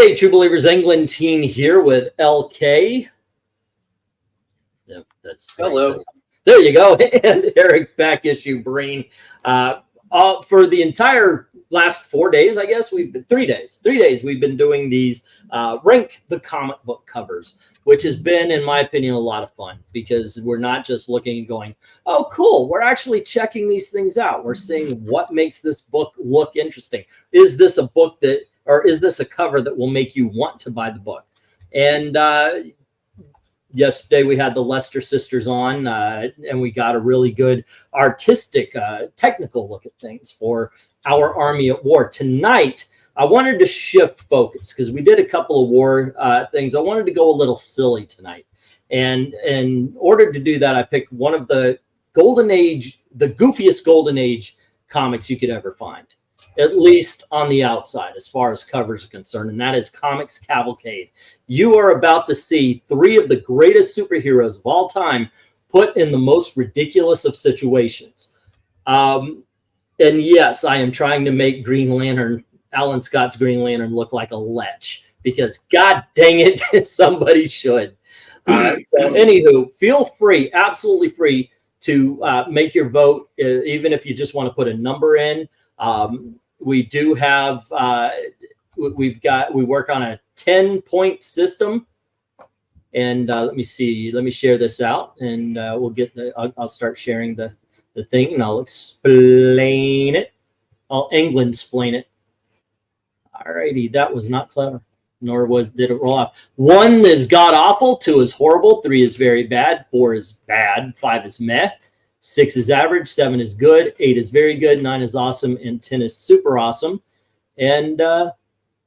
Hey, True Believers England team here with LK. Yep, that's hello. There you go. And Eric, back issue Breen. For the entire last 4 days, I guess we've been 3 days. 3 days we've been doing these rank the comic book covers, which has been, in my opinion, a lot of fun because we're not just looking and going, oh, cool. We're actually checking these things out. We're seeing what makes this book look interesting. Is this a book that, or is this a cover that will make you want to buy the book? And yesterday we had the Lester sisters on, and we got a really good artistic, technical look at things for Our Army at War. Tonight, I wanted to shift focus because we did a couple of war things. I wanted to go a little silly tonight. And in order to do that, I picked one of the Golden Age, the goofiest Golden Age comics you could ever find, at least on the outside as far as covers are concerned, and that is Comics Cavalcade. You are about to see 3 of the greatest superheroes of all time put in the most ridiculous of situations. And yes, I am trying to make Green Lantern, Alan Scott's Green Lantern, look like a lech because god dang it, somebody should. So anywho, feel free, absolutely free to make your vote, even if you just want to put a number in. We do have, we work on a 10-point system. And let me see, let me share this out and we'll get I'll start sharing the thing and I'll explain it. I'll England-splain it. Alrighty, that was not clever, nor did it roll off. 1 is god-awful, 2 is horrible, 3 is very bad, 4 is bad, 5 is meh. 6 is average, 7 is good, 8 is very good, 9 is awesome, and 10 is super awesome. And there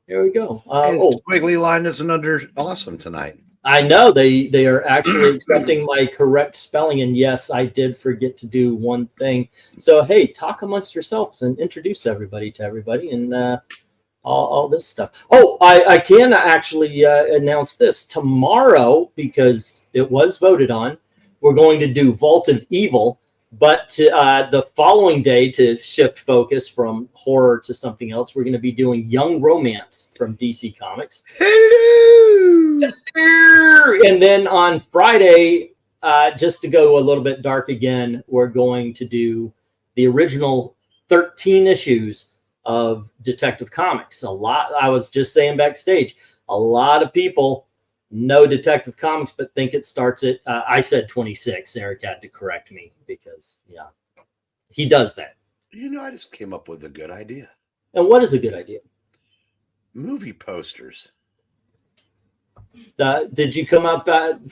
we go. Squiggly line isn't under awesome tonight. I know they are actually accepting my correct spelling, and yes, I did forget to do one thing. So hey, talk amongst yourselves and introduce everybody to everybody, and all this stuff. Oh, I can actually announce this tomorrow because it was voted on. We're going to do Vault of Evil. But the following day, to shift focus from horror to something else, we're going to be doing Young Romance from DC Comics. Hello! And then on Friday, just to go a little bit dark again, we're going to do the original 13 issues of Detective Comics. A lot, I was just saying backstage, a lot of people know Detective Comics, but think it starts at, I said 26. Eric had to correct me because, yeah, he does that. You know, I just came up with a good idea. And what is a good idea? Movie posters. Did you come up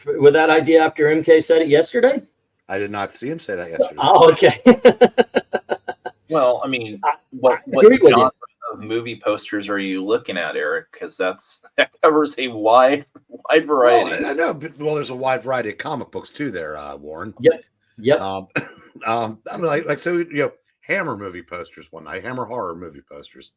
with that idea after MK said it yesterday? I did not see him say that yesterday. Oh, okay. Well, I mean, what genre of movie posters are you looking at, Eric? Because that covers a wide variety. Well, I know, but there's a wide variety of comic books too. There, Warren. Yep. I mean, like so, you know, Hammer movie posters one night, Hammer horror movie posters.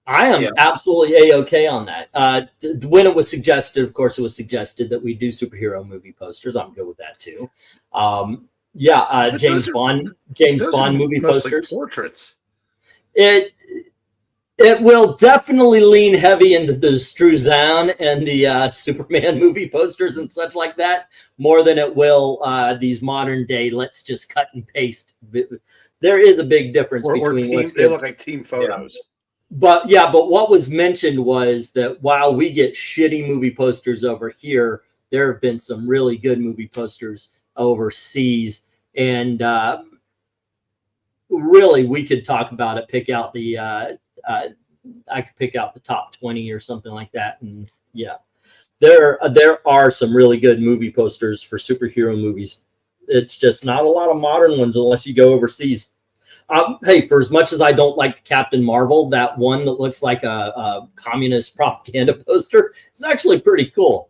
I am absolutely a-okay on that. When it was suggested, of course, it was suggested that we do superhero movie posters. I'm good with that too. James Bond movie posters. Portraits. It will definitely lean heavy into the Struzan and the Superman movie posters and such like that, more than it will these modern day, let's just cut and paste. There is a big difference between what's they look like team photos. Yeah. But what was mentioned was that while we get shitty movie posters over here, there have been some really good movie posters overseas. And really, we could talk about it, pick out the, I could pick out the top 20 or something like that. And yeah, there are some really good movie posters for superhero movies. It's just not a lot of modern ones unless you go overseas. Hey, for as much as I don't like the Captain Marvel, that one that looks like a communist propaganda poster is actually pretty cool.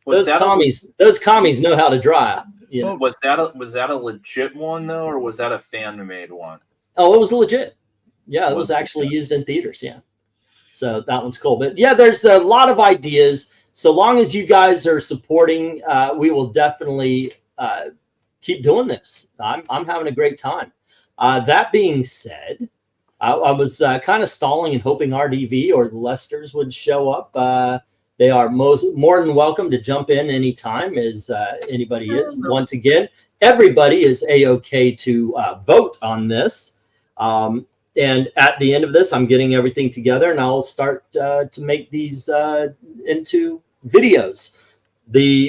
Those commies know how to draw. You know? Was that a legit one though, or was that a fan-made one? Oh, it was legit. Yeah, it was actually used in theaters. Yeah, so that one's cool. But yeah, there's a lot of ideas. So long as you guys are supporting, we will definitely keep doing this. I'm having a great time. That being said, I was kind of stalling and hoping RDV or the Lesters would show up. They are more than welcome to jump in anytime, as anybody is. Once again, everybody is A-OK to vote on this. And at the end of this, I'm getting everything together, and I'll start to make these into videos.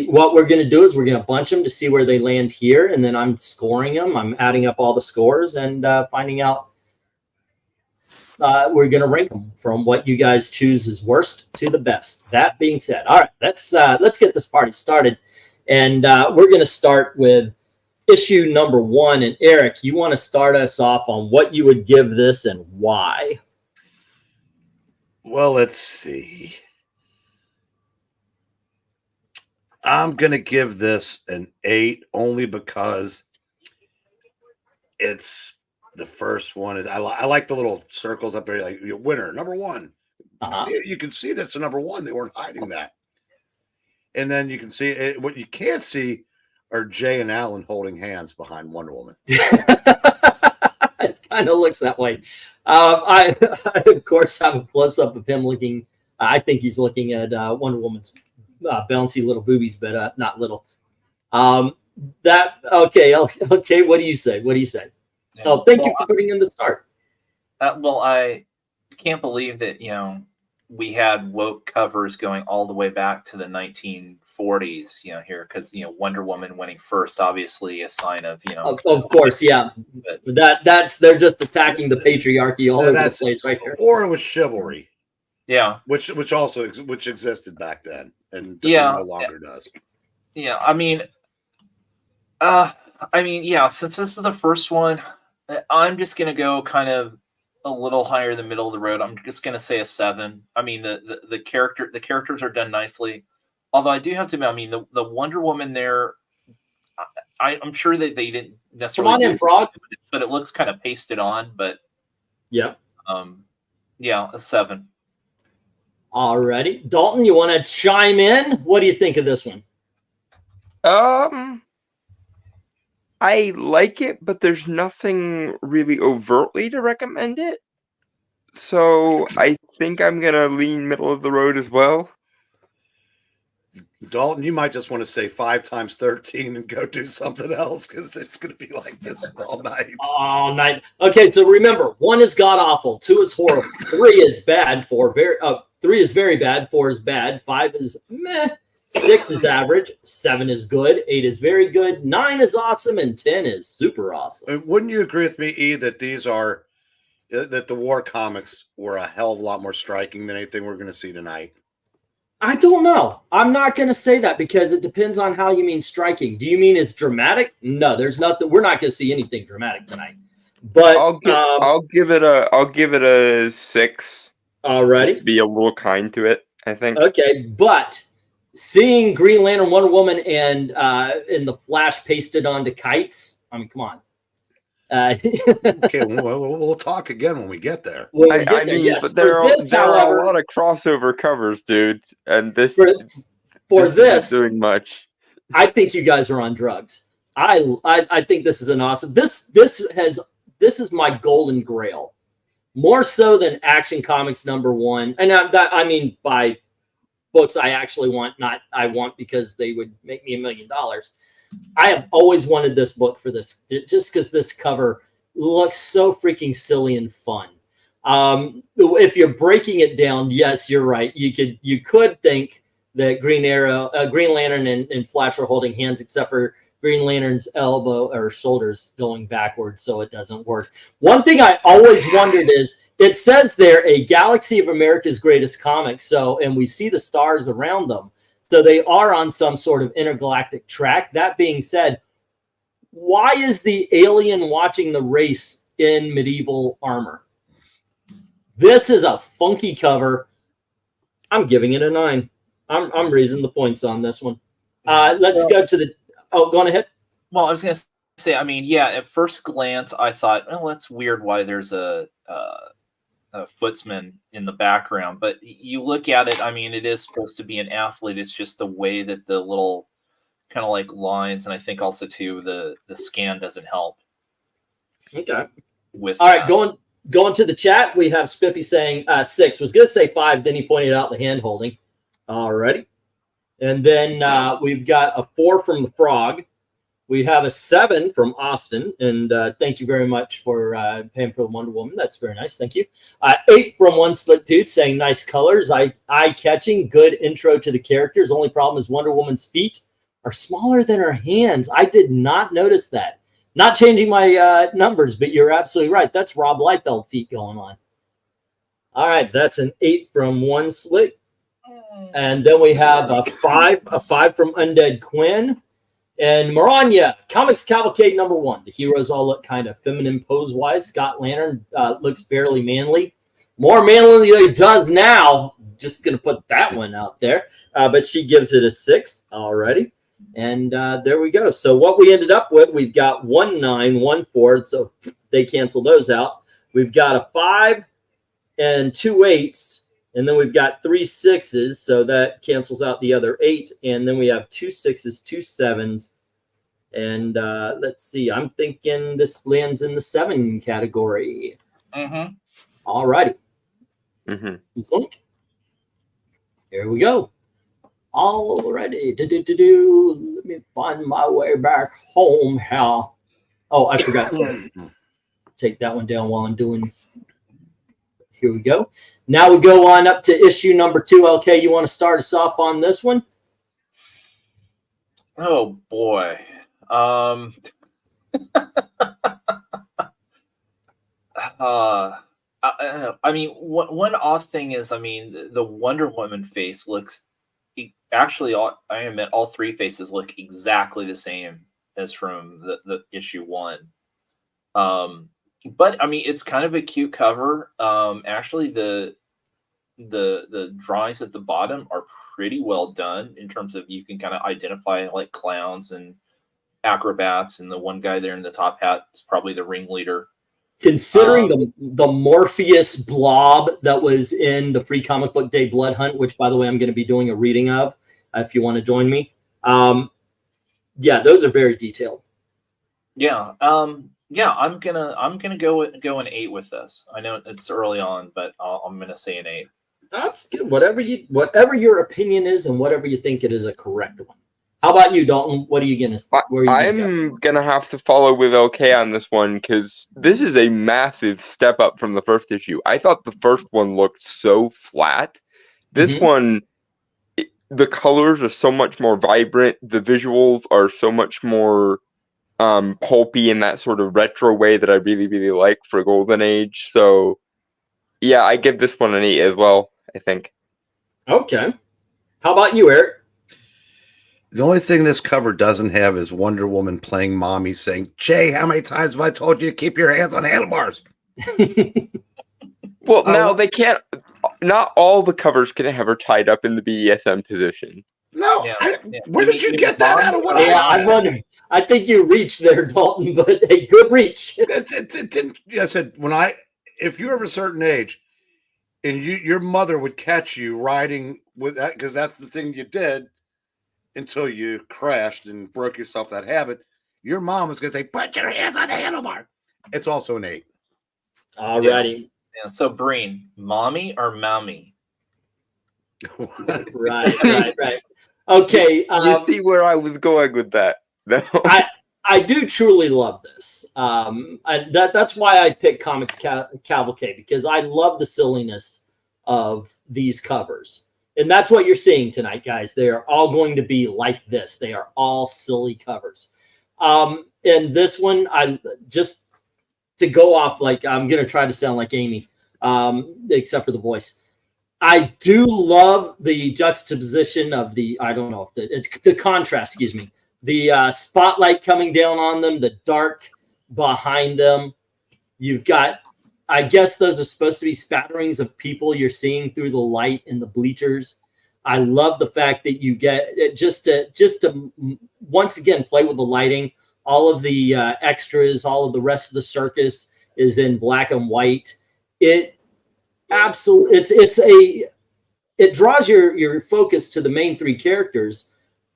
What we're going to do is we're going to bunch them to see where they land here, and then I'm scoring them. I'm adding up all the scores and finding out. We're going to rank them from what you guys choose as worst to the best. That being said, all right, let's get this party started, and we're going to start with issue number 1. And Eric, you want to start us off on what you would give this and why? Well, let's see. I'm going to give this an 8 only because it's the first one. I like the little circles up there, like winner, number 1. You can see that's the number 1. They weren't hiding that. And then you can see it. What you can't see are Jay and Alan holding hands behind Wonder Woman. It kind of looks that way. I of course have a close up of him looking. I think he's looking at Wonder Woman's bouncy little boobies, but not little. Okay. What do you say? Yeah. Oh, thank you for putting in the start. Well, I can't believe that we had woke covers going all the way back to the 1940s. Here because Wonder Woman winning first, obviously a sign of Of course, yeah. But they're just attacking the patriarchy all over the place right there. Or it was chivalry. Yeah, which existed back then and no longer does. Yeah, since this is the first one, I'm just gonna go kind of a little higher the middle of the road. I'm just gonna say a 7. The characters are done nicely, although I do have to admit, the Wonder Woman there, I'm sure that they didn't necessarily. Come on in, Frog. But it looks kind of pasted on. But yeah, a 7. Alrighty, Dalton, you want to chime in? What do you think of this one? I like it, but there's nothing really overtly to recommend it. So I think I'm going to lean middle of the road as well. Dalton, you might just want to say 5 times 13 and go do something else because it's going to be like this all night. All night. Okay, so remember, 1 is god awful, 2 is horrible, 3 is bad, 3 is very bad, 4 is bad, 5 is meh. 6 is average, 7 is good, 8 is very good, 9 is awesome, and 10 is super awesome. Wouldn't you agree with me, E, that that the war comics were a hell of a lot more striking than anything we're going to see tonight? I don't know. I'm not going to say that because it depends on how you mean striking. Do you mean it's dramatic? No, there's nothing. We're not going to see anything dramatic tonight. But I'll give it a 6. Alrighty, just to be a little kind to it, I think. Okay, but seeing Green Lantern, Wonder Woman, and the Flash pasted onto kites. I mean, come on. Okay, we'll talk again when we get there. Yes. But there are a lot of crossover covers, dude, and this isn't doing much. I think you guys are on drugs. I think this is an awesome. This is my golden grail, more so than Action Comics #1, and I mean by books I actually want, not I want because they would make me $1 million. I have always wanted this book for this, just because this cover looks so freaking silly and fun. If you're breaking it down, yes, you're right. You could think that Green Lantern and Flash are holding hands, except for Green Lantern's elbow or shoulders going backwards, so it doesn't work. One thing I always wondered is, it says there a galaxy of America's greatest comics, and we see the stars around them. So they are on some sort of intergalactic track. That being said, why is the alien watching the race in medieval armor? This is a funky cover. I'm giving it a 9. I'm raising the points on this one. Let's go to the. Oh, go on ahead. Well, I was going to say, at first glance, I thought, oh, that's weird why there's a footsman in the background, but you look at it, it is supposed to be an athlete. It's just the way that the little kind of like lines, and I think also too the scan doesn't help. Okay. With all right, Going to the chat, we have Spiffy saying 6. Was going to say 5, then he pointed out the hand holding. Alrighty. And then we've got a 4 from the Frog. We have a 7 from Austin. And thank you very much for paying for the Wonder Woman. That's very nice. Thank you. 8 from One Slick Dude saying nice colors. Eye-catching. Good intro to the characters. Only problem is Wonder Woman's feet are smaller than her hands. I did not notice that. Not changing my numbers, but you're absolutely right. That's Rob Liefeld feet going on. All right, that's an 8 from One Slick. And then we have a 5 from Undead Quinn. And Maranya, Comics Cavalcade #1. The heroes all look kind of feminine pose-wise. Scott Lantern looks barely manly. More manly than he does now. Just going to put that one out there. But she gives it a 6 already. And there we go. So what we ended up with, we've got 1 9, 1 4. So they cancel those out. We've got a 5 and 2 8s. And then we've got 3 6s. So that cancels out the other 8. And then we have 2 6s, 2 7s. And let's see. I'm thinking this lands in the 7 category. Mm-hmm. All righty. Mm-hmm. Here we go. All righty. Let me find my way back home. How? Oh, I forgot to take that one down while I'm doing. Here we go. Now we go on up to issue number 2. LK, you want to start us off on this one? Oh boy. I mean, one odd thing is, I mean, the Wonder Woman face looks actually. I admit, all 3 faces look exactly the same as from the issue 1. But I mean, it's kind of a cute cover. Actually, the drawings at the bottom are pretty well done in terms of you can kind of identify like clowns and acrobats, and the one guy there in the top hat is probably the ringleader. Considering the Morpheus blob that was in the Free Comic Book Day Blood Hunt, which by the way I'm going to be doing a reading of, if you want to join me. Yeah, those are very detailed. Yeah. Yeah, I'm gonna go an 8 with this. I know it's early on, but I'm gonna say an 8. That's good. Whatever your opinion is, and whatever you think it is a correct one. How about you, Dalton? What are you gonna? I'm gonna have to follow with LK on this one because this is a massive step up from the first issue. I thought the first one looked so flat. This one, the colors are so much more vibrant. The visuals are so much more pulpy in that sort of retro way that I really, really like for Golden Age. So, yeah, I give this one an 8 as well, I think. Okay. How about you, Eric? The only thing this cover doesn't have is Wonder Woman playing mommy saying, Jay, how many times have I told you to keep your hands on handlebars? Well, now they can't. Not all the covers can have her tied up in the BDSM position. No. Yeah, Where did you get that out of what I wonder. I think you reached there, Dalton, but a good reach. I said, if you're of a certain age and your mother would catch you riding with that, because that's the thing you did until you crashed and broke yourself that habit, your mom was going to say, put your hands on the handlebar. It's also an 8. All righty. Yeah, so Breen, mommy or mommy? Right. Okay. You see where I was going with that? No. I do truly love this. And that's why I picked Comics Cavalcade, because I love the silliness of these covers. And that's what you're seeing tonight, guys. They are all going to be like this. They are all silly covers. And this one, I just to go off, like I'm going to try to sound like Amy, except for the voice. I do love the juxtaposition of the, I don't know if it's the contrast, excuse me. The spotlight coming down on them, the dark behind them. You've got, I guess those are supposed to be spatterings of people you're seeing through the light in the bleachers. I love the fact that you get it just to once again play with the lighting. All of the extras, all of the rest of the circus is in black and white. It absolutely, it draws your focus to the main 3 characters.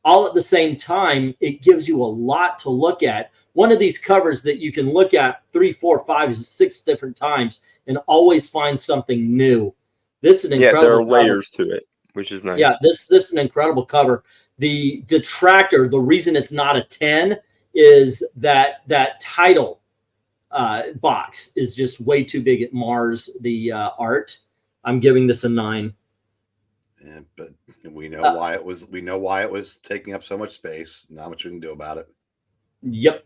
All at the same time, it gives you a lot to look at. One of these covers that you can look at 3, 4, 5, 6 different times and always find something new. This is an Yeah, there incredible are cover. layers to it, which is nice. Yeah, this is an incredible cover. The detractor, the reason it's not a 10 is that title box is just way too big. It mars the art. I'm giving this a 9. Yeah, but we know why it was. We know why it was taking up so much space. Not much we can do about it. Yep.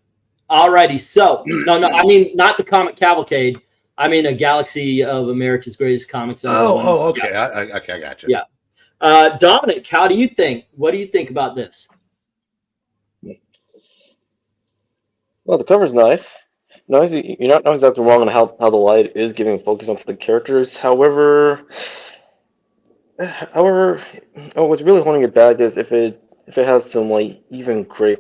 Alrighty. So no, I mean not the comic Cavalcade. I mean a Galaxy of America's Greatest Comics. Okay. Yeah. I got you. Yeah. Dominic, how do you think? What do you think about this? Well, the cover's nice. No, you're not exactly wrong on how the light is giving focus onto the characters. However, what's really holding it back is if it has some like even gray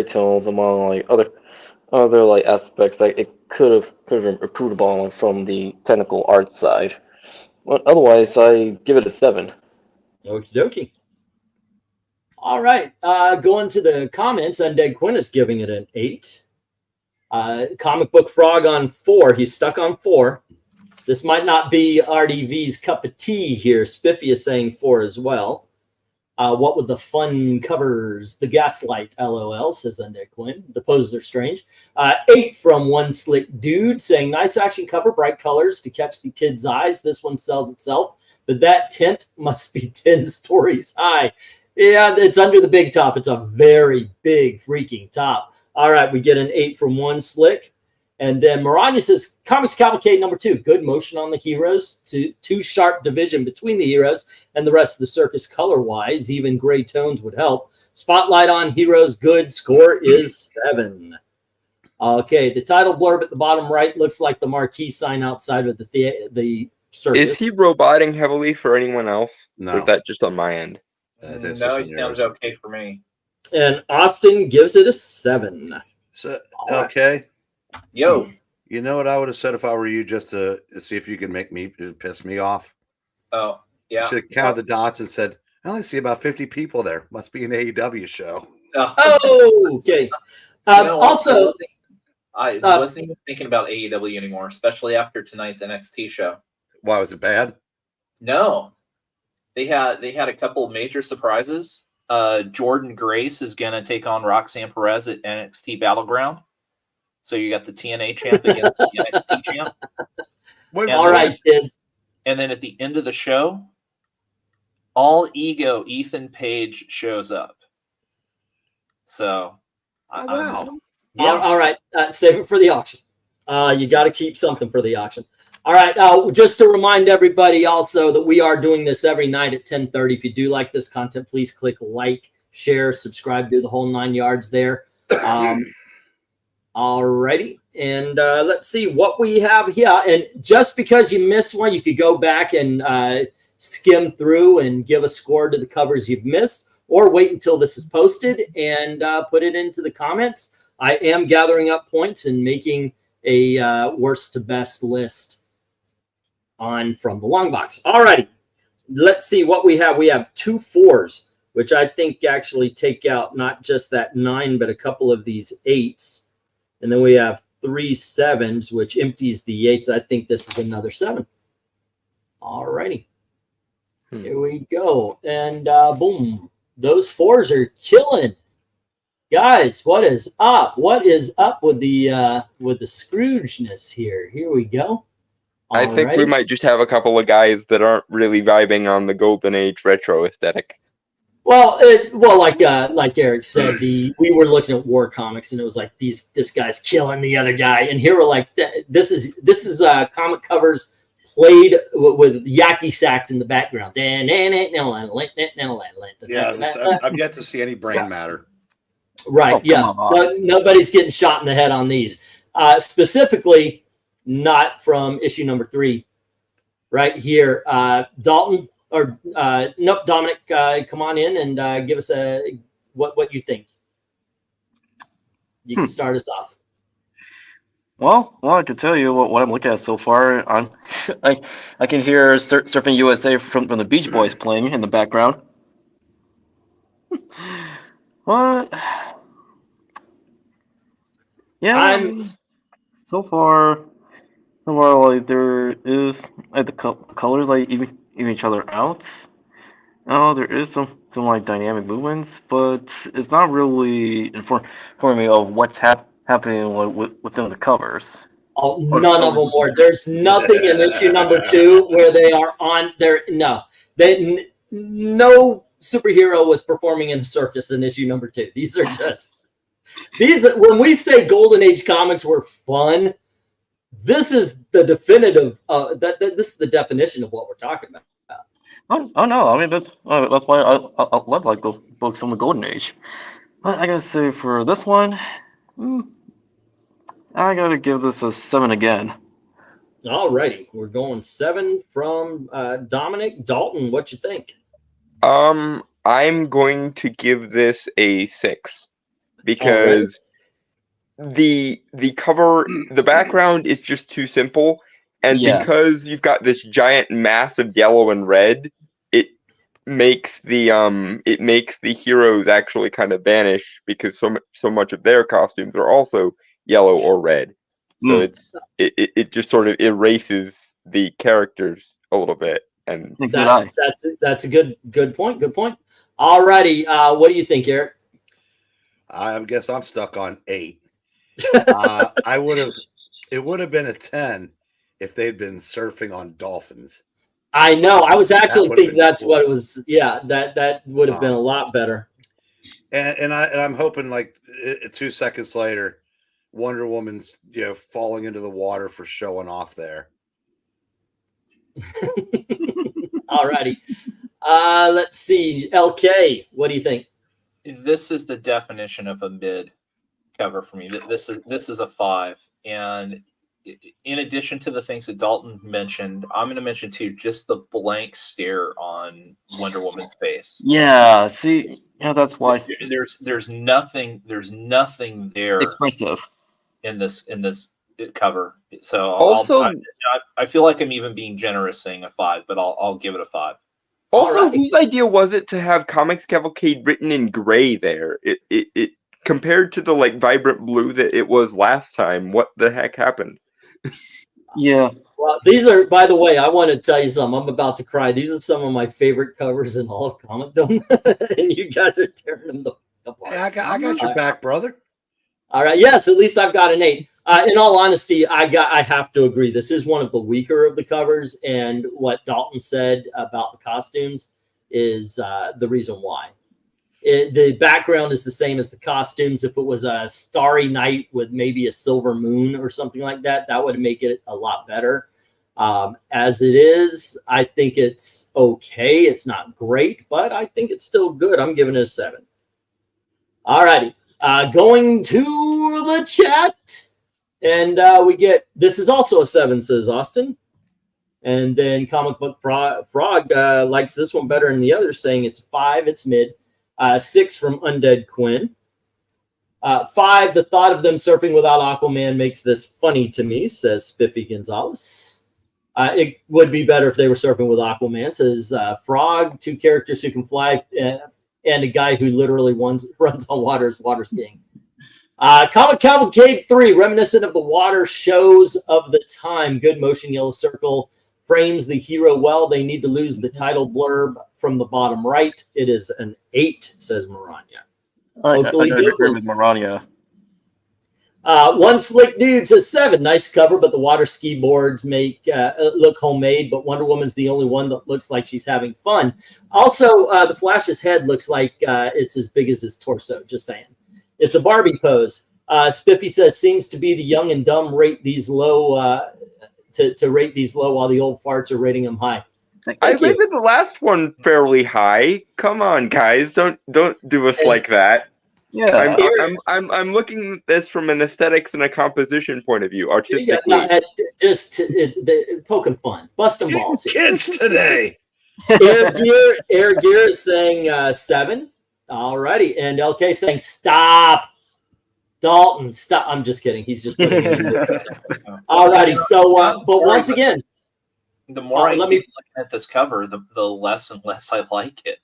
tones among like other like aspects that it could have improved upon from the technical art side. Well, otherwise, I give it a 7. Okie dokie. All right. Going to the comments, Undead Quinn is giving it an 8. Comic Book Frog on 4. He's stuck on 4. This might not be RDV's cup of tea here. Spiffy is saying 4 as well. What with the fun covers? The Gaslight, LOL, says Undead Quinn. The poses are strange. 8 from One Slick Dude saying, nice action cover, bright colors to catch the kids' eyes. This one sells itself, but that tent must be 10 stories high. Yeah, it's under the big top. It's a very big freaking top. All right, we get an 8 from One Slick. And then MARANYA says, Comics Cavalcade number 2. Good motion on the heroes. Too sharp division between the heroes and the rest of the circus color-wise. Even gray tones would help. Spotlight on heroes. Good. Score is 7. Okay, the title blurb at the bottom right looks like the marquee sign outside of the circus. Is he roboting heavily for anyone else? No. Or is that just on my end? No, he sounds okay for me. And Austin gives it a 7. So, okay. Yo. You know what I would have said if I were you, just to see if you could make me piss me off? Oh, yeah. Should have counted the dots and said, I only see about 50 people there. Must be an AEW show. Oh, okay. Also, I wasn't even thinking about AEW anymore, especially after tonight's NXT show. Why, was it bad? No. They had a couple of major surprises. Jordan Grace is going to take on Roxanne Perez at NXT Battleground. So you got the TNA champ against the NXT champ. All right, kids. And then at the end of the show, all ego Ethan Page shows up. So, wow. Yeah. All right. Save it for the auction. You got to keep something for the auction. All right. Just to remind everybody also that we are doing this every night at 10:30. If you do like this content, please click like, share, subscribe, do the whole 9 yards there. Alrighty, and let's see what we have here. And just because you missed one, you could go back and skim through and give a score to the covers you've missed, or wait until this is posted and put it into the comments. I am gathering up points and making a worst to best list on From the Long Box. Alrighty, let's see what we have. We have 2 4s, which I think actually take out not just that 9, but a couple of these 8s. And then we have 3 7s, which empties the 8s. I think this is another 7. All righty. Here we go. And boom. Those 4s are killing. Guys, what is up? What is up with the Scroogeness here? Here we go. I think we might just have a couple of guys that aren't really vibing on the Golden Age retro aesthetic. Well, like Eric said, we were looking at war comics, and it was like this guy's killing the other guy, and here we're like, this is comic covers played with yakky sax in the background. Yeah, I've yet to see any brain matter. Right? Yeah, nobody's getting shot in the head on these. Specifically, not from issue number 3. Right here, Dalton. Or nope, Dominic, come on in and give us what you think. You can start us off. Well, I can tell you what I'm looking at so far. I can hear Surfing USA from the Beach Boys playing in the background. What? Yeah. So far, Well, like there is like the colors like even each other out. Oh, there is some like dynamic movements, but it's not really informing me of what's happening like, within the covers. Oh, none of them were. There's nothing in issue number 2 where they are on there. No, no superhero was performing in a circus in issue number 2. These are just when we say Golden Age comics were fun, this is the definitive. This is the definition of what we're talking about. Oh no! I mean that's why I love like books from the Golden Age. But I gotta say for this one, I gotta give this a 7 again. Alrighty, we're going 7 from Dominic. Dalton, what you think? I'm going to give this a 6 because the cover, the background is just too simple, and because you've got this giant mass of yellow and red, it makes the heroes actually kind of vanish because so much of their costumes are also yellow or red. So it just sort of erases the characters a little bit. And that's a good point. Good point. Alrighty, what do you think, Eric? I guess I'm stuck on 8. It would have been a 10 if they'd been surfing on dolphins. I know. I was actually thinking that's cool. What it was. Yeah, that would have been a lot better. And I'm hoping like 2 seconds later, Wonder Woman's falling into the water for showing off there. Alrighty. Let's see. LK, what do you think? This is the definition of a mid cover for me. This is a 5. And in addition to the things that Dalton mentioned, I'm going to mention too just the blank stare on Wonder Woman's face. Yeah, see, that's why there's nothing there expressive in this cover. So also, I feel like I'm even being generous saying a 5, but I'll give it a 5. Also, whose idea was it to have Comics Cavalcade written in gray there? It compared to the like vibrant blue that it was last time. What the heck happened? Yeah. Well, these are, by the way, I want to tell you something. I'm about to cry. These are some of my favorite covers in all of comicdom, and you guys are tearing them apart. Hey, I got your back, brother. All right. Yes, at least I've got an 8. In all honesty, I have to agree. This is one of the weaker of the covers, and what Dalton said about the costumes is the reason why. The background is the same as the costumes. If it was a starry night with maybe a silver moon or something like that, that would make it a lot better. As it is, I think it's okay. It's not great, but I think it's still good. I'm giving it a 7. All righty. Going to the chat. And we get, this is also a 7, says Austin. And then Comic Book Frog likes this one better than the others, saying it's 5, it's mid. 6 from Undead Quinn. 5, the thought of them surfing without Aquaman makes this funny to me, says Spiffy Gonzalez. It would be better if they were surfing with Aquaman, says Frog. 2 characters who can fly and a guy who literally runs on water skiing. Comic Cavalcade 3, reminiscent of the water shows of the time. Good motion, yellow circle frames the hero well. They need to lose the title blurb from the bottom right. It is an 8, says Maranya. I agree with Maranya. One Slick Dude says 7. Nice cover, but the water ski boards make look homemade, but Wonder Woman's the only one that looks like she's having fun. Also, the Flash's head looks like it's as big as his torso, just saying. It's a Barbie pose. Spiffy says, seems to be the young and dumb rate these low, to rate these low while the old farts are rating them high. I rated the last one fairly high. Come on, guys. Don't do us like that. Yeah, I'm looking at this from an aesthetics and a composition point of view, artistically. It's poking fun, busting balls. Kids today. Air Gear is saying 7. Alrighty, and LK saying stop. Dalton, stop. I'm just kidding. He's just putting it in there. Alrighty, so but once again, the more I keep looking at this cover, the less and less I like it.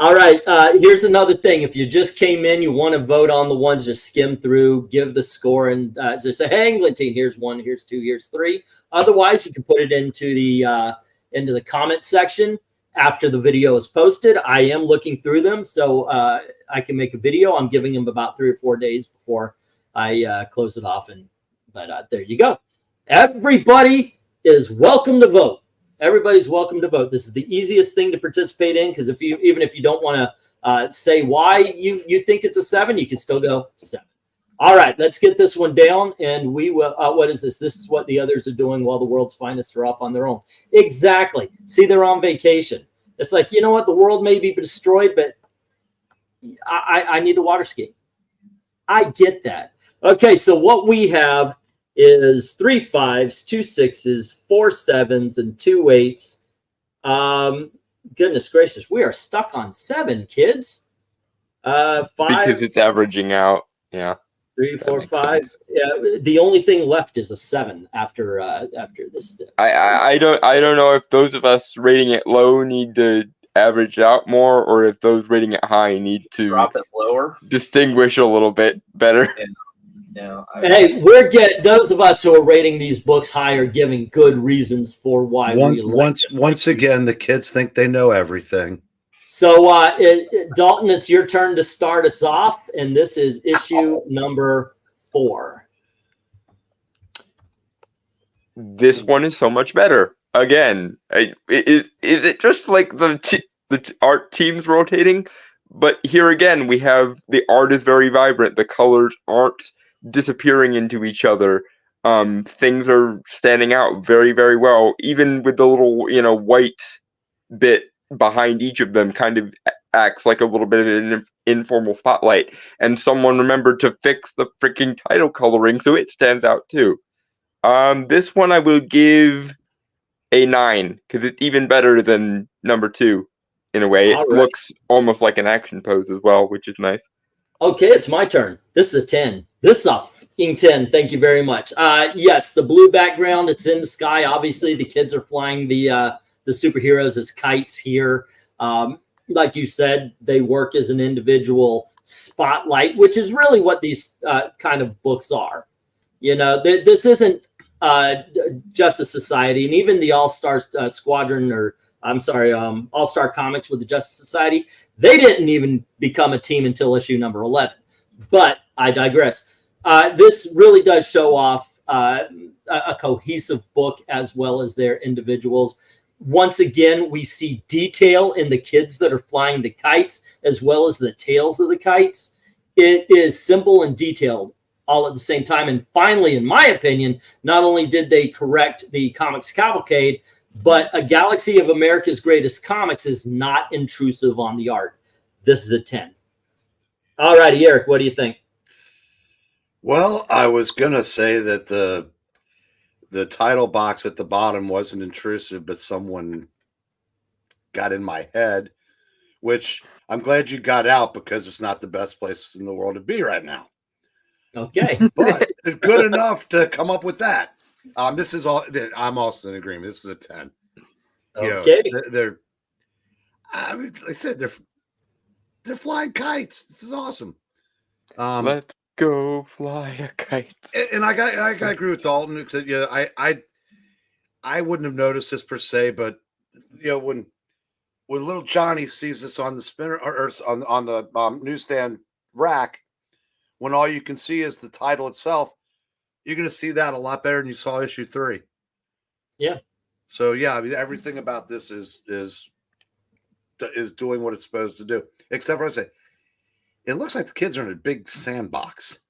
All right. Here's another thing. If you just came in, you want to vote on the ones, just skim through, give the score, and just say, "Hey, Englentine, here's 1, here's 2, here's 3." Otherwise, you can put it into the comment section after the video is posted. I am looking through them, so I can make a video. I'm giving them about 3 or 4 days before I close it off. But there you go. Everybody is welcome to vote. Everybody's welcome to vote. This is the easiest thing to participate in, because even if you don't want to say why you think it's a 7, you can still go 7. All right, let's get this one down, and we will. What is this? This is what the others are doing while the world's finest are off on their own. Exactly. See, they're on vacation. It's like, you know what? The world may be destroyed, but I need to water ski. I get that. Okay, so what we have is 3 5s, 2 6s, 4 7s, and 2 8s. Goodness gracious, we are stuck on 7, kids. 5 because it's averaging out. Yeah. 3 4 5. Yeah, the only thing left is a 7 after this. I don't know if those of us rating it low need to average out more, or if those rating it high need to Drop it lower. distinguish a little bit better. Yeah. Hey, those of us who are rating these books high are giving good reasons for why we like them. Once again, the kids think they know everything. So, Dalton, it's your turn to start us off, and this is issue number 4. This one is so much better. Again, is it just like the art team's rotating? But here again, we have the art is very vibrant. The colors aren't disappearing into each other. Things are standing out very, very well. Even with the little, white bit behind each of them, kind of acts like a little bit of an informal spotlight. And someone remembered to fix the freaking title coloring, so it stands out too. This one I will give a 9, because it's even better than number 2 in a way. It looks almost like an action pose as well, which is nice. Okay, it's my turn. This is a 10. This is a f***ing 10. Thank you very much. Yes, the blue background, it's in the sky. Obviously, the kids are flying the superheroes as kites here. Like you said, they work as an individual spotlight, which is really what these kind of books are. This isn't Justice Society, and even the All-Star Squadron, or I'm sorry, All-Star Comics with the Justice Society, they didn't even become a team until issue number 11. But I digress. This really does show off a cohesive book as well as their individuals. Once again, we see detail in the kids that are flying the kites as well as the tails of the kites. It is simple and detailed all at the same time. And finally, in my opinion, not only did they correct the comics cavalcade, but A Galaxy of America's Greatest Comics is not intrusive on the art. This is a 10. All righty, Eric, what do you think? Well, I was going to say that the title box at the bottom wasn't intrusive, but someone got in my head, which I'm glad you got out, because it's not the best place in the world to be right now. Okay. But good enough to come up with that. This is all. I'm also in agreement. This is a 10. Okay. They're. I mean, like I said, they're flying kites. This is awesome. Let's go fly a kite. And I agree with Dalton, because I wouldn't have noticed this per se, but when little Johnny sees this on the spinner or on the newsstand rack, when all you can see is the title itself, you're going to see that a lot better than you saw issue 3. Yeah. So yeah, I mean, everything about this is doing what it's supposed to do, except for I say, it looks like the kids are in a big sandbox.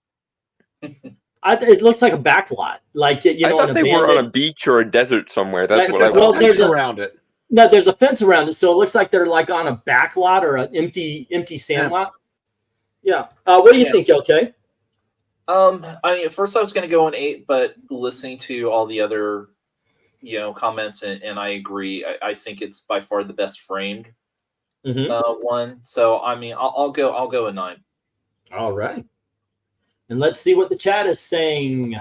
It looks like a back lot, like I thought they were on a beach or a desert somewhere. That's what I was. There's around it. No, there's a fence around it, so it looks like they're like on a back lot or an empty sand lot. Yeah. What do you think, LK? I mean, at first I was going to go an 8, but listening to all the other, comments, and I agree. I think it's by far the best framed one. So I mean, I'll go a 9. All right. And let's see what the chat is saying.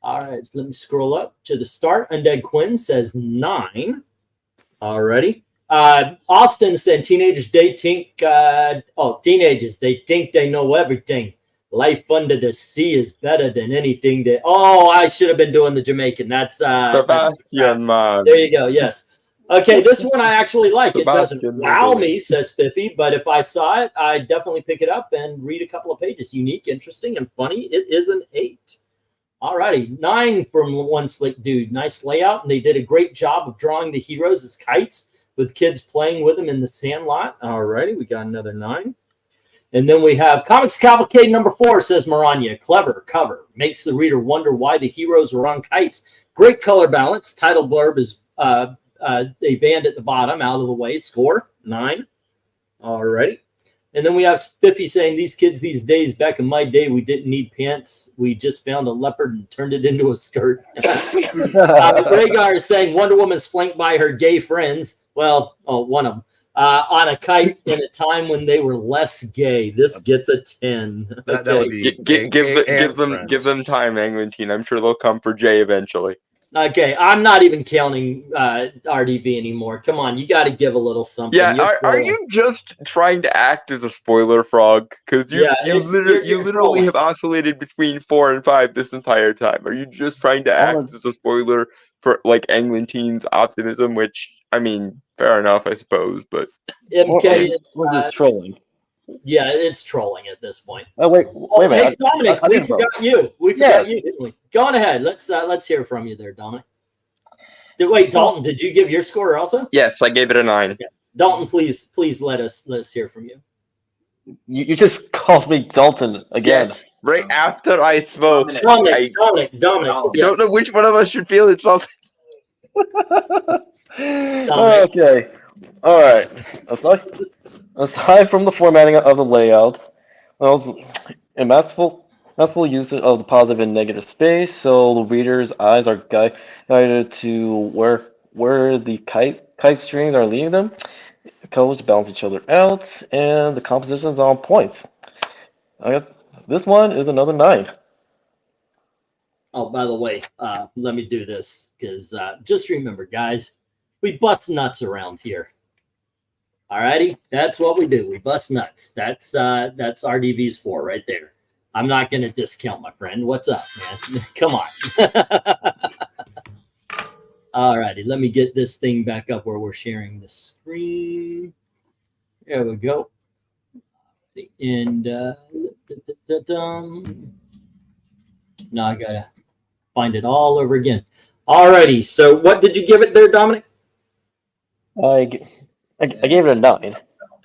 All right, so let me scroll up to the start. Undead Quinn says 9. All righty. Austin said teenagers they think teenagers they think they know everything. Life under the sea is better than anything that. Oh, I should have been doing the Jamaican. That's Sebastian, man. there you go. Yes. Okay, this one I actually like. It doesn't Sebastian, wow baby. me, says Spiffy, but if I saw it, I'd definitely pick it up and read a couple of pages. Unique, interesting, and funny. It is an 8. All righty, 9 from One Slick Dude. Nice layout, and they did a great job of drawing the heroes as kites with kids playing with them in the sandlot. All righty, we got another 9. And then we have Comics Cavalcade number 4, says Maranya. Clever cover. Makes the reader wonder why the heroes were on kites. Great color balance. Title blurb is a band at the bottom, out of the way. Score, 9. All righty. And then we have Spiffy saying, these kids these days, back in my day, we didn't need pants. We just found a leopard and turned it into a skirt. Rhaegar is saying, Wonder Woman's flanked by her gay friends. Well, one of them. On a kite in a time when they were less gay. This gets a 10. That would be Give them time, Anglantine. I'm sure they'll come for Jay eventually. Okay, I'm not even counting RDV anymore. Come on, you got to give a little something. Yeah, are you just trying to act as a spoiler frog? Because you literally have oscillated between 4 and 5 this entire time. Are you just trying to act as a spoiler for like Anglantine's optimism? Which, I mean, fair enough, I suppose. But MK, we're just trolling. Yeah, it's trolling at this point. Oh wait a minute. Hey, Dominic, we forgot you. We forgot you, didn't we? Go on ahead. Let's hear from you there, Dominic. Wait, Dalton, did you give your score also? yes, I gave it a 9. Okay. Dalton, please let us hear from you. You just called me Dalton again. Yes, right after I spoke. Dominic. I Yes. don't know which one of us should feel insulted. Okay. All right. Aside from the formatting of the layouts, also a masterful use of the positive and negative space, so the reader's eyes are guided to where the kite strings are leading them. The colors balance each other out, and the composition's on point. This one is another 9. Oh, by the way, let me do this because just remember, guys, we bust nuts around here. All righty, that's what we do. We bust nuts. That's RDV's 4 right there. I'm not going to discount, my friend. What's up, man? Come on. All righty, let me get this thing back up where we're sharing the screen. There we go. And now I gotta find it all over again. All righty, so what did you give it there, Dominic? I gave it a 9.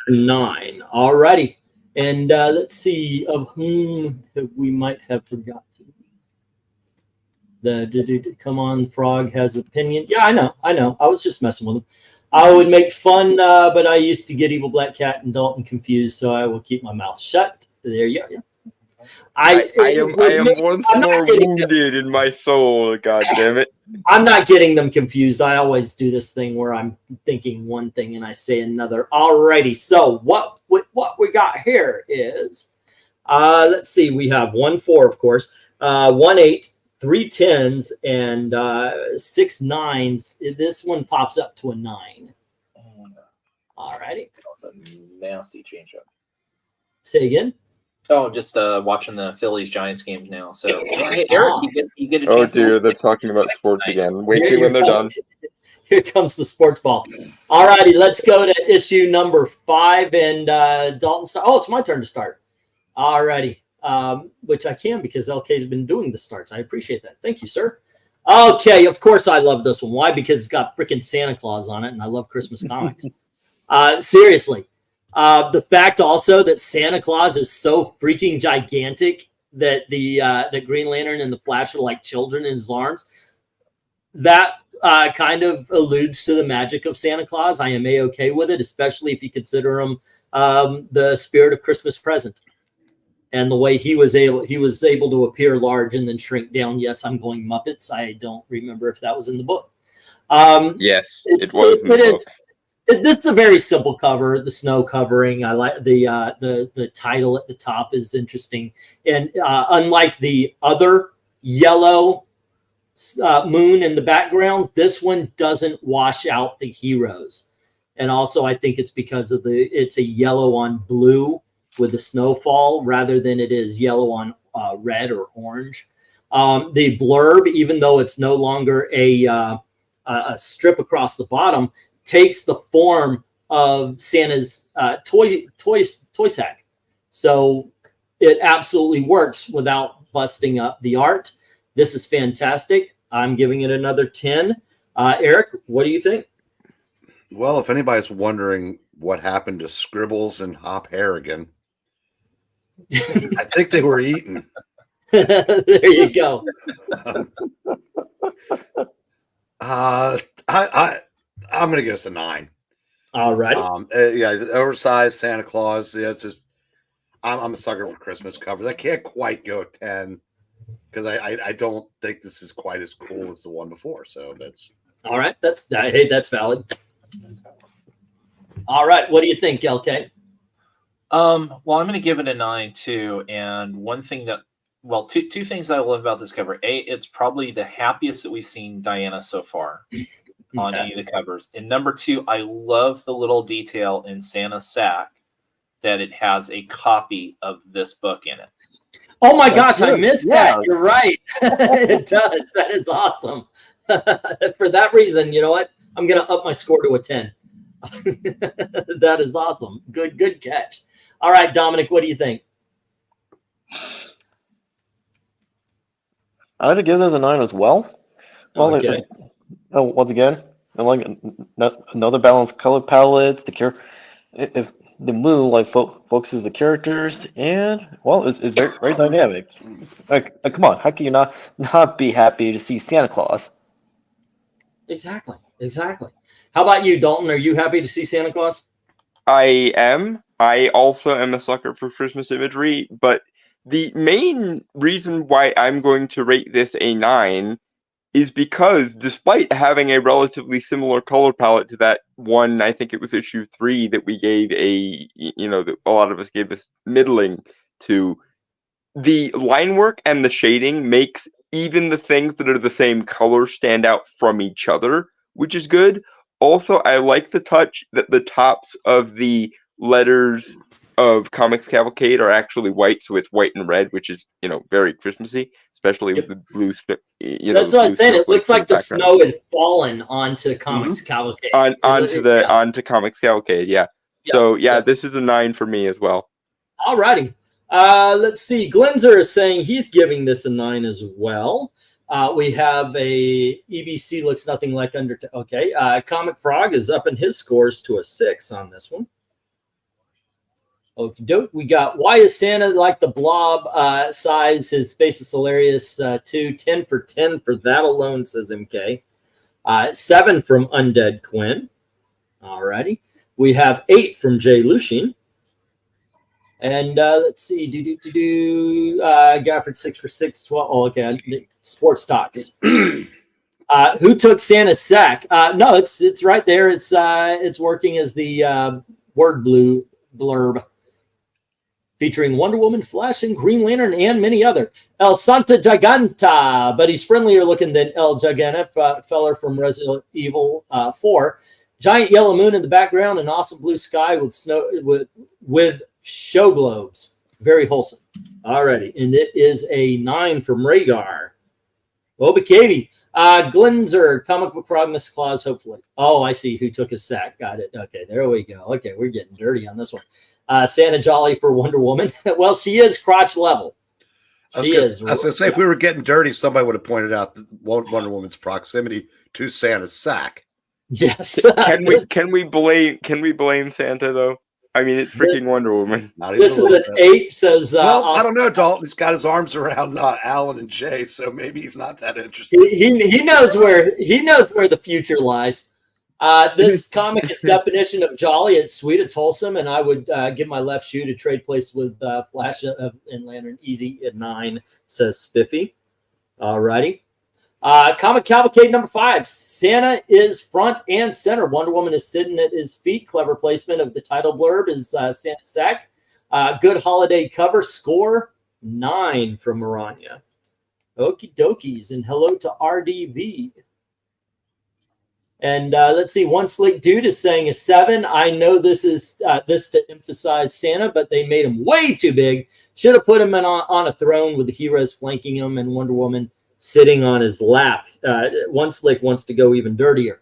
9. All righty. And let's see of whom we might have forgotten. Come on, Frog has opinion. Yeah, I know. I was just messing with him. I would make fun, but I used to get Evil Black Cat and Dalton confused, so I will keep my mouth shut. There you go. Yeah. I am once more wounded in my soul. God damn it! I'm not getting them confused. I always do this thing where I'm thinking one thing and I say another. Alrighty. So what we got here is, let's see. We have 1 4, of course, 1 8, 3 10s, and 6 9s. This one pops up to a 9. Alrighty. That was a nasty change up. Say again. Oh, just watching the Phillies Giants games now. So, hey, Eric, you get a chance. Oh dear, they're talking about sports again. Wait till when they're done. Here comes the sports ball. All righty, let's go to issue number 5 and Dalton. Oh, it's my turn to start. All righty, which I can because LK's been doing the starts. I appreciate that. Thank you, sir. Okay, of course I love this one. Why? Because it's got freaking Santa Claus on it, and I love Christmas comics. Seriously. The fact also that Santa Claus is so freaking gigantic that the Green Lantern and the Flash are like children in his arms, that kind of alludes to the magic of Santa Claus. I am A-okay with it, especially if you consider him the spirit of Christmas present. And the way he was able to appear large and then shrink down. Yes, I'm going Muppets. I don't remember if that was in the book. Yes, it was in the book. This is a very simple cover. The snow covering. I like the title at the top is interesting. And unlike the other yellow moon in the background, this one doesn't wash out the heroes. And also, I think it's because of it's a yellow on blue with the snowfall rather than it is yellow on red or orange. The blurb, even though it's no longer a strip across the bottom, takes the form of Santa's toy sack. So it absolutely works without busting up the art. This is fantastic. I'm giving it another 10. Eric, what do you think? Well, if anybody's wondering what happened to Scribbles and Hop Harrigan, I think they were eaten. There you go. I'm gonna give us a 9. All right. Yeah, oversized Santa Claus. Yeah, it's just I'm a sucker for Christmas covers. I can't quite go 10 because I don't think this is quite as cool as the one before. So that's all right. That's valid. All right. What do you think, LK? Well, I'm going to give it a 9 too. And one thing that, well, two things I love about this cover. A, it's probably the happiest that we've seen Diana so far on any of the covers. And number 2, I love the little detail in Santa's sack that it has a copy of this book in it. Oh my gosh, I missed that. You're right. It does. That is awesome. For that reason, you know what? I'm going to up my score to a 10. That is awesome. Good catch. All right, Dominic, what do you think? I would give this a 9 as well. Well, Okay. Once again, I like another balanced color palette. If the moon focuses the characters, and well, it's very dynamic. Like, come on, how can you not be happy to see Santa Claus? Exactly. How about you, Dalton? Are you happy to see Santa Claus? I am. I also am a sucker for Christmas imagery, but the main reason why I'm going to rate this a 9 is because despite having a relatively similar color palette to that one, I think it was issue 3 that we gave that a lot of us gave this middling to, the line work and the shading makes even the things that are the same color stand out from each other, which is good. Also, I like the touch that the tops of the letters of Comics Cavalcade are actually white, so it's white and red, which is, very Christmassy, especially with the blue. That's what I was saying. It looks like the snow had fallen onto Comics Cavalcade. Onto Comics Cavalcade, yeah. So this is a 9 for me as well. All righty. Let's see. Glenzer is saying he's giving this a 9 as well. We have a EBC looks nothing like okay. Comic Frog is upping his scores to a 6 on this one. Okie doke. We got Why is Santa like the blob size? His face is hilarious. 2, 10 for 10 for that alone, says MK. 7 from Undead Quinn. Alrighty. We have 8 from Jay Lushin. And let's see. Gafford 6 for 6, 12. Oh, okay. Sports Talks. Who took Santa's sack? No, it's right there. It's working as the word blurb. Featuring Wonder Woman, Flash, and Green Lantern, and many other. El Santa Giganta, but he's friendlier looking than El Giganta, feller from Resident Evil 4. Giant yellow moon in the background, an awesome blue sky with snow with show globes. Very wholesome. Alrighty, and it is a 9 from Rhaegar. Oba Katie. Glenzer, Comic Book Frog, Miss Claus, hopefully. Oh, I see who took his sack. Got it. Okay, there we go. Okay, we're getting dirty on this one. Santa Jolly for Wonder Woman. Well, she is crotch level. I was going to say, if we were getting dirty, somebody would have pointed out Wonder Woman's proximity to Santa's sack. Yes. Can we blame Santa though? I mean, it's freaking Wonder Woman. This is an 8. Says I don't know, Dalton. He's got his arms around Alan and Jay, so maybe he's not that interested. He knows where the future lies. This comic is definition of jolly. It's sweet. It's wholesome, and I would give my left shoe to trade place with Flash and Lantern easy at 9. Says Spiffy. Alrighty. Comic Cavalcade number 5. Santa is front and center. Wonder Woman is sitting at his feet. Clever placement of the title blurb is Santa's sack. Good holiday cover. Score 9 from Maranya. Okie dokies, and hello to RDV. And let's see, One Slick Dude is saying a 7. I know this is this to emphasize Santa, but they made him way too big. Should have put him on a throne with the heroes flanking him and Wonder Woman sitting on his lap. One Slick wants to go even dirtier.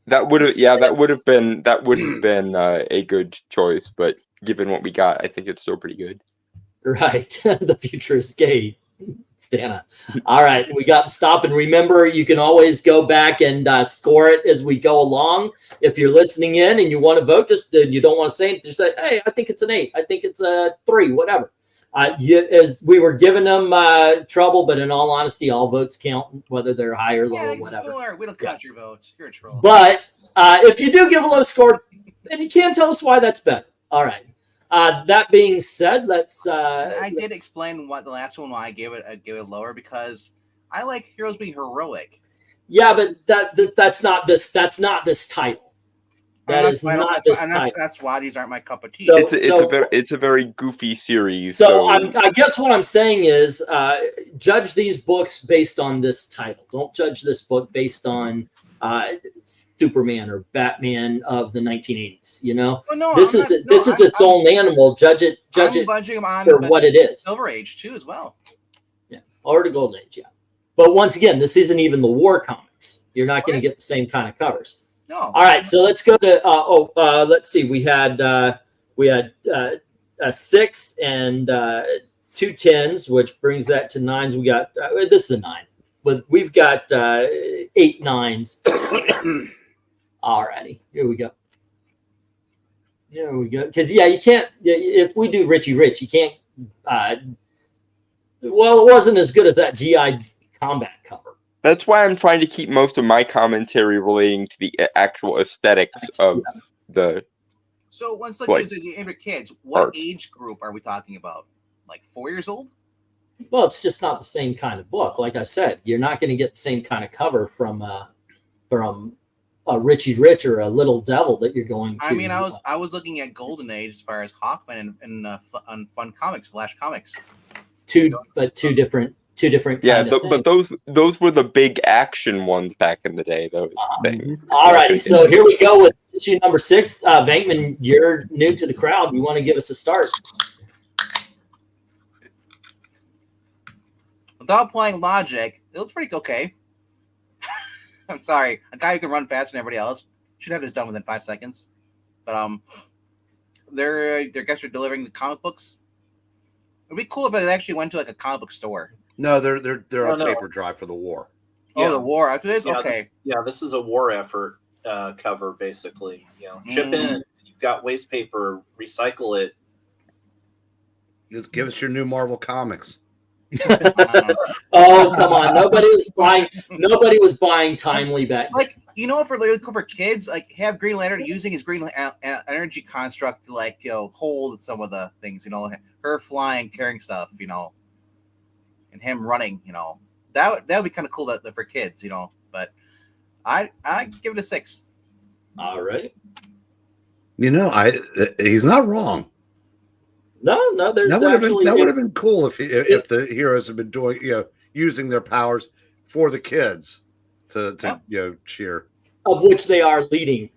That would have been a good choice, but given what we got, I think it's still pretty good. Right. The future is gay, Santa. All right. We got to stop. And remember, you can always go back and score it as we go along. If you're listening in and you want to vote, just you don't want to say it, just say, hey, I think it's an 8. I think it's a 3, whatever. As we were giving them trouble, but in all honesty, all votes count, whether they're high or low or whatever. We don't count your votes. You're a troll. But if you do give a low score, then you can tell us why that's better. All right. That being said, I did explain what the last one why I gave it lower, because I like heroes being heroic. Yeah, but that's not this title. That is not this title. That's why these aren't my cup of tea. So, it's a very goofy series. So I guess what I'm saying is judge these books based on this title. Don't judge this book based on Superman or Batman of the 1980s. You know, this is its own animal. Judge it for what it is. Silver Age too, as well. Yeah, or the Golden Age. Yeah, but once again, this isn't even the War comics. You're not going to get the same kind of covers. No. All right, so let's go to let's see. We had a 6 and 2 10s, which brings that to 9s. We got this is a 9, but we've got 8 9s. Alrighty, here we go. Here we go. Because you can't. If we do Richie Rich, you can't. Well, it wasn't as good as that GI Combat cover. That's why I'm trying to keep most of my commentary relating to the actual aesthetics of the. So once like this is aimed at kids, what age group are we talking about? Like 4 years old? Well, it's just not the same kind of book. Like I said, you're not going to get the same kind of cover from a Richie Rich or a Little Devil that you're going to. I mean, I was looking at Golden Age as far as Hawkman and on Fun Comics, Flash Comics. Two different. Yeah, but those were the big action ones back in the day. Those things. All right, so here we go with issue number 6. Venkman, you're new to the crowd. You want to give us a start? Without playing logic, it looks pretty okay. I'm sorry, a guy who can run faster than everybody else should have this done within 5 seconds. But they're guess they're delivering the comic books. It'd be cool if it actually went to like a comic book store. No, they're on paper drive for the war. Oh, the war after this? Yeah, okay. This is a war effort cover, basically. Ship in. You've got waste paper. Recycle it. Just give us your new Marvel comics. Oh, come on! Nobody was buying Timely back. Like, if we're looking for kids, like have Green Lantern using his green energy construct to hold some of the things. Her flying, carrying stuff. And him running. That would be kind of cool for kids. But I give it a 6. All right. He's not wrong. No, there's that would have been cool if the heroes had been doing using their powers for the kids to cheer. Of which they are leading.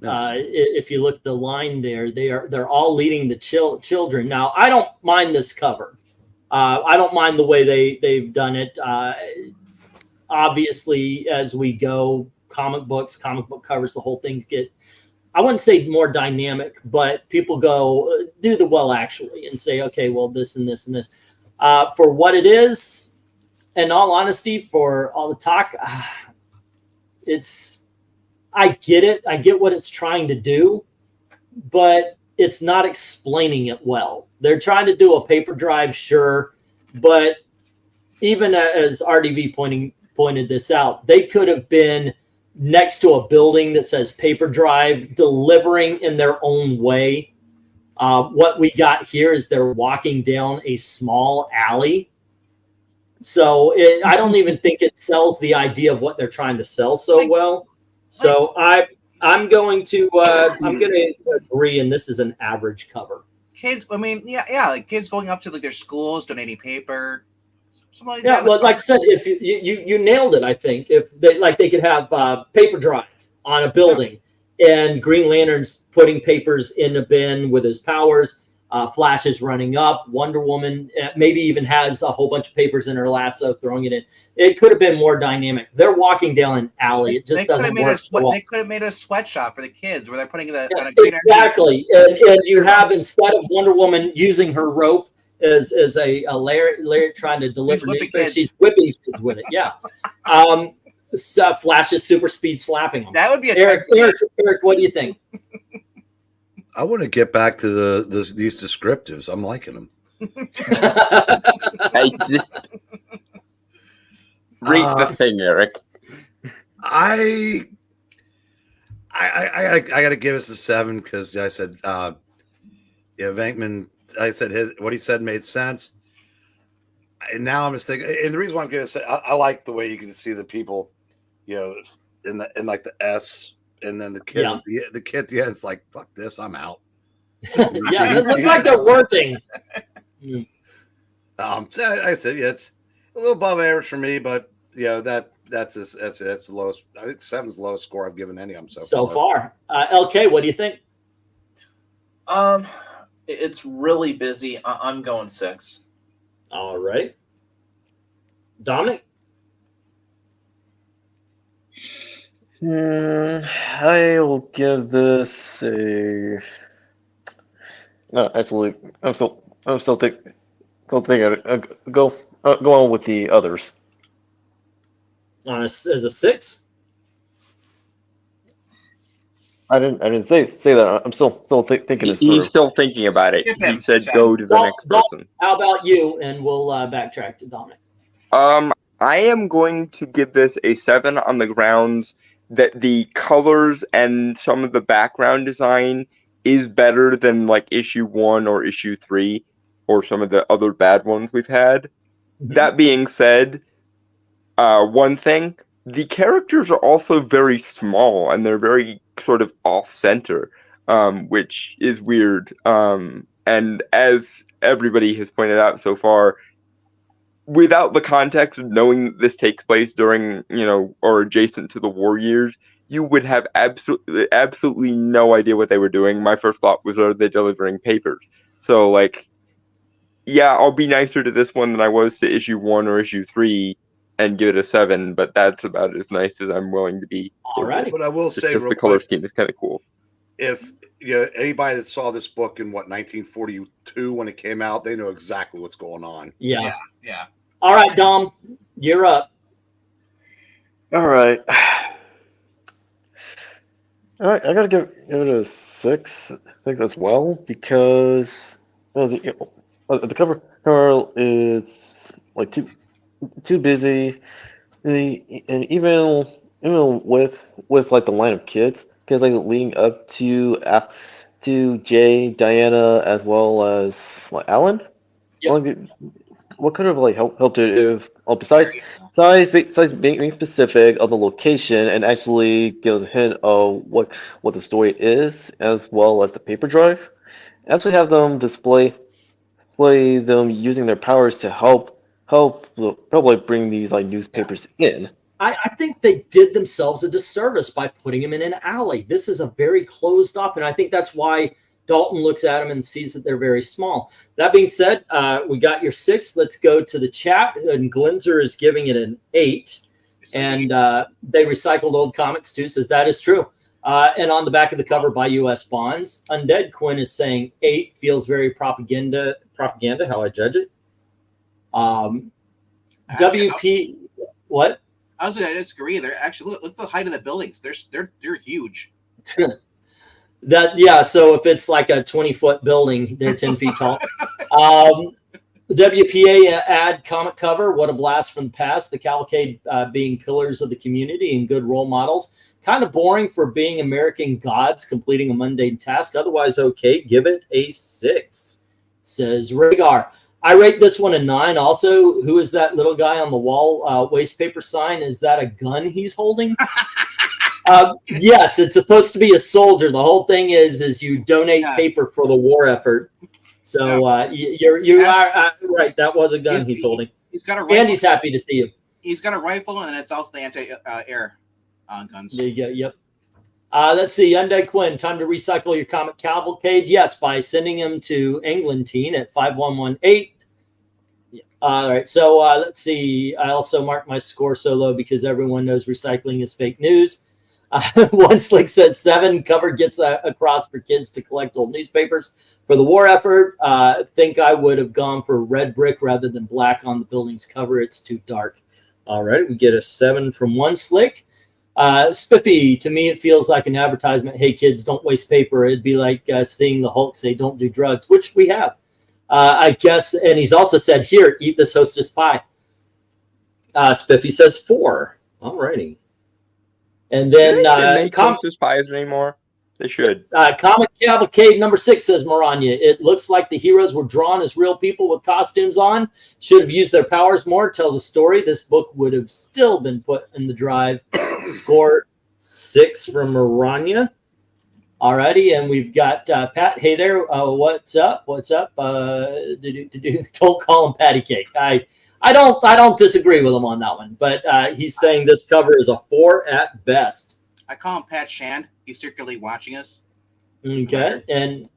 If you look at the line there, they're all leading the children. Now, I don't mind this cover. I don't mind the way they've done it. Obviously, as we go, comic book covers, the whole things get, I wouldn't say more dynamic, but people go do the well actually and say, okay, well, this and this and this. For what it is, in all honesty, for all the talk, I get it. I get what it's trying to do, but it's not explaining it well. They're trying to do a paper drive, sure, but even as RDV pointed this out, they could have been next to a building that says paper drive, delivering in their own way. What we got here is they're walking down a small alley. So I don't even think it sells the idea of what they're trying to sell so well. So I'm going to agree, and this is an average cover. Kids, I mean, like kids going up to their schools, donating paper. Something Yeah, well, like I said, if you nailed it, I think if they could have paper drive on a building, and Green Lantern's putting papers in a bin with his powers. Flash is running up. Wonder Woman maybe even has a whole bunch of papers in her lasso, throwing it in. It could have been more dynamic. They're walking down an alley. It just doesn't work. They could have made a sweatshop for the kids where they're putting it on a green exactly. And you have, instead of Wonder Woman using her rope as a Larry trying to deliver newspapers, she's whipping kids with it. Yeah. Flash is super speed slapping them. That would be Eric, what do you think? I want to get back to these descriptives. I'm liking them. Read the thing, Eric. I got to give us a 7 because I said, Venkman. I said what he said made sense. And now I'm just thinking, and the reason why I'm going to say I like the way you can see the people, in like the S. And then the kid, the kid at the end is like, "Fuck this, I'm out." Yeah, it looks like they're working. So I said, it's a little above average for me, but that's the lowest. I think 7's the lowest score I've given any of them so far. LK, what do you think? It's really busy. I'm going 6. All right, Dominic. I'll give this a. No, actually, I'm still thinking. Go on with the others. As a 6. I didn't say that. I'm still thinking this through. He's still thinking about it. He said go to the next person. How about you? And we'll backtrack to Dominic. I am going to give this a 7 on the grounds that the colors and some of the background design is better than like issue 1 or issue 3 or some of the other bad ones we've had. Mm-hmm. That being said, one thing, the characters are also very small and they're very sort of off-center, which is weird. And as everybody has pointed out so far, without the context of knowing that this takes place during, or adjacent to the war years, you would have absolutely no idea what they were doing. My first thought was, are they delivering papers? So, I'll be nicer to this one than I was to issue 1 or issue 3 and give it a 7, but that's about as nice as I'm willing to be. All right. But I will say, the color scheme is kind of cool. If anybody that saw this book in 1942 when it came out, they know exactly what's going on. Yeah. All right, Dom, you're up. All right. I gotta give it a 6. I think as well because the cover is like too busy, and even with like the line of kids, because like leading up to Jay, Diana, as well as like Alan. Yep. What could have helped it if besides being specific of the location and actually gives a hint of what the story is, as well as the paper drive, actually have them display them using their powers to help bring these newspapers in. I think they did themselves a disservice by putting him in an alley. This is a very closed off, and I think that's why Dalton looks at them and sees that they're very small. That being said, we got your 6. Let's go to the chat. And Glinzer is giving it an 8. And they recycled old comics too, says that is true. And on the back of the cover by U.S. Bonds, Undead Quinn is saying 8 feels very propaganda, how I judge it. WP, what? I was going to disagree. They're actually, look at the height of the buildings. They're huge. So if it's like a 20-foot building, they're 10 feet tall. The WPA ad comic cover, what a blast from the past. The Cavalcade being pillars of the community and good role models. Kind of boring for being American gods completing a mundane task. Otherwise, okay, give it a 6, says Rhaegar. I rate this one a 9. Also, who is that little guy on the wall waste paper sign? Is that a gun he's holding? Yes, it's supposed to be a soldier. The whole thing is you donate paper for the war effort. So you are right. That was a gun he's holding. He's got a rifle. Andy's happy to see you. He's got a rifle, and it's also the anti-air guns. There you go. Yep. Let's see. Hyundai Quinn, time to recycle your comic Cavalcade. Yes, by sending him to England Teen at 5118. All right. So let's see. I also marked my score so low because everyone knows recycling is fake news. One Slick said 7. Cover gets across for kids to collect old newspapers for the war effort. Think I would have gone for red brick rather than black on the building's cover. It's too dark. All right. We get a 7 from One Slick. Spiffy, to me, it feels like an advertisement. Hey, kids, don't waste paper. It'd be like seeing the Hulk say, don't do drugs, which we have. I guess, and he's also said, here, eat this Hostess pie. Spiffy says 4. All righty. And then make Hostess pies anymore. They should. Comic Cavalcade number 6 says Maranya. It looks like the heroes were drawn as real people with costumes on. Should have used their powers more. Tells a story. This book would have still been put in the drive. Score 6 from Maranya. Alrighty, and we've got Pat. Hey there, what's up? What's up? Don't call him Patty Cake. I don't disagree with him on that one, but he's saying this cover is a 4 at best. I call him Pat Shand. He's secretly watching us. Okay, and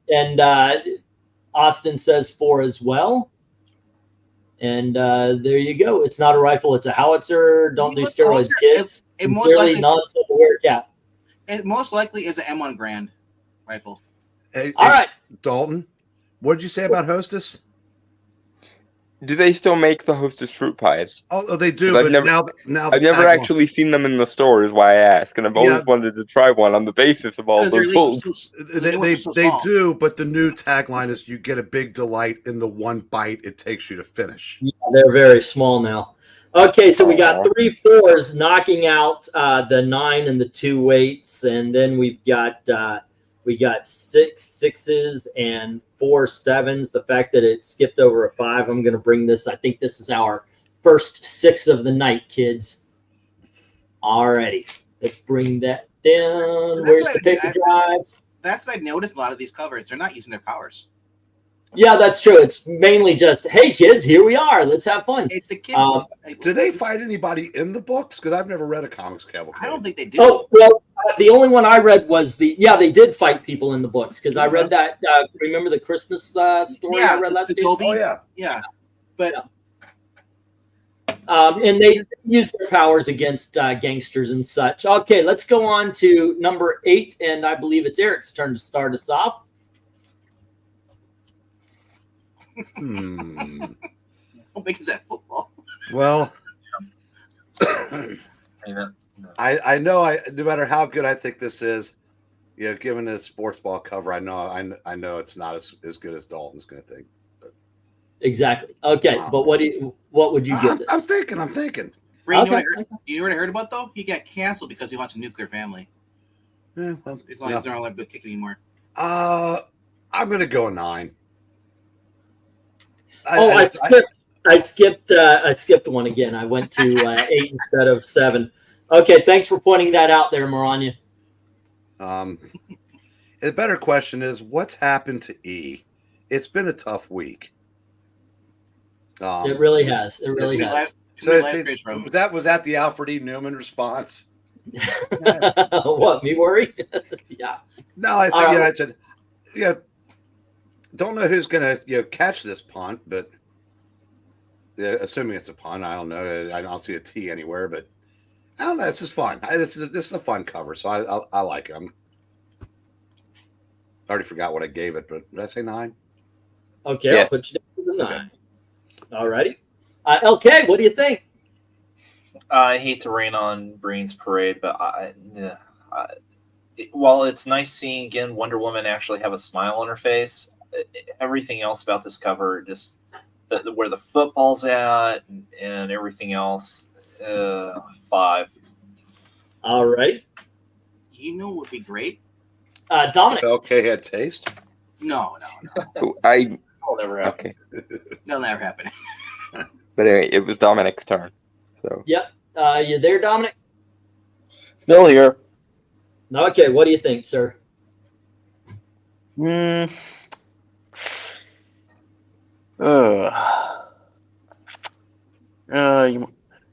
Austin says 4 as well. And there you go. It's not a rifle; it's a howitzer. Don't do steroids, kids. Sincerely, non-silverware cap. It most likely is an M1 Grand rifle. Hey, All right, Dalton, what did you say about Hostess? Do they still make the Hostess fruit pies? Oh, they do. I've But never- now I've never actually seen them in the store, is why I ask, and I've always Yeah. wanted to try one on the basis of all those rules. They do, but the new tagline is "You get a big delight in the one bite it takes you to finish." yeah, they're very small now. Okay, so we got 3 4s knocking out the 9 and the 2 weights, and then we got 6 6s and 4 7s. The fact that it skipped over a 5, I'm going to bring this. I think this is our first 6 of the night, kids. Alrighty, let's bring that down. Where's the paper drive? That's what I noticed. A lot of these covers, they're not using their powers. Yeah, that's true. It's mainly just, hey, kids, here we are. Let's have fun. It's a kid's book. Do they fight anybody in the books? Because I've never read a comics Cavalcade. I don't think they do. Oh, well, the only one I read was they did fight people in the books because I read that. Remember the Christmas story I read last year? Oh, yeah. Yeah. But and they use their powers against gangsters and such. Okay, let's go on to number 8, and I believe it's Eric's turn to start us off. how big is that football? Well, I know no matter how good I think this is, given the sports ball cover, I know it's not as good as Dalton's going to think. But. Exactly. Okay, but what would you give this? I'm thinking. Breen, Okay. you know what I heard about though? He got canceled because he wants a nuclear family. Yeah, well, As long as they're not allowed to kick anymore. I'm going to go a 9. I skipped one again. I went to 8 instead of 7. Okay, thanks for pointing that out there, Maranya. The better question is, what's happened to E? It's been a tough week. It really has. It really has. So was that the Alfred E. Newman response? What, me worry? Yeah. No, I said, I said, don't know who's gonna catch this punt, but assuming it's a punt, I don't know. I don't see a T anywhere, but I don't know. This is fun. This is a fun cover, so I like it. I already forgot what I gave it, but did I say 9? Okay, Yeah. I'll put you down as a 9. All righty. LK, what do you think? I hate to rain on Breen's parade, but while it's nice seeing again Wonder Woman actually have a smile on her face, everything else about this cover, just where the football's at and everything else, 5. All right. You know what would be great? Dominic. LK had taste. No. That'll never happen. Okay. That'll never happen. But anyway, it was Dominic's turn. So Yep. You there, Dominic? Still here. Okay, what do you think, sir?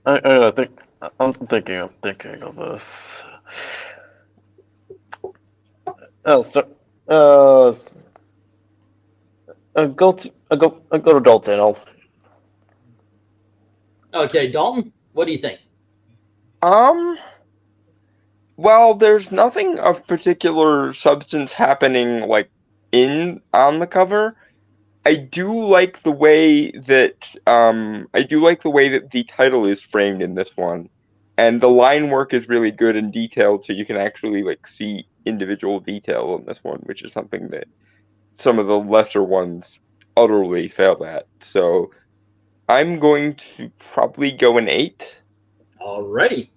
I think I'm thinking of this. Go to Dalton. Okay, Dalton, what do you think? Well, there's nothing of particular substance happening like on the cover. I do like the way that the title is framed in this one. And the line work is really good and detailed, so you can actually like see individual detail in this one, which is something that some of the lesser ones utterly fail at. So I'm going to probably go an 8. Alrighty.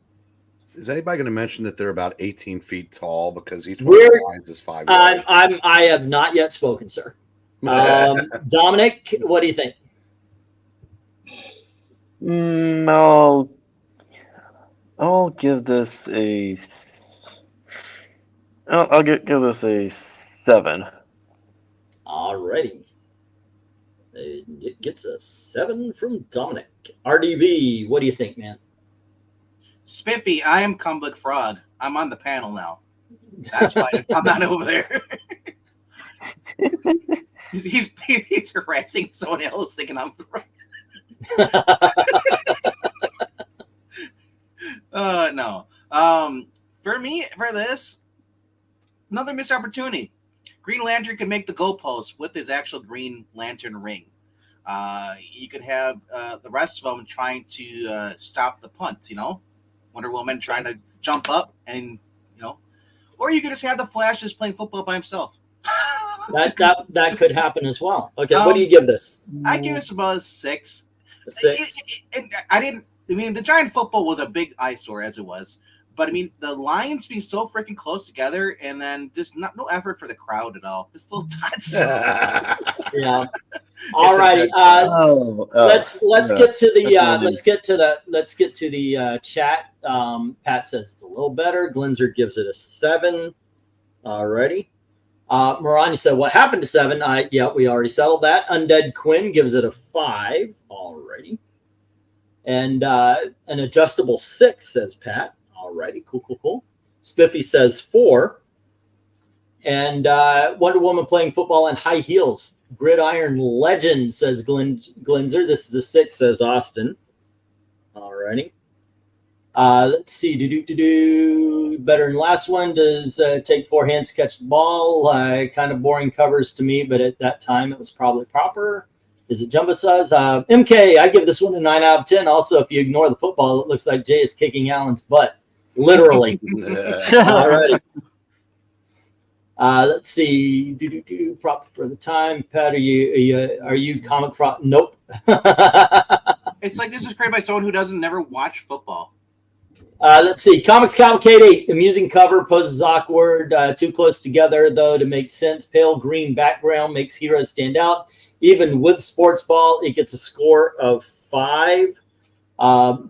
Is anybody going to mention that they're about 18 feet tall because each one of the lines is 5 yards? I have not yet spoken, sir. Dominic, what do you think? I'll give this a. I'll give this a 7. Alrighty. It gets a 7 from Dominic. RDV, what do you think, man? Spiffy, I am Comedic Frog. I'm on the panel now. That's why I'm not over there. he's harassing someone else thinking I'm the frog. No. For me, for this, another missed opportunity. Green Lantern can make the goalpost with his actual Green Lantern ring. You could have the rest of them trying to stop the punt, Wonder Woman trying to jump up and, or you could just have the Flash just playing football by himself. That could happen as well. Okay, what do you give this? I give this about a 6. A 6. The giant football was a big eyesore as it was. But, the lines being so freaking close together and then just no effort for the crowd at all. Just little dots. Yeah. All righty. Let's get to the chat. Pat says it's a little better. Glinzer gives it a 7. All righty. Maranya said, what happened to 7? Yeah, we already settled that. Undead Quinn gives it a 5. All righty. And an adjustable 6, says Pat. Alrighty, cool. Spiffy says 4. And Wonder Woman playing football in high heels. Gridiron Legend, says Glinzer. This is a 6, says Austin. Alrighty. Let's see. Better than last one. Does take 4 hands to catch the ball. Kind of boring covers to me, but at that time it was probably proper. Is it Jumbo Size? MK, I give this one a 9 out of 10. Also, if you ignore the football, it looks like Jay is kicking Allen's butt. Literally. All right. Let's see. Prop for the time. Pat, are you comic prop? Nope. It's like this was created by someone who doesn't never watch football. Let's see. Comics Cavalcade 8. Amusing cover. Poses awkward. Too close together, though, to make sense. Pale green background makes heroes stand out. Even with sports ball, it gets a score of 5.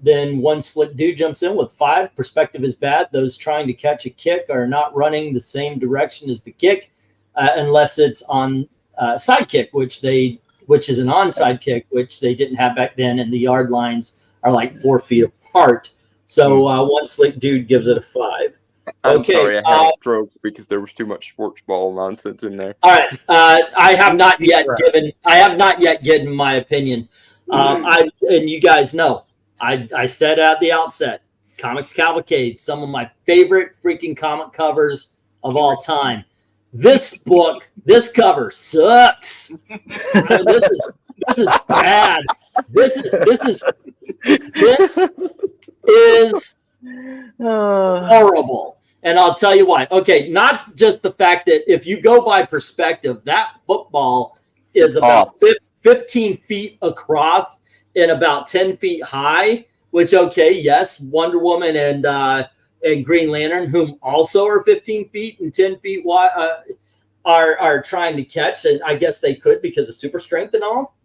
Then one slick dude jumps in with 5. Perspective is bad. Those trying to catch a kick are not running the same direction as the kick unless it's on sidekick, which is an onside kick, which they didn't have back then. And the yard lines are like 4 feet apart. So one slick dude gives it a 5. I'm sorry, I had a stroke because there was too much sports ball nonsense in there. All right, I have not yet given my opinion. And you guys know, I said at the outset, Comics Cavalcade, some of my favorite freaking comic covers of all time. This cover sucks. This is bad. This is horrible. And I'll tell you why. Okay, not just the fact that if you go by perspective, that football is about 15 feet across and about 10 feet high, which, okay, yes, Wonder Woman and Green Lantern, whom also are 15 feet and 10 feet wide, are trying to catch. And I guess they could because of super strength and all.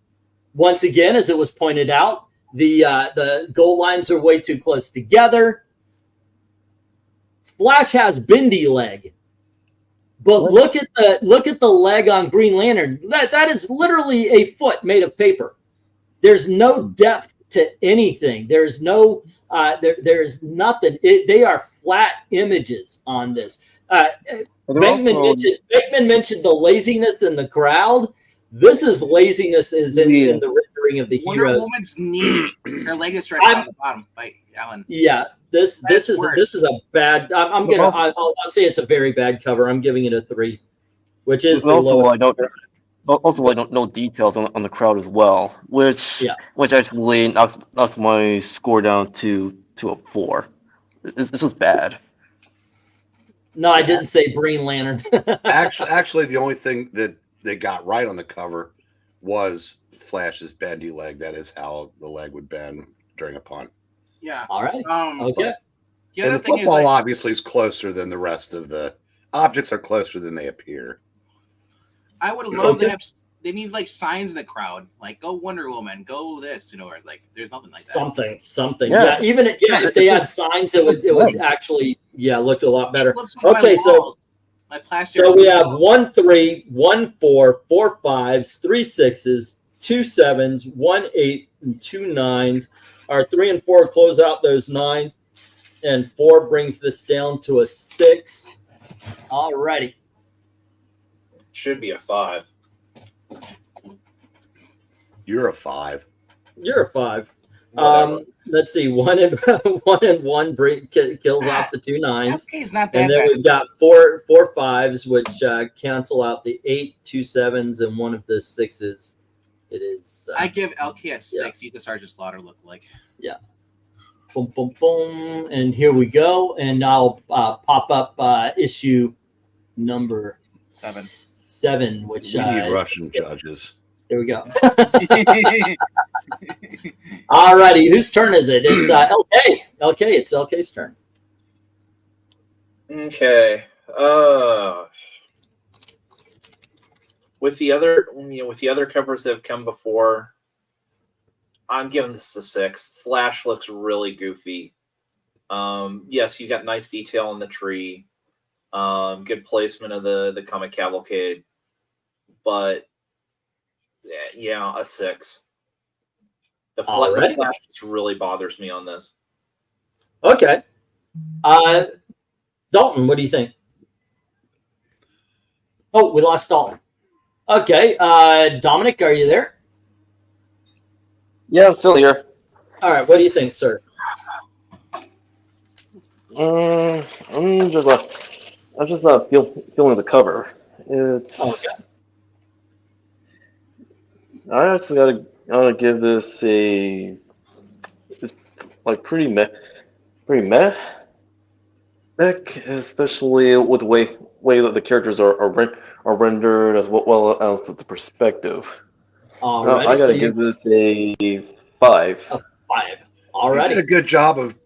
Once again, as it was pointed out, the goal lines are way too close together. Flash has bendy leg, but look at the leg on Green Lantern. That is literally a foot made of paper. There's no depth to anything. There's no, there's nothing. They are flat images on this. Venkman mentioned the laziness in the crowd. This is laziness is in the rendering of the Wonder heroes. Woman's knee, her leg is stretched out on the bottom by Alan. Yeah, this is a bad. I'll say it's a very bad cover. I'm giving it a 3, which is the lowest. I don't know details on the crowd as well, which actually knocks my score down to a 4. This was bad. No, I didn't say Green Lantern. actually, the only thing that they got right on the cover was Flash's bendy leg. That is how the leg would bend during a punt. Yeah. All right. Okay. And the football obviously is closer than the rest of the objects are closer than they appear. I would love to have. They need like signs in the crowd, like "Go Wonder Woman," "Go this," where it's like there's nothing like that. Something. Yeah. Even if they had signs, it would actually look a lot better. Okay, so we have 1 3, 1 4, 4 5s, 3 6s, 2 7s, 1 8, and 2 9s. Our 3 and 4 close out those 9s, and 4 brings this down to a 6. Alrighty. Should be a 5. You're a 5. You're a 5. Let's see. 1 and 1 kills off the 2 9s. Okay, it's not that and then bad. we've got 4 5s, which cancel out the 8, 2 7s, and 1 of the 6s. It is. I give LK a 6. He's a Sergeant Slaughter look like. Yeah. Boom, boom, boom, and here we go. And I'll pop up issue number 7, which we need Russian judges. There we go. Alrighty, whose turn is it? It's LK. LK, it's LK's turn. Okay. With the other covers that have come before, I'm giving this a 6. Flash looks really goofy. Yes, you got nice detail on the tree. Good placement of the comic Cavalcade. But yeah, a 6. The Flash just really bothers me on this. Okay. Dalton, what do you think? Oh, we lost Dalton. Okay. Dominic, are you there? Yeah, I'm still here. All right. What do you think, sir? I'm just not feeling the cover. It's I actually gotta give this it's like pretty meh, especially with the way that the characters are rendered as well as the perspective. Alrighty, I gotta give this a 5. A 5. Alrighty. You did a good job of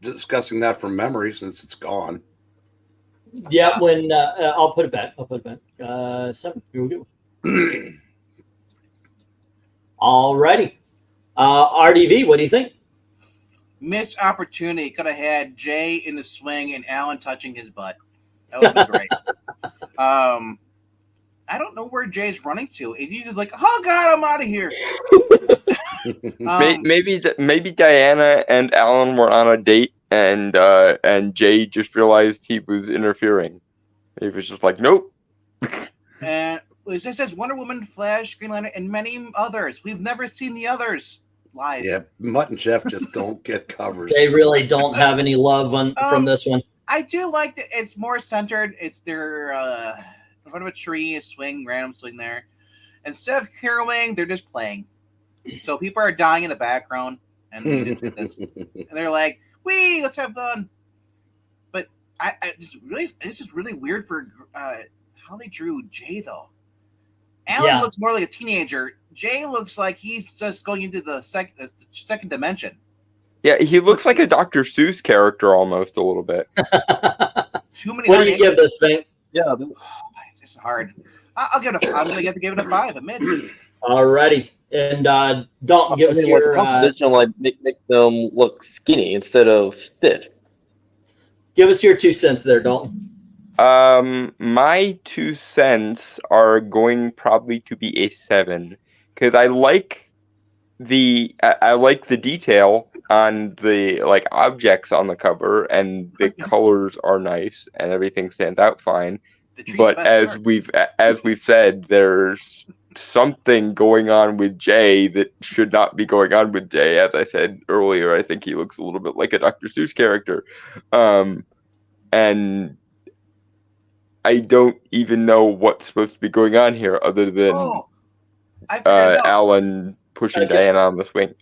discussing that from memory since it's gone. Yeah, when I'll put it back. 7. Here we go. Alrighty. RDV, what do you think? Missed opportunity. Could have had Jay in the swing and Alan touching his butt. That would be great. I don't know where Jay's running to. He's just like, oh God, I'm out of here. Maybe Diana and Alan were on a date, and Jay just realized he was interfering. He was just like, nope. And it says Wonder Woman, Flash, Green Lantern, and many others. We've never seen the others. Lies. Yeah, Mutt and Jeff just don't get covers. They really don't have any love from this one. I do like that it's more centered. It's their in front of a tree, a swing, random swing there. Instead of caroling, they're just playing. So people are dying in the background, and they're like, "Wee, let's have fun." But this is really weird for how they drew Jay though. Alan looks more like a teenager. Jay looks like he's just going into the second dimension. Yeah, he looks like a Dr. Seuss character almost a little bit. Too many. What do you give this thing? Yeah, this is hard. I'm gonna have to give it a 5. A mid. Alrighty, and Dalton, give us your composition makes them look skinny instead of fit. Give us your 2 cents there, Dalton. My 2 cents are going probably to be a 7 because I like I like the detail on the like objects on the cover, and the colors are nice, and everything stands out fine. The tree's But the best part. as we've said, there's something going on with Jay that should not be going on with Jay. As I said earlier, I think he looks a little bit like a Dr. Seuss character, and I don't even know what's supposed to be going on here, other than I figured it out. Alan pushing Diana on the swing.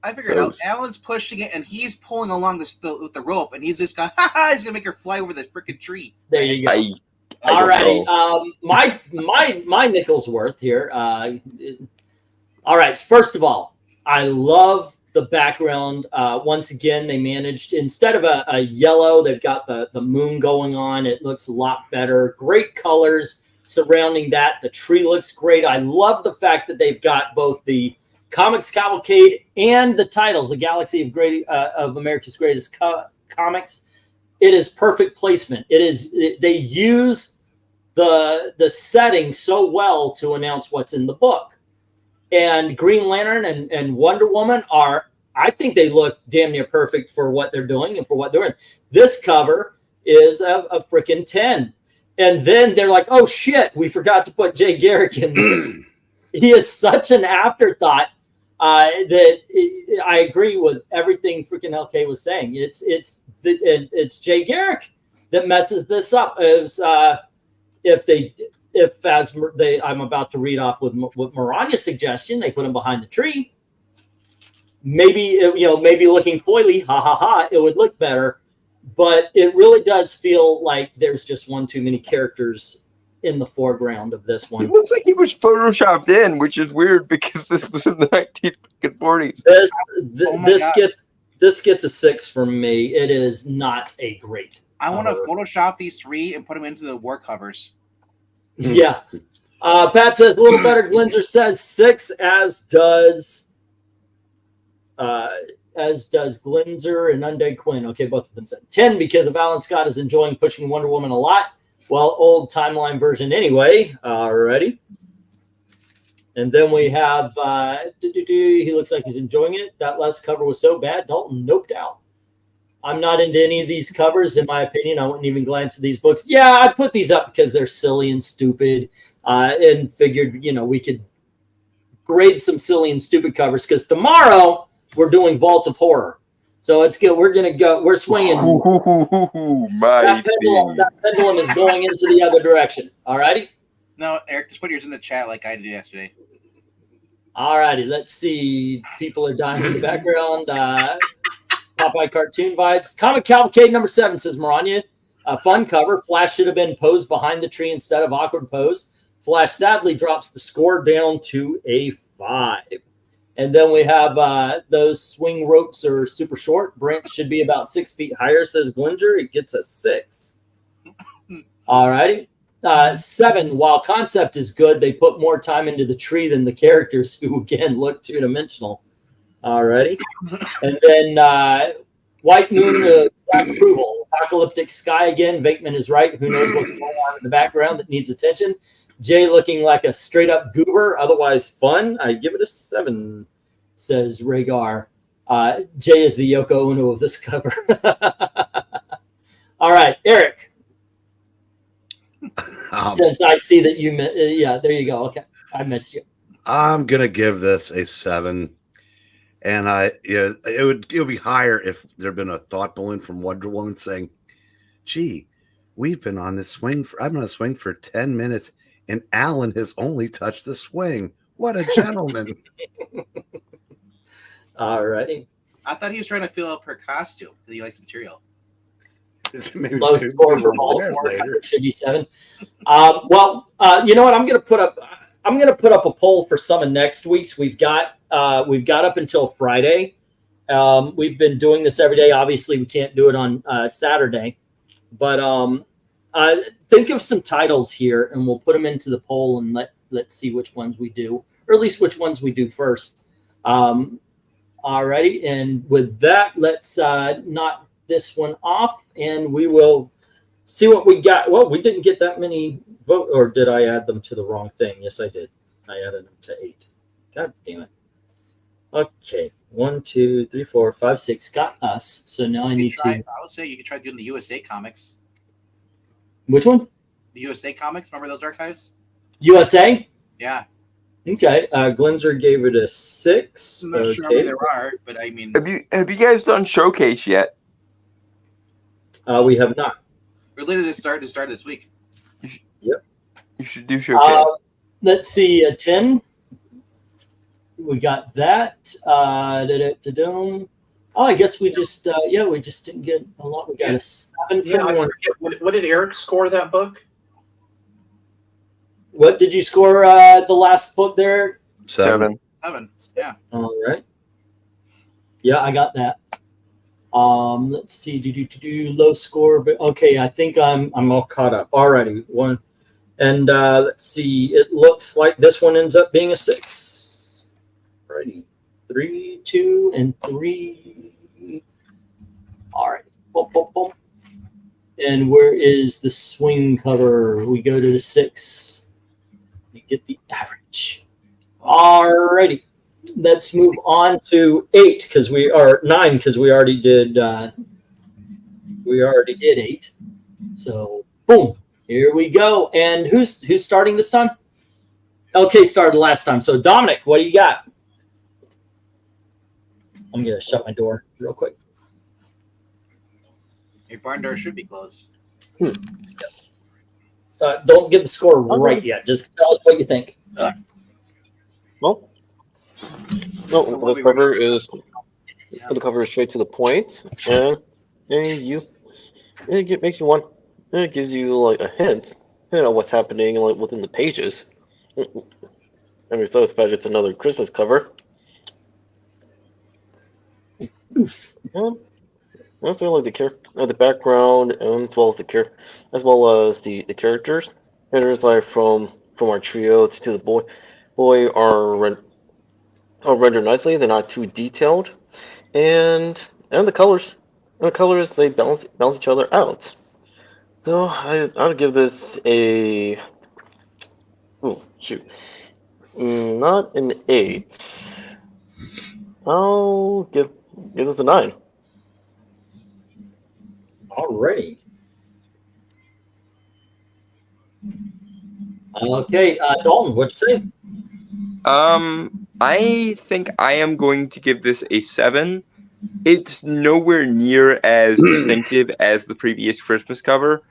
I figured it out. Alan's pushing it, and he's pulling along with the rope, and he's just going, he's gonna make her fly over the freaking tree. There you go. Alrighty, my nickel's worth here. All right, first of all, I love the background. Once again, they managed, instead of a yellow, they've got the moon going on. It looks a lot better. Great colors surrounding that. The tree looks great. I love the fact that they've got both the Comics Cavalcade and the titles, the Galaxy of America's Greatest Comics. It is perfect placement. It is, they use the setting so well to announce what's in the book. And Green Lantern and Wonder Woman are, I think they look damn near perfect for what they're doing and for what they're doing. This cover is a freaking 10. And then they're like, oh shit, we forgot to put Jay Garrick in there. He is such an afterthought that I agree with everything freaking LK was saying. It's Jay Garrick that messes this up. I'm about to read off with Maranya's suggestion, they put him behind the tree. Maybe looking coyly, it would look better. But it really does feel like there's just one too many characters in the foreground of this one. It looks like he was photoshopped in, which is weird because this was in the 1940s. This gets a 6 from me. It is not a great. I want to Photoshop these three and put them into the war covers. Yeah. Pat says a little better. Glinzer says 6, as does Glinzer and Undead Quinn. Okay, both of them said 10 because of Alan Scott is enjoying pushing Wonder Woman a lot. Well, old timeline version anyway. Alrighty. And then we have he looks like he's enjoying it. That last cover was so bad, Dalton noped out. I'm not into any of these covers, in my opinion. I wouldn't even glance at these books. Yeah, I put these up because they're silly and stupid, and figured we could grade some silly and stupid covers because tomorrow we're doing Vault of Horror. So it's good. We're gonna go. We're swinging. That pendulum is going into the other direction. All righty. No, Eric, just put yours in the chat like I did yesterday. All righty. Let's see. People are dying in the background. Popeye cartoon vibes. Comic Cavalcade number 7 says Maranya. A fun cover. Flash should have been posed behind the tree instead of awkward pose. Flash sadly drops the score down to a 5. And then we have those swing ropes are super short. Branch should be about 6 feet higher, says Glinger. It gets a 6. All righty. 7, while concept is good, they put more time into the tree than the characters, who, again, look two-dimensional. All righty. And then White Moon, Zack approval. Apocalyptic sky again. VENKMAN is right. Who knows what's going on in the background that needs attention. Jay looking like a straight-up goober, otherwise fun. I give it a 7, says Rhaegar. Jay is the Yoko Ono of this cover. All right, Eric. Since I see that you, yeah, there you go. Okay, I missed you. I'm gonna give this a 7, and it would be higher if there'd been a thought balloon from Wonder Woman saying, "Gee, we've been on this swing I've been on a swing for 10 minutes, and Alan has only touched the swing. What a gentleman!" All righty. I thought he was trying to fill up her costume because he likes material. Low score for all 4 should be 7. You know what? I'm gonna put up a poll for some of next week's. We've got up until Friday. We've been doing this every day. Obviously, we can't do it on Saturday, but think of some titles here, and we'll put them into the poll, and let's see which ones we do, or at least which ones we do first. Alrighty, and with that, let's knock this one off, and we will see what we got. Well, we didn't get that many vote, or did I add them to the wrong thing? Yes, I did. I added them to 8. God damn it. Okay, 1, 2, 3, 4, 5, 6 got us. So now I need to. I would say you could try doing the USA comics. Which one? The USA comics. Remember those archives? USA. Yeah. Okay. Glenzer gave it a 6. I'm not sure how many there are, but I mean, Have you guys done Showcase yet? We have not. we're literally started this week. Yep. You should do Showcase. Let's see, a 10. We got that. Oh, I guess we just we just didn't get a lot. We got a 7 Yeah, from I one. forget. What did Eric score that book? What did you score the last book there? 7. 7. Yeah. All right. Yeah, I got that. Let's see. Low score, but okay. I think I'm all caught up. Alrighty, one, and let's see. It looks like this one ends up being a 6. Alrighty, 3, 2, and 3. All right. Boom, boom, boom. And where is the swing cover? We go to the 6. We get the average. Alrighty. Let's move on to 8 because we are 9 because we already did 8. So boom, here we go. And who's starting this time? LK started last time. So Dominic, what do you got? I'm gonna shut my door real quick. Your barn door should be closed. Don't get the score right yet. Just tell us what you think. Well, no, this cover is the cover is straight to the point, and it makes you want. It gives you like a hint, what's happening like within the pages. I mean, so it's another Christmas cover. Oof. Also, like the background, as well as the characters. Characters like from our trio to the boy are rendered nicely. They're not too detailed, and the colors they balance each other out. So I would give this a not an 8. I'll give this a 9. Alrighty. Okay, Dalton, what you think? I think I am going to give this a 7. It's nowhere near as distinctive as the previous Christmas cover.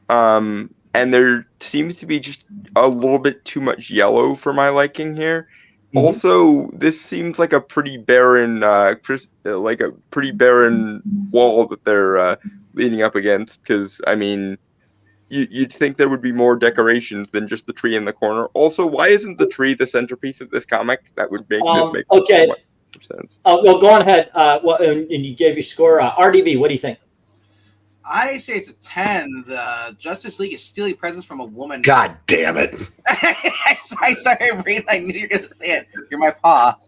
And there seems to be just a little bit too much yellow for my liking here. Mm-hmm. Also, this seems like a pretty barren, wall that they're leaning up against. Because I mean, you'd think there would be more decorations than just the tree in the corner. Also, why isn't the tree the centerpiece of this comic? That would make this make okay. more sense. Well, go on ahead. And you gave your score. RDB, what do you think? I say it's a 10. The Justice League is stealing presents from a woman. God damn it. I'm sorry, Breen. I knew you were going to say it. You're my paw.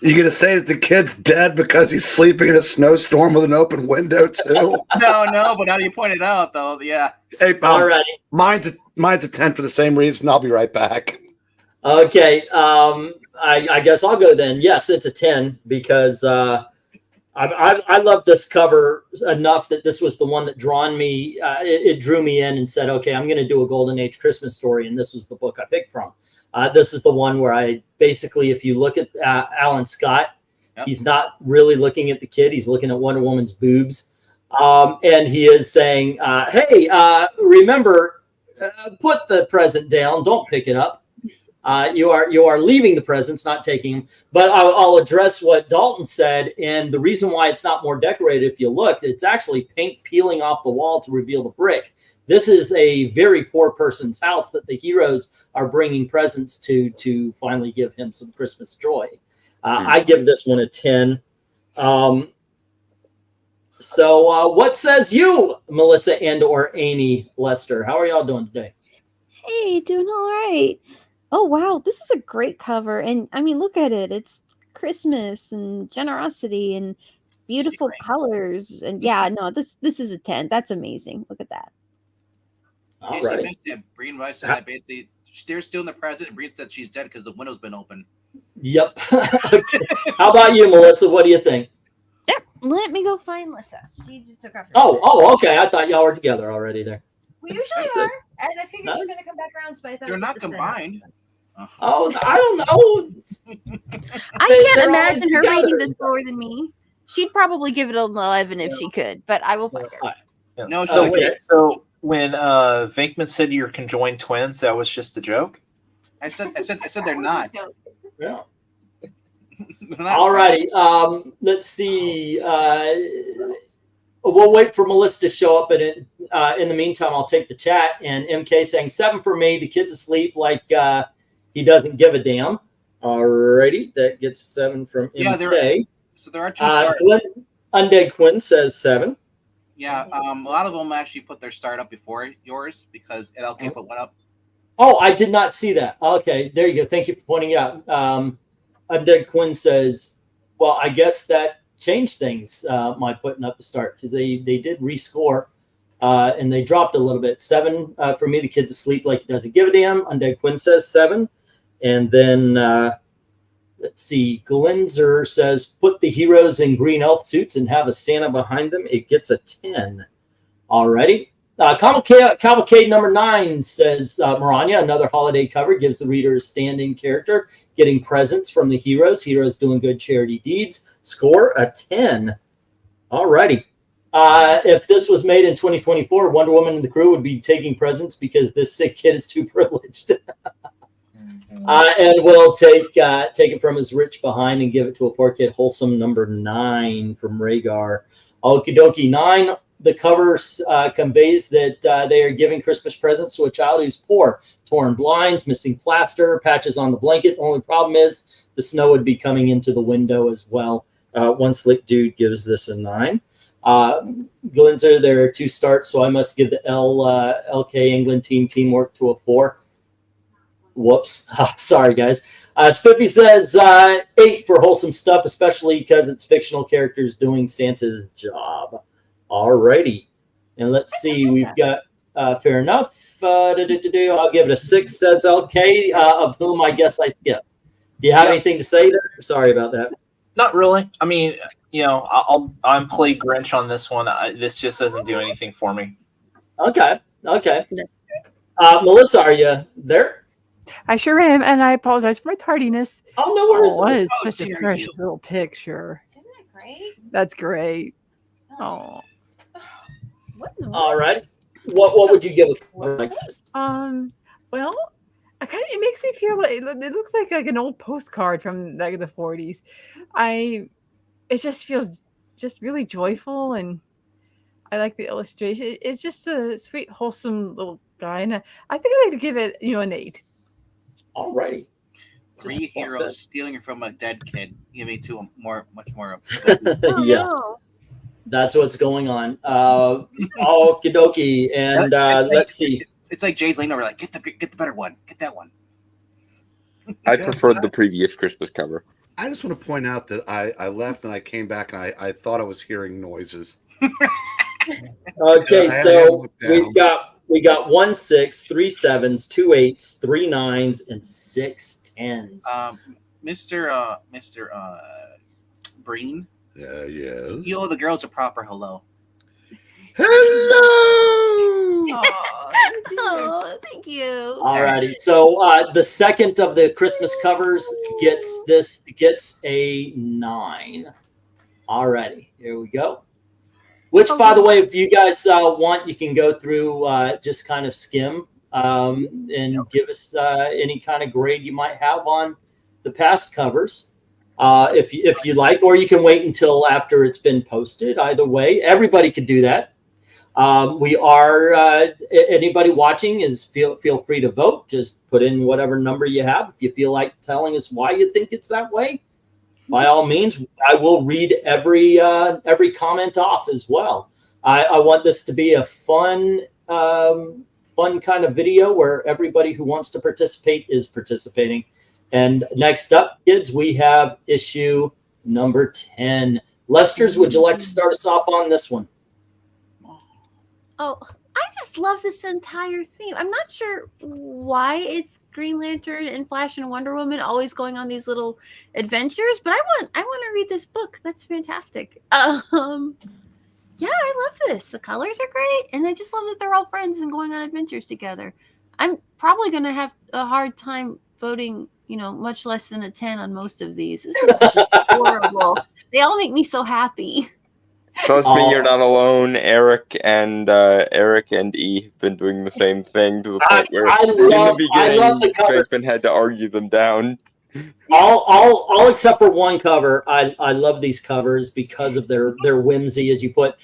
You going to say that the kid's dead because he's sleeping in a snowstorm with an open window, too? No, but now you point it out, though, yeah. Hey, all right. Mine's a 10 for the same reason. I'll be right back. Okay. I guess I'll go then. Yes, it's a 10 because I love this cover enough that this was the one that it drew me in and said, okay, I'm going to do a Golden Age Christmas story. And this was the book I picked from. This is the one where I basically, if you look at Alan Scott, he's not really looking at the kid. He's looking at Wonder Woman's boobs. And he is saying, hey, remember, put the present down. Don't pick it up. You are leaving the presents, not taking them. But I'll address what Dalton said. And the reason why it's not more decorated, if you look, it's actually paint peeling off the wall to reveal the brick. This is a very poor person's house that the heroes are bringing presents to finally give him some Christmas joy. I give this one a 10. So what says you, Melissa and or Amy Lester? How are y'all doing today? Hey, doing all right. Oh, wow. This is a great cover. And I mean, look at it. It's Christmas and generosity and beautiful colors. And yeah, no, this is a 10. That's amazing. Look at that. All right. Breen said that basically they're still in the present, and Breen said she's dead because the window's been open. Yep. Okay. How about you, Melissa? What do you think? Yep. Let me go find Lissa. She just took off her Oh, okay. I thought y'all were together already there. We usually That's are. it. And I figured Huh? she's going to come back around, so I thought They're I'd not get the setup. combined. Oh, I don't know. I can't They're imagine her always rating together. this lower than me. She'd probably give it an 11 if she could, but I will find her. Yeah. No, So okay. wait. So when VENKMAN said you're conjoined twins, that was just a joke. I said they're not. Yeah. They're not. All righty. Let's see. We'll wait for Melissa to show up, and in the meantime, I'll take the chat. And MK saying 7 for me. The kid's asleep, like he doesn't give a damn. All righty, that gets 7 from MK. Yeah, so there are two stars. Glenn Undead Quinn says 7. Yeah, a lot of them actually put their start up before yours because LK put one up. Oh, I did not see that. Okay, there you go. Thank you for pointing out. Undead Quinn says, well, I guess that changed things, my putting up the start, because they did rescore, and they dropped a little bit. 7 for me. The kid's asleep like he doesn't give a damn. Undead Quinn says 7. And then, let's see, Glenzer says, put the heroes in green elf suits and have a Santa behind them. It gets a 10. Alrighty. Cavalcade number 9 says, Maranya, another holiday cover, gives the reader a stand-in character, getting presents from the heroes. Heroes doing good charity deeds. Score a 10. Alrighty. If this was made in 2024, Wonder Woman and the crew would be taking presents because this sick kid is too privileged. And we'll take it from his rich behind and give it to a poor kid. Wholesome number 9 from Rhaegar. Okie dokie. 9. The cover conveys that they are giving Christmas presents to a child who's poor. Torn blinds, missing plaster, patches on the blanket. Only problem is the snow would be coming into the window as well. One slick dude gives this a 9. Glinzer, there are 2 starts, so I must give the LK England teamwork to a 4. Whoops. Sorry, guys. Spiffy says 8 for wholesome stuff, especially because it's fictional characters doing Santa's job. Alrighty. And let's see. We've got fair enough. I'll give it a 6, says LK, of whom I guess I skipped. Do you have anything to say there? Sorry about that. Not really. I mean, I'm play Grinch on this one. This just doesn't do anything for me. Okay. Melissa, are you there? I sure am, and I apologize for my tardiness. Oh, no worries. Oh, it's Oh, such a dear precious you. little picture. Isn't it great? That's great. Oh, What in the All world? right. What would you give it? Like this? well, it makes me feel like it looks like an old postcard from like the 40s. It just feels just really joyful, and I like the illustration. It's just a sweet, wholesome little guy, and I think I'd like to give it, an 8. All righty. 3 heroes stealing from a dead kid, giving to a much more. Oh, Yeah, no. that's what's going on. Okie dokie. And let's see. It's like Jay's leaning over, like, get the better one, get that one. I Yeah, preferred the previous Christmas cover. I just want to point out that I left and I came back and I thought I was hearing noises. Okay, I so looked down. we got 1 6, 3 7s, 2 8s, 3 9s, and 6 10s. Mr. Breen, Yes. you owe the girls a proper hello. Hello. Oh, thank you. Alrighty, so the second of the Christmas covers gets a 9. Alrighty, here we go. Which, by the way, if you guys want, you can go through, just kind of skim, and give us any kind of grade you might have on the past covers, if you like, or you can wait until after it's been posted. Either way, everybody could do that. We are anybody watching is feel free to vote. Just put in whatever number you have. If you feel like telling us why you think it's that way, by all means, I will read every comment off as well. I want this to be a fun kind of video where everybody who wants to participate is participating. And next up, kids, we have issue number 10. Lesters, would you like to start us off on this one? Oh, I just love this entire theme. I'm not sure why it's Green Lantern and Flash and Wonder Woman always going on these little adventures, but I want to read this book. That's fantastic. Yeah, I love this. The colors are great, and I just love that they're all friends and going on adventures together. I'm probably going to have a hard time voting, much less than a 10 on most of these. This is just horrible. They all make me so happy. Trust me, you're not alone. Eric and E have been doing the same thing to the point where I love the covers. Venkman had to argue them down. All except for one cover. I love these covers because of their whimsy, as you put.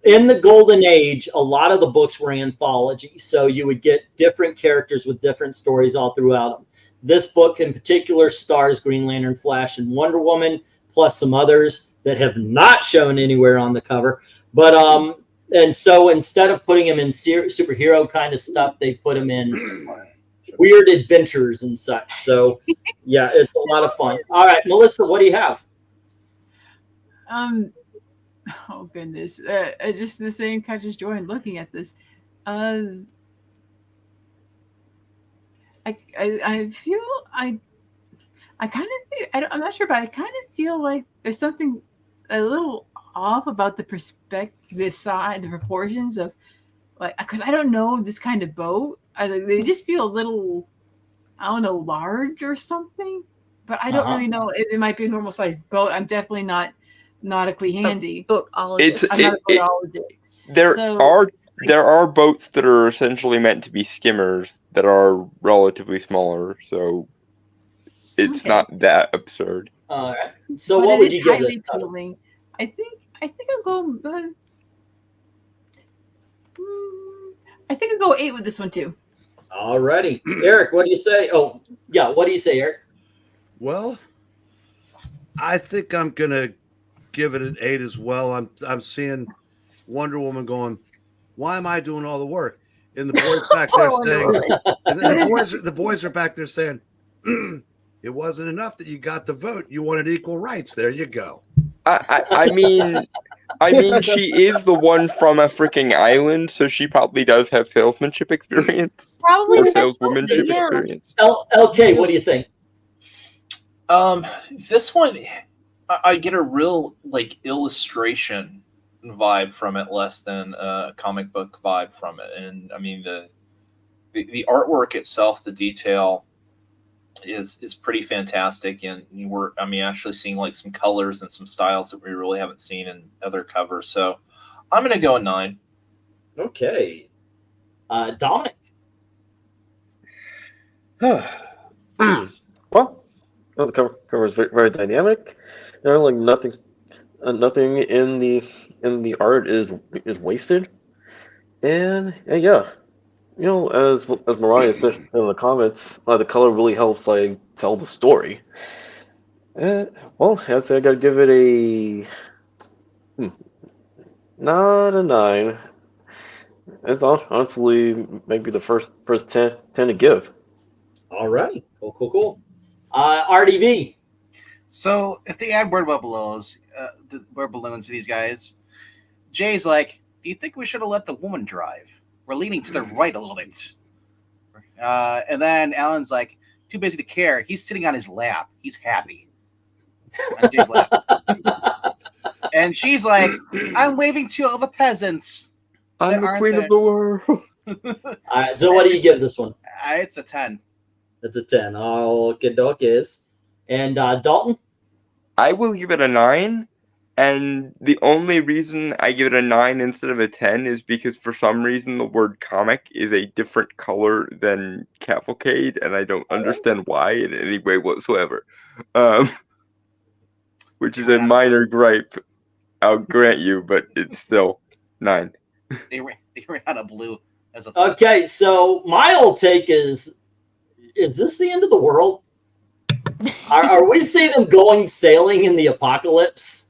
In the Golden Age, a lot of the books were anthology, so you would get different characters with different stories all throughout them. This book in particular stars Green Lantern, Flash, and Wonder Woman, plus some others that have not shown anywhere on the cover. But and so instead of putting them in superhero kind of stuff, they put them in weird adventures and such. So yeah, it's a lot of fun. All right, Melissa, what do you have? Oh goodness, just the same kind of joy in looking at this. I feel I'm not sure, but I kind of feel like there's something a little off about the proportions of, like, because I don't know this kind of boat. They just feel a little, I don't know, large or something. But I don't really know. It might be a normal sized boat. I'm definitely not nautically handy. Boatologist. I'm not a boatologist. There are boats that are essentially meant to be skimmers that are relatively smaller, so it's not that absurd. All right. So what would you give this? I think I'll go. I think I'll go 8 with this one too. All righty, Eric. What do you say? Oh, yeah. What do you say, Eric? Well, I think I'm gonna give it an 8 as well. I'm seeing Wonder Woman going, why am I doing all the work? And the boys back there saying, and then the boys are back there saying, it wasn't enough that you got the vote. You wanted equal rights. There you go. I mean, she is the one from a freaking island, so she probably does have salesmanship experience. Probably or the best saleswomanship yeah. experience. LK, what do you think? This one, I get a real illustration vibe from it, less than a comic book vibe from it. And I mean the artwork itself, the detail is pretty fantastic, and we're actually seeing some colors and some styles that we really haven't seen in other covers. So I'm gonna go a 9. Okay, Dominic. Well, the cover is very, very dynamic. Nothing in the art is wasted, and yeah, as Mariah said in the comments, the color really helps tell the story. Well, I'd say I gotta give it a not a 9. It's honestly maybe the first 10 to give. All righty, cool. RDB. So if they add word balloons to these guys, Jay's like, do you think we should have let the woman drive? We're leaning to the right a little bit. And then Alan's like, too busy to care. He's sitting on his lap. He's happy. On Jay's lap. And she's like, I'm waving to all the peasants. I'm the queen of the world. All right, so what do you give this one? It's a 10. It's a 10. Okey-dokey. And Dalton? I will give it a 9. And the only reason I give it a 9 instead of a 10 is because for some reason the word comic is a different color than Cavalcade, and I don't understand why in any way whatsoever. Which is a minor gripe, I'll grant you, but it's still 9. They ran out of blue. Okay, so my old take is this the end of the world? Are we seeing them going sailing in the apocalypse?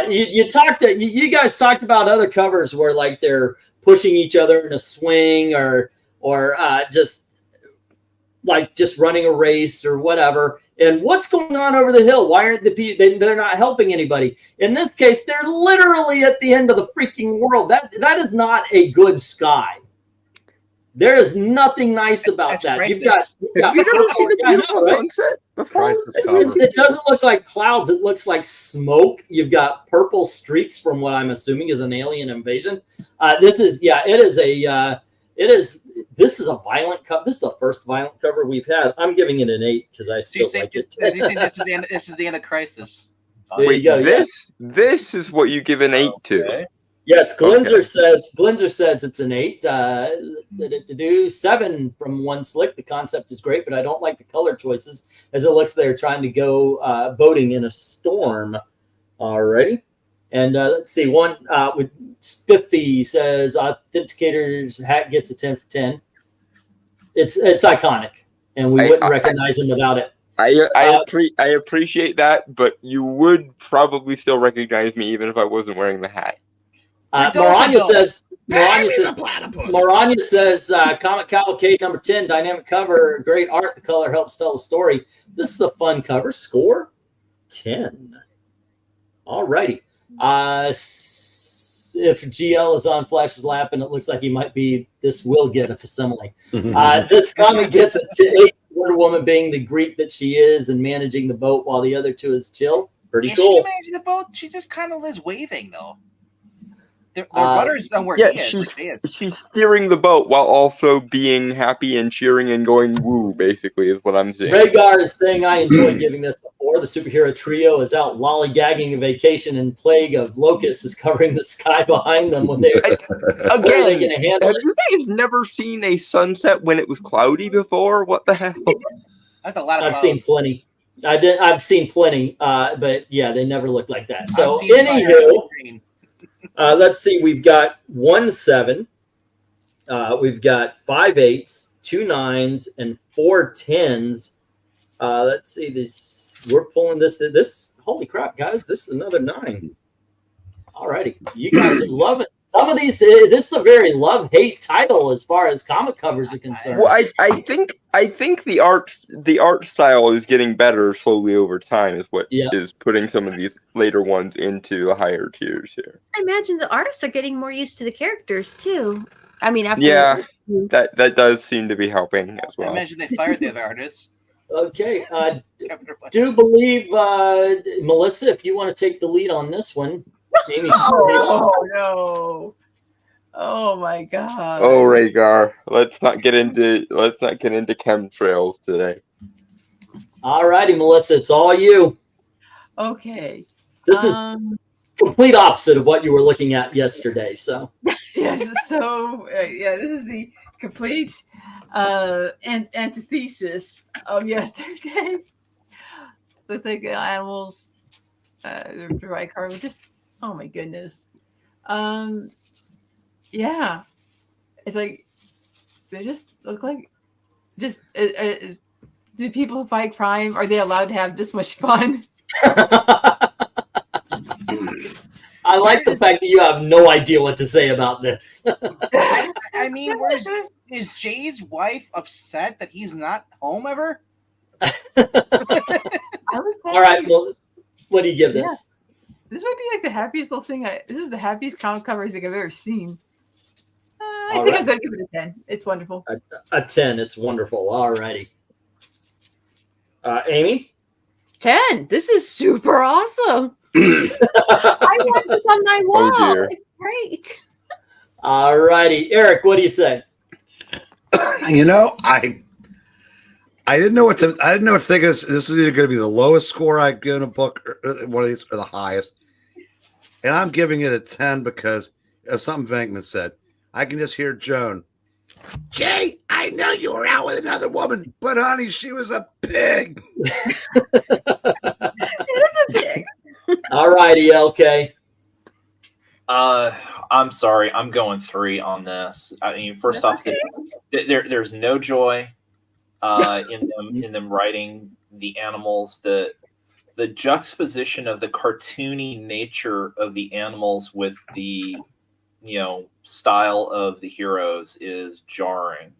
You guys talked about other covers where they're pushing each other in a swing or just running a race or whatever. And what's going on over the hill? Why aren't the people? They're not helping anybody. In this case, they're literally at the end of the freaking world. That is not a good sky. There is nothing nice about that. crisis. You've got Have you never seen a beautiful right? sunset before? It doesn't look like clouds. It looks like smoke. You've got purple streaks from what I'm assuming is an alien invasion. This is a violent cover. This is the first violent cover we've had. I'm giving it an 8 because I still like it. Do you think this is the end of Crisis? There you go. This is what you give an 8 to. Yes, Glinzer says it's an 8. 7 from One Slick. The concept is great, but I don't like the color choices as it looks they're trying to go boating in a storm. Alrighty. And let's see, one with Spiffy says Authenticator's hat gets a 10 for 10. It's iconic, and we wouldn't recognize him without it. I appreciate that, but you would probably still recognize me even if I wasn't wearing the hat. Maranya says Comic Cavalcade number 10, dynamic cover, great art. The color helps tell the story. This is a fun cover. Score 10. Alrighty. If GL is on Flash's lap and it looks like he might be, this will get a facsimile. This comic gets a 8. Wonder Woman being the Greek that she is and managing the boat while the other two is chill. Pretty cool. She managing the boat. She just kind of is waving though. The rudder's on where he is. She's steering the boat while also being happy and cheering and going woo, basically, is what I'm saying. Rhaegar is saying, I enjoyed giving this before. The superhero trio is out lollygagging a vacation, and plague of locusts is covering the sky behind them when they're again. Going to handle Have you guys never seen a sunset when it was cloudy before? What the hell? That's a lot of I've seen plenty. I've seen plenty, but yeah, they never look like that. So anywho. Let's see. We've got 1 7. We've got 5 8s, 2 9s, and 4 10s. Let's see. This we're pulling this. Holy crap, guys! This is another 9. Alrighty, you guys are loving some of these. This is a very love-hate title as far as comic covers are concerned. Well, I think the art style is getting better slowly over time. Is what is putting some of these later ones into the higher tiers here. I imagine the artists are getting more used to the characters too. I mean, after that does seem to be helping as well. I imagine they fired the other artists. Okay, do believe Melissa, if you want to take the lead on this one. Amy, oh no! Oh my God! Oh Rhaegar, let's not get into chemtrails today. All righty, Melissa, it's all you. Okay. This is complete opposite of what you were looking at yesterday. So yes, so this is the complete antithesis of yesterday. Looks like animals. The right card was just. Oh my goodness. Yeah. It's like they just look like do people who fight crime, are they allowed to have this much fun? I like the fact that you have no idea what to say about this. I mean, is Jay's wife upset that he's not home ever? All right, well, what do you give this? Yeah. This might be like the happiest little thing. This is the happiest comic cover I think I've ever seen. I think I'm going to give it a 10. It's wonderful. A 10. It's wonderful. All righty. Amy? 10. This is super awesome. I want this on my wall. Oh dear. It's great. All righty. Eric, what do you say? You know, I didn't know what to think of this. This was either going to be the lowest score I'd given a book, or one of these, or the highest. And I'm giving it a 10 because of something Venkman said. I can just hear Joan. Jay, I know you were out with another woman, but honey, she was a pig. It is a pig. All righty, LK. I'm sorry. I'm going 3 on this. I mean, first off, there's no joy in them writing the animals. The juxtaposition of the cartoony nature of the animals with the style of the heroes is jarring.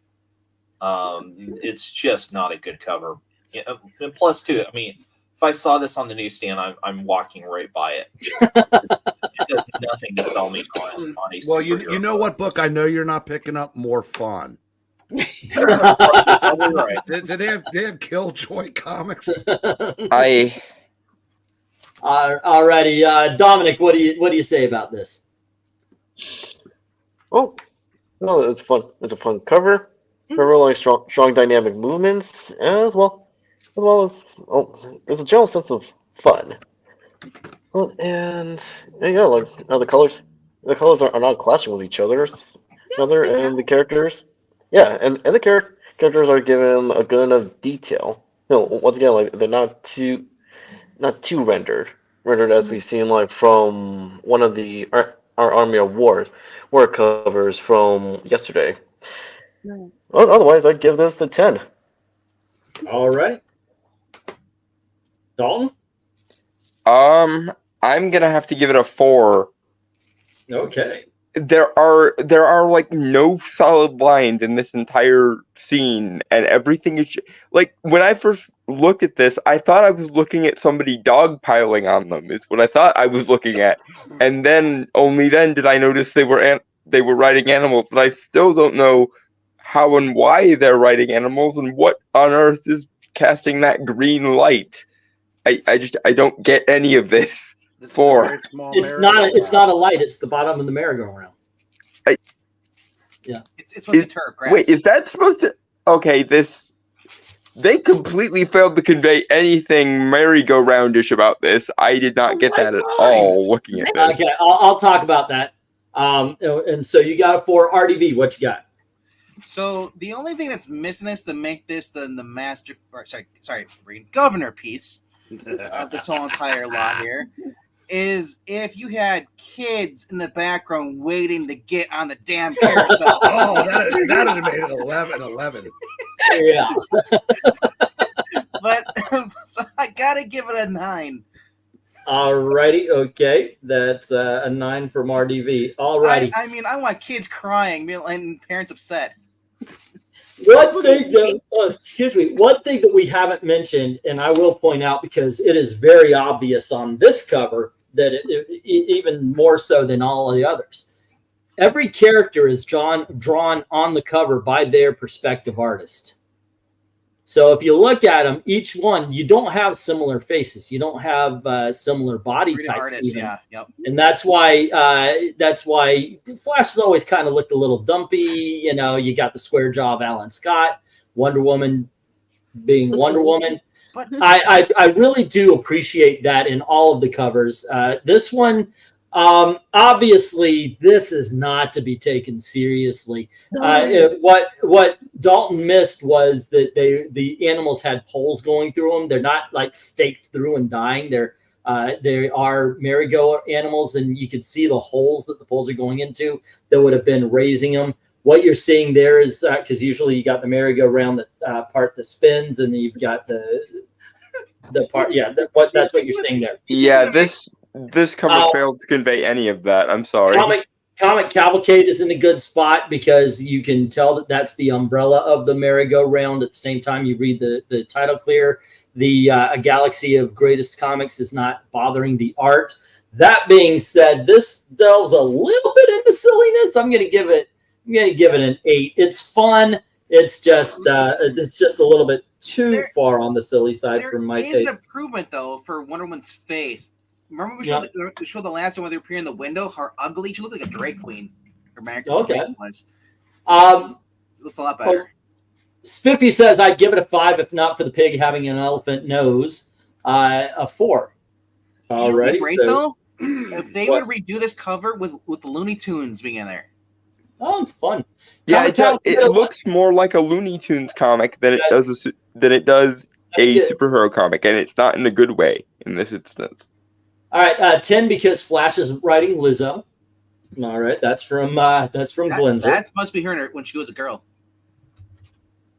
It's just not a good cover. Yeah, and plus too, I mean, if I saw this on the newsstand, I'm walking right by it. It does nothing to sell me on a Well, you superhero know book. what book I know you're not picking up? More Fun. Probably right. Do they have Killjoy comics? Alrighty, Dominic, what do you say about this? Oh, no, it's fun. It's a fun cover. Really strong dynamic movements, as well as there's a general sense of fun. Well, and there you go. Like the colors are not clashing with each other. And the characters, yeah, and the characters are given a good enough detail. Once again, like they're not too rendered as we've seen like from one of our Army of War covers from yesterday. Right. Well, otherwise, I'd give this a 10. All right, Dalton. I'm gonna have to give it a 4. Okay. There are like no solid lines in this entire scene, and everything is like when I first looked at this, I thought I was looking at somebody dogpiling on them. Is what I thought I was looking at, and then only then did I notice they were riding animals. But I still don't know how and why they're riding animals, and what on earth is casting that green light. I don't get any of this. This is a 4. very small It's merry-go-round. not a light. It's the bottom of the merry-go-round. It's supposed to be turf grass. Wait, is that supposed to? Okay, they completely failed to convey anything merry-go-roundish about this. I did not get that at all looking at this. Okay, I'll talk about that. And so you got a 4. RDV, what you got? So the only thing that's missing this to make this the master, or sorry, Breen, governor piece of this whole entire lot here is if you had kids in the background waiting to get on the damn carousel. Oh, that would have made it 11. Yeah. But so I gotta give it a 9. Alrighty, okay. That's a 9 from RDV. Alrighty. I mean, I want kids crying and parents upset. One thing that we haven't mentioned, and I will point out because it is very obvious on this cover that it even more so than all of the others. Every character is drawn on the cover by their perspective artist. So if you look at them, each one, you don't have similar faces. You don't have similar body types. Artists, even. yeah, yep. And that's why Flash has always kind of looked a little dumpy. You know, you got the square jaw of Alan Scott, Wonder Woman being Wonder Woman. But I really do appreciate that in all of the covers. This one, obviously, this is not to be taken seriously. What Dalton missed was that the animals had poles going through them. They're not like staked through and dying. They are merry-go animals, and you can see the holes that the poles are going into that would have been raising them. What you're seeing there is because usually you got the merry-go-round part that spins, and then you've got the part. Yeah, that's what you're seeing there. Yeah, this cover failed to convey any of that. I'm sorry. Comic Cavalcade is in a good spot because you can tell that that's the umbrella of the merry-go-round. At the same time, you read the title clear. A Galaxy of Greatest Comics is not bothering the art. That being said, this delves a little bit into silliness. I'm going to give it an 8. It's fun. It's just a little bit too far on the silly side for my taste. There is an improvement though for Wonder Woman's face. Remember we showed the last one when they appear in the window. How ugly she looked, like a drag queen. Okay. Was. It looks a lot better. Spiffy says I'd give it a 5 if not for the pig having an elephant nose. A 4. Alrighty. Great though. If they would redo this cover with the Looney Tunes being in there. Oh, fun. Yeah, it looks more like a Looney Tunes comic than it does a superhero comic, and it's not in a good way in this instance. All right, 10 because Flash is writing Lizzo. All right, that's from Glenzer. That must be her when she was a girl.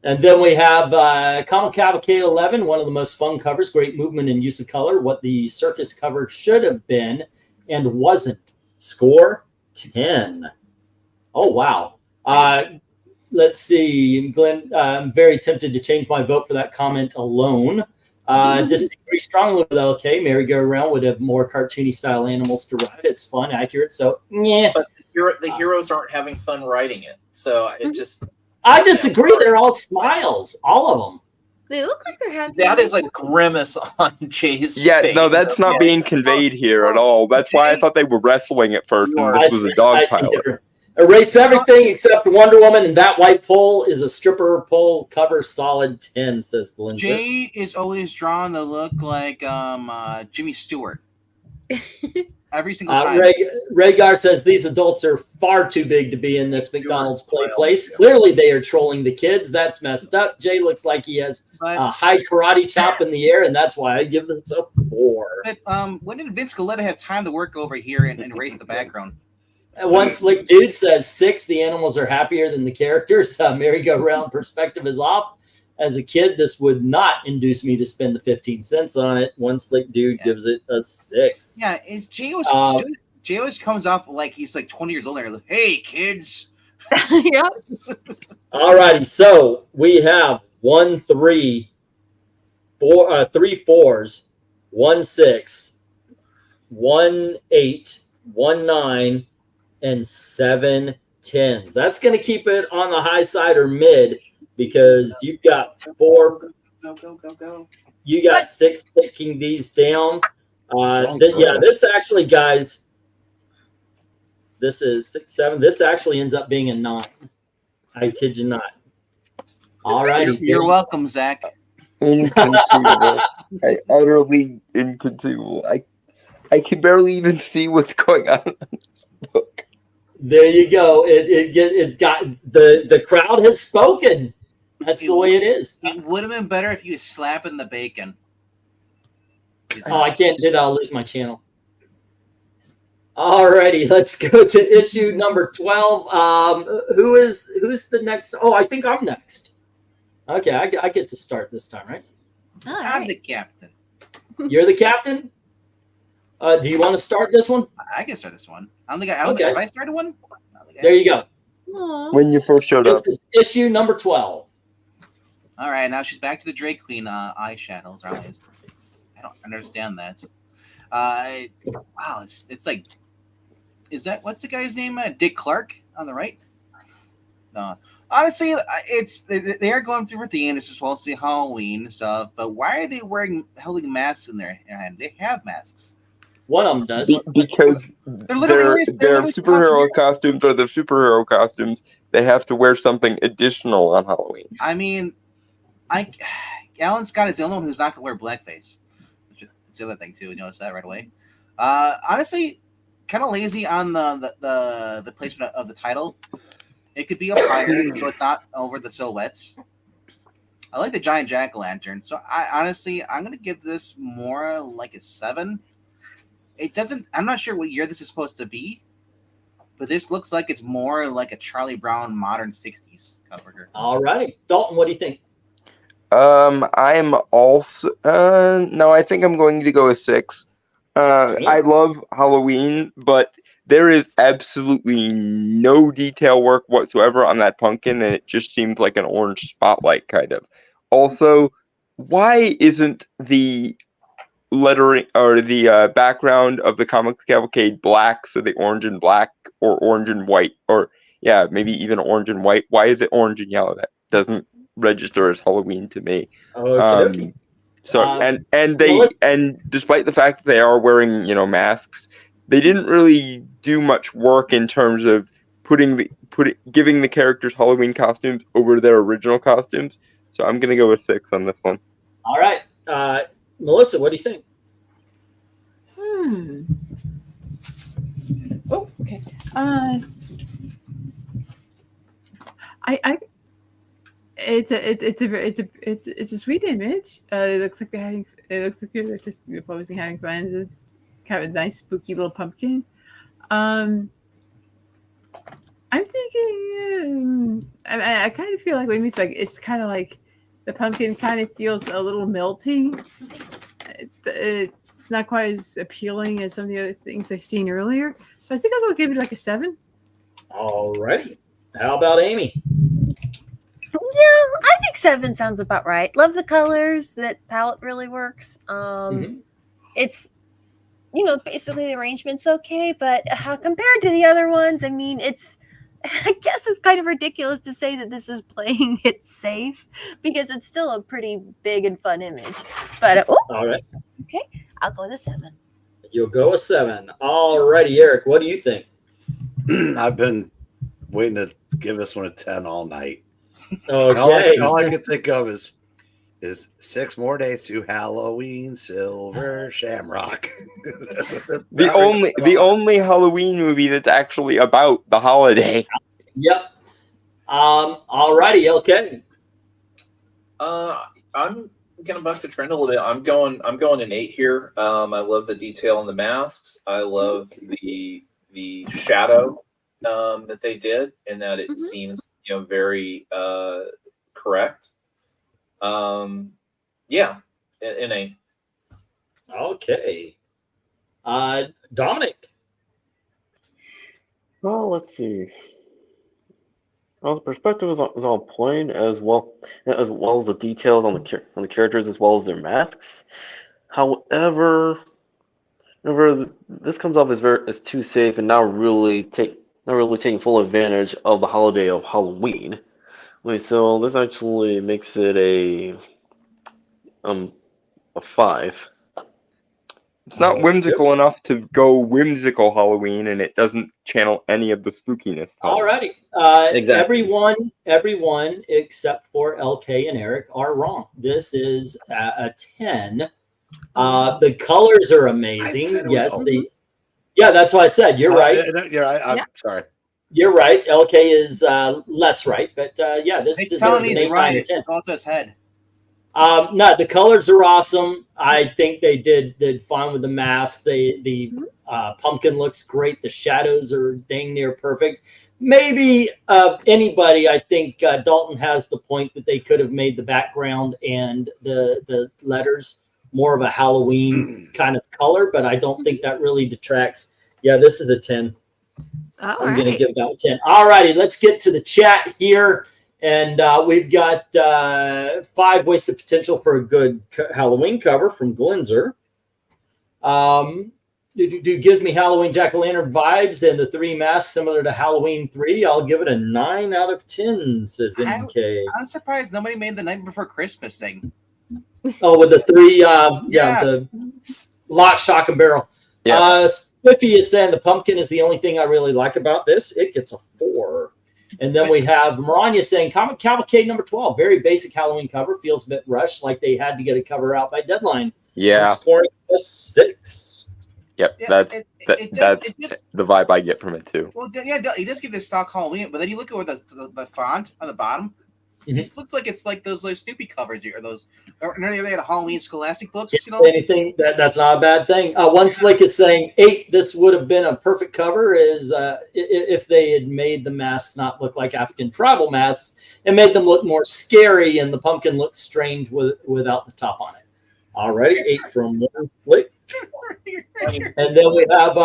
And then we have Comic Cavalcade 11, one of the most fun covers, great movement and use of color. What the circus cover should have been and wasn't. Score 10. Oh wow. let's see, Glenn. I'm very tempted to change my vote for that comment alone. Disagree strongly with LK. Merry-go-round would have more cartoony style animals to ride. It's fun, accurate. So, yeah. But the heroes aren't having fun writing it. So it just. I disagree. They're all smiles, all of them. They look like they're having. That is a grimace on Jay's Yeah, face. no, that's not being conveyed here at all. That's why I thought they were wrestling at first, and this was a dog pilot. Erase everything except Wonder Woman, and that white pole is a stripper pole cover solid 10, says Glenn. Jay is always drawn to look like Jimmy Stewart. Every single time. Rhaegar says these adults are far too big to be in this McDonald's play place. Clearly, they are trolling the kids. That's messed up. Jay looks like he has a high karate chop in the air, and that's why I give this a 4. But when did Vince Galetta have time to work over here and erase the background? One slick dude says 6. The animals are happier than the characters. Merry-go-round perspective is off. As a kid, this would not induce me to spend the 15 cents on it. One slick dude gives it a 6. Yeah, it's Jay always comes off like he's like 20 years old. And like, hey, kids. Yep. All righty. So we have 1 3, 4, 3 4s, 1 6, 1 8, 1 9, and 7 10s. That's going to keep it on the high side or mid, because you've got 4. Go. You got 6 taking these down. This actually, guys, this is 6, 7. This actually ends up being a 9. I kid you not. All righty. You're welcome, Zach. Inconceivable. Utterly inconceivable. I can barely even see what's going on in the book. There you go. It got the crowd has spoken. That's the way it is. It would have been better if you was slapping the bacon. Oh, I can't do that. I'll lose my channel. Alrighty, let's go to issue number 12. Who's the next? Oh, I think I'm next. Okay, I get to start this time, right? I'm the captain. You're the captain? Do you want to start this one? I can start this one. I don't think have I started one? There you go. Aww. When you first showed up. This is issue number 12. All right, now she's back to the Drake Queen eyeshadows. I don't understand that. Wow, it's like, is that, what's the guy's name? Dick Clark on the right? No, honestly, they are going through for the end. It's just mostly Halloween stuff. But why are they holding masks in their hand? They have masks. One of them does. Because their superhero costumes are the superhero costumes. They have to wear something additional on Halloween. I mean, Alan Scott is the only one who's not going to wear blackface. Which is the other thing, too. You notice that right away. Honestly, kind of lazy on the placement of the title. It could be up higher, so it's not over the silhouettes. I like the giant jack-o'-lantern. So, I'm going to give this more like a 7. It doesn't. I'm not sure what year this is supposed to be, but this looks like it's more like a Charlie Brown modern 60s cover. All righty. Dalton, what do you think? I'm also no, I think I'm going to go with 6. I love Halloween, but there is absolutely no detail work whatsoever on that pumpkin, and it just seems like an orange spotlight kind of. Also, why isn't the lettering or the background of the comics cavalcade black, so the orange and black, or orange and white, or maybe even orange and white? Why is it orange and yellow? That doesn't register as Halloween to me. And despite the fact that they are wearing masks, they didn't really do much work in terms of giving the characters Halloween costumes over their original costumes. So I'm gonna go with 6 on this one. All right. Melissa, what do you think? Oh, okay. It's a sweet image. It looks like they're just posing, having fun. It's kind of a nice, spooky little pumpkin. I'm thinking. I kind of feel like it's kind of like the pumpkin kind of feels a little melty. It's not quite as appealing as some of the other things I've seen earlier. So I think I'll go give it like a 7. All righty. How about Amy? think 7 sounds about right. Love the colors. That palette really works. It's, you know, basically the arrangement's okay, but compared to the other ones, I mean, it's, I guess it's kind of ridiculous to say that this is playing it safe because it's still a pretty big and fun image. But All right. Okay, I'll go with a 7. You'll go a 7. All righty, Eric. What do you think? I've been waiting to give this one a 10 all night. Okay. All I can think of is 6 more days to Halloween, Silver Shamrock. The only Halloween movie that's actually about the holiday. Yep. All righty. Okay. I'm gonna buck the trend a little bit. I'm going an 8 here. I love the detail on the masks. I love the shadow that they did, and that it seems, you know, very correct. Yeah, an 8. Okay. Dominic. Well, let's see. Well, the perspective is on point as well as the details on the characters as well as their masks. However, this comes off as too safe and not really taking full advantage of the holiday of Halloween. So this actually makes it a 5. It's not whimsical enough to go whimsical Halloween, and it doesn't channel any of the spookiness. All righty. Exactly. Everyone except for LK and Eric are wrong. This is a 10. The colors are amazing. Yes, yeah, that's what I said. You're right. I'm sorry. You're right. LK is less right, but yeah, this deserves an 8 right. out of 10. It's his head. No, the colors are awesome. I think they did fine with the masks. The pumpkin looks great. The shadows are dang near perfect. Maybe of anybody, I think Dalton has the point that they could have made the background and the letters more of a Halloween kind of color, but I don't think that really detracts. Yeah, this is a 10. I'm going to give that a 10. All righty, let's get to the chat here. And we've got 5 wasted potential for a good Halloween cover from Glenzer. Gives me Halloween jack-o'-lantern vibes and the 3 masks similar to Halloween 3. I'll give it a 9 out of 10, says NK. I'm surprised nobody made the Night Before Christmas thing. Oh, with the 3, the lock, shock, and barrel. Yeah. Spiffy is saying the pumpkin is the only thing I really like about this. It gets a 4. And then we have Maranya saying, Comic Cavalcade number 12, very basic Halloween cover, feels a bit rushed, like they had to get a cover out by deadline. Yeah. I'm scoring a 6. Yep, Yeah, that's it just the vibe I get from it too. Well, yeah, you just give this stock Halloween, but then you look at where the font on the bottom. This looks like it's like those Snoopy covers or those. Or they had a Halloween Scholastic books, you know. Anything that's not a bad thing. One Slick is saying 8. This would have been a perfect cover. Is if they had made the masks not look like African tribal masks and made them look more scary, and the pumpkin looks strange without the top on it. Alrighty, 8 from One Slick. And then we have.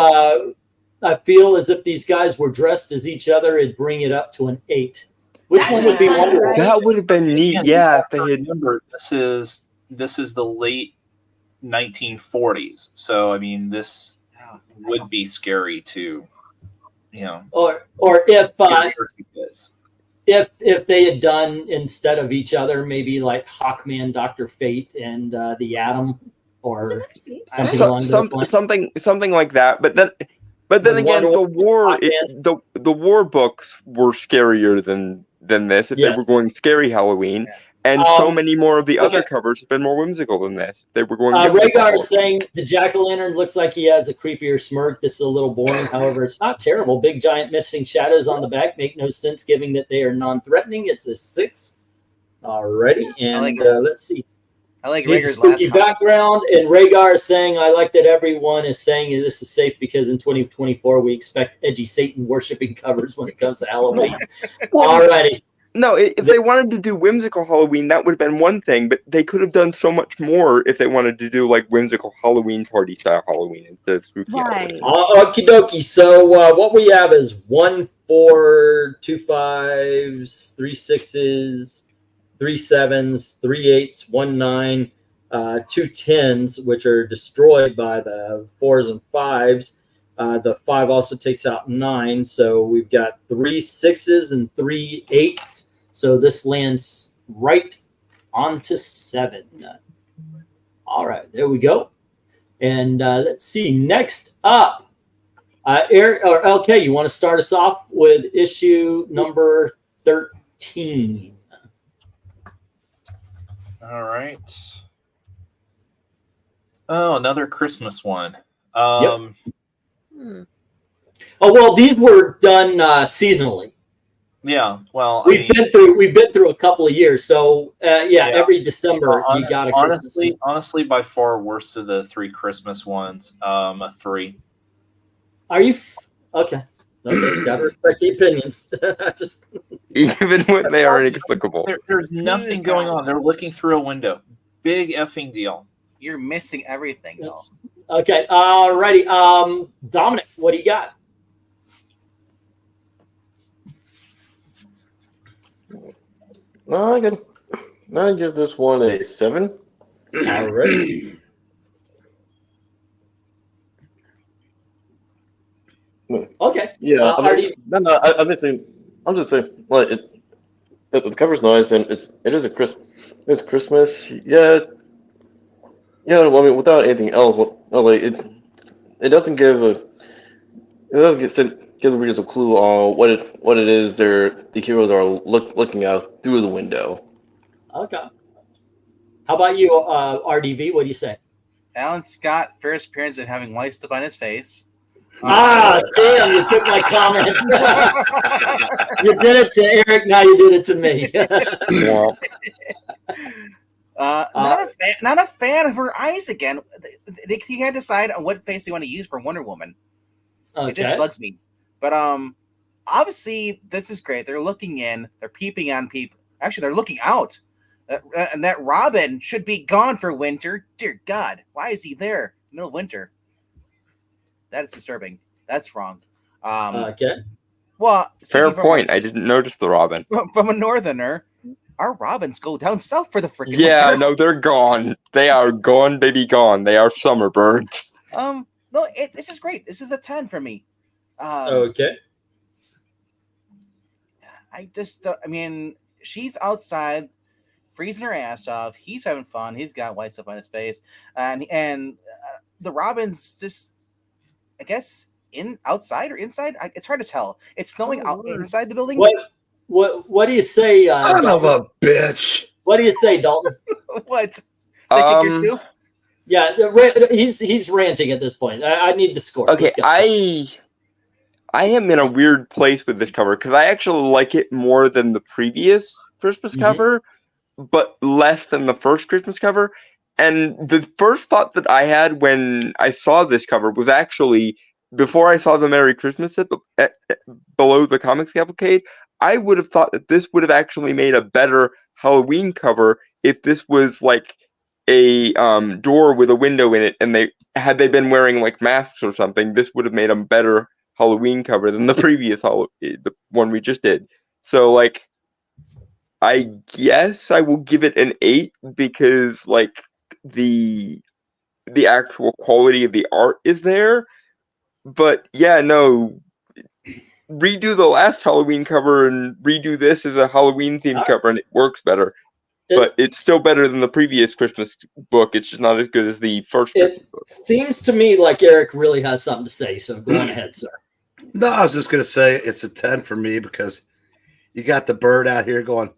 I feel as if these guys were dressed as each other, it'd bring it up to an 8. Which one would be wonderful? That would have been neat. Yeah, if they had. Remember, this is the late 1940s, so I mean, this would be scary too, you know. Or if they had done instead of each other, maybe like Hawkman, Dr. Fate, and the Atom, or something along those lines. Something like that. But then again, the war books were scarier than this. If they were going scary Halloween, and so many more of the other covers have been more whimsical than this. They were going. Rhaegar is saying the jack-o'-lantern looks like he has a creepier smirk. This is a little boring. However, it's not terrible. Big giant missing shadows on the back make no sense, given that they are non-threatening. It's a 6. Alrighty, and let's see. I like It's Rhaegar's spooky background, and Rhaegar is saying, I like that everyone is saying this is safe because in 2024 we expect edgy Satan worshipping covers when it comes to Halloween. Alrighty. No, if they wanted to do whimsical Halloween, that would have been one thing, but they could have done so much more if they wanted to do like whimsical Halloween party style Halloween instead of spooky Halloween. Okie dokie. So what we have is 1 4, 2 5s, 3 6s, 3 7s, 3 8s, 1 9, 2 10s, which are destroyed by the 4s and 5s. The 5 also takes out 9, so we've got 3 6s and 3 8s. So this lands right onto 7. All right, there we go. And let's see, next up, Eric or LK, you want to start us off with issue number 13? All right. Oh, another Christmas one. Yep. Oh well, these were done seasonally. Yeah. Well, we've been through a couple of years, so yeah, every December you got a Christmas. Honestly, by far worst of the 3 Christmas ones. A 3. Are you okay? Okay, gotta respect the opinions. Just even when they are inexplicable. There's nothing going on. They're looking through a window. Big effing deal. You're missing everything, though. Okay, alrighty. Dominic, what do you got? I give this one a 7. Alright. Okay. Yeah. I'm just saying. Like the cover's nice and it's Christmas. Yeah. Yeah. I mean, without anything else, like it doesn't give the readers a clue on what it is the heroes are looking out through the window. Okay. How about you, RDV? What do you say? Alan Scott, first appearance of having white stuff on his face. Damn, you took my comment. You did it to Eric, now you did it to me. Not a fan of her eyes again. They can't decide on what face they want to use for Wonder Woman. Okay. It just bugs me. But obviously this is great. They're looking in, they're peeping on people. Actually, they're looking out. And that Robin should be gone for winter. Dear God, why is he there in the middle of winter? That is disturbing. That's wrong. Okay. Well, fair point. I didn't notice the Robin. From a northerner, our Robins go down south for the freaking Yeah, winter. no, they're gone. They are gone, baby, gone. They are summer birds. No, this is great. This is a 10 for me. Okay. I just, I mean, she's outside, freezing her ass off. He's having fun. He's got white stuff on his face, and the Robin's just, I guess, outside or inside. It's hard to tell. It's snowing inside the building. What do you say? Son of a bitch. What do you say, Dalton? What? They kick your stew? Yeah, he's ranting at this point. I need the score. Okay, I am in a weird place with this cover because I actually like it more than the previous Christmas cover, but less than the first Christmas cover. And the first thought that I had when I saw this cover was actually, before I saw the Merry Christmas below the comics cavalcade, I would have thought that this would have actually made a better Halloween cover if this was like a door with a window in it, and had they been wearing like masks or something, this would have made a better Halloween cover than the previous the one we just did. So like, I guess I will give it an 8 because like the actual quality of the art is there. But yeah, no, redo the last Halloween cover and redo this as a Halloween themed cover and it works better. But it's still better than the previous Christmas book. It's just not as good as the first Christmas book. Seems to me like Eric really has something to say, so go on ahead, sir. No, I was just going to say it's a 10 for me because you got the bird out here going,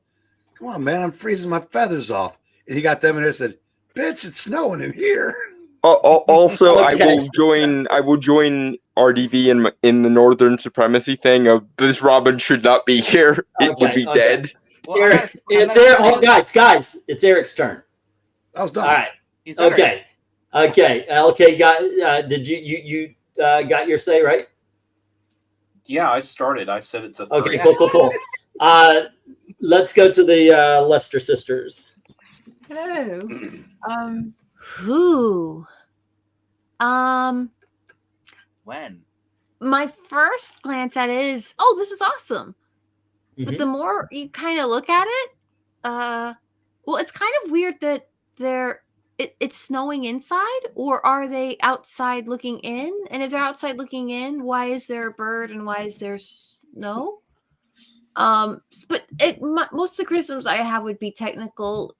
come on, man, I'm freezing my feathers off. And you got them in there and said, bitch, it's snowing in here. Also, okay. I will join RDV in the Northern Supremacy thing of this Robin should not be here. It would be dead. Well, Eric, guys, it's Eric's turn. I was done. All right. Okay. LK got. Did you got your say right? Yeah, I started. I said it's a 3. Okay. Cool. Let's go to the Lester sisters. Hello. When? My first glance at it is, this is awesome. But the more you kind of look at it, Well, it's kind of weird that it's snowing inside, or are they outside looking in? And if they're outside looking in, why is there a bird and why is there snow? But most of the criticisms I have would be technical.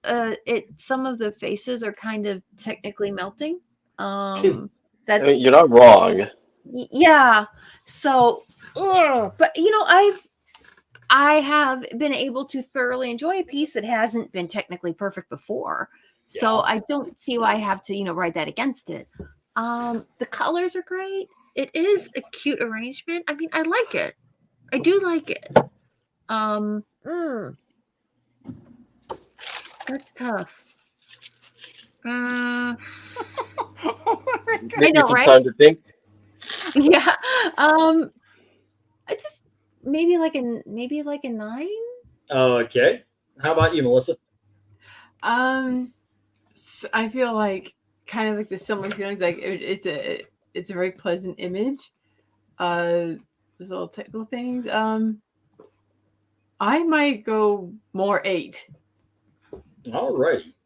Some of the faces are kind of technically melting. That's I mean, you're not wrong. yeah. So, but you know, I have been able to thoroughly enjoy a piece that hasn't been technically perfect before. So I don't see why I have to, you know, write that against it. The colors are great. It is a cute arrangement. I mean, I like it. I do like it. That's tough. I Give me know, some right? time to think. Yeah. I just maybe like a 9. Okay. How about you, Melissa? So I feel like kind of like the similar feelings. Like it's a very pleasant image. There's little technical things. I might go more 8. All righty.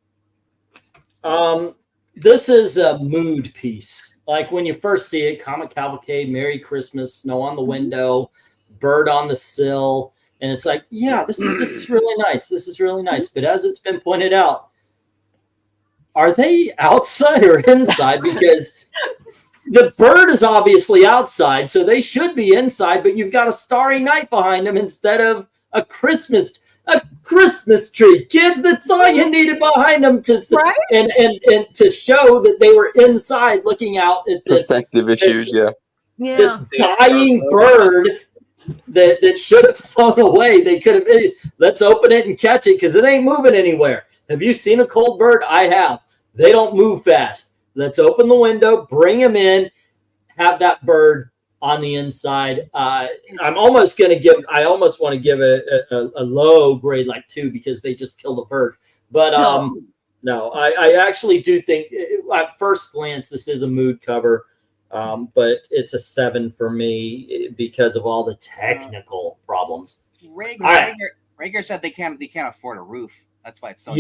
This is a mood piece. Like when you first see it, Comic Cavalcade, Merry Christmas, snow on the window, bird on the sill, and it's like, yeah, this is really nice. This is really nice. But as it's been pointed out, are they outside or inside? Because the bird is obviously outside, so they should be inside, but you've got a starry night behind them instead of a Christmas tree. Kids, that's all you needed behind them to Right? and to show that they were inside looking out at this Perspective issues, yeah. this dying bird that should have flown away. They could have, let's open it and catch it because it ain't moving anywhere. Have you seen a cold bird? I have. They don't move fast. Let's open the window, bring him in, have that bird on the inside. I almost want to give a low grade like 2 because they just killed a bird. But no, I actually do think at first glance this is a mood cover. But it's a 7 for me because of all the technical problems. Rager said they can't afford a roof. That's why it's so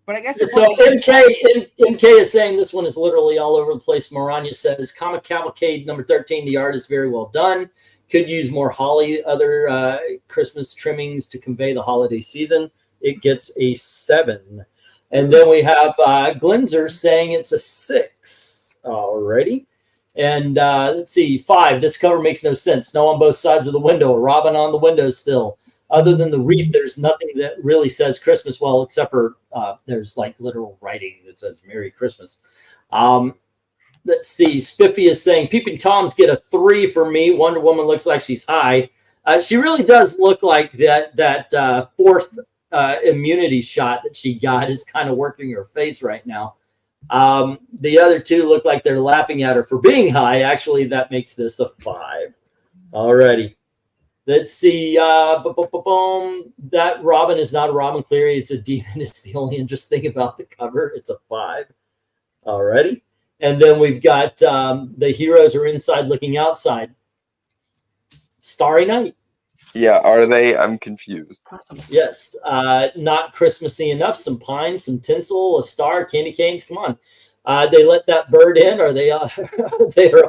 but I guess so. MK is saying this one is literally all over the place. Maranya says Comic Cavalcade number 13. The art is very well done. Could use more holly, other Christmas trimmings to convey the holiday season. It gets a 7. And then we have Glinzer saying it's a 6. Alrighty. And let's see, 5. This cover makes no sense. Snow on both sides of the window. A robin on the windowsill. Other than the wreath, there's nothing that really says Christmas well, except for there's like literal writing that says Merry Christmas. Let's see. Spiffy is saying Peeping Toms get a 3 for me. Wonder Woman looks like she's high. She really does look like that fourth immunity shot that she got is kind of working her face right now. The other 2 look like they're laughing at her for being high. Actually, that makes this a 5. Alrighty. Let's see. That Robin is not a Robin Cleary. It's a demon. It's the only interesting thing about the cover. It's a 5. Alrighty. And then we've got the heroes are inside looking outside. Starry Night. Yeah, are they? I'm confused. Yes. Not Christmassy enough. Some pine, some tinsel, a star, candy canes. Come on. They let that bird in, or they are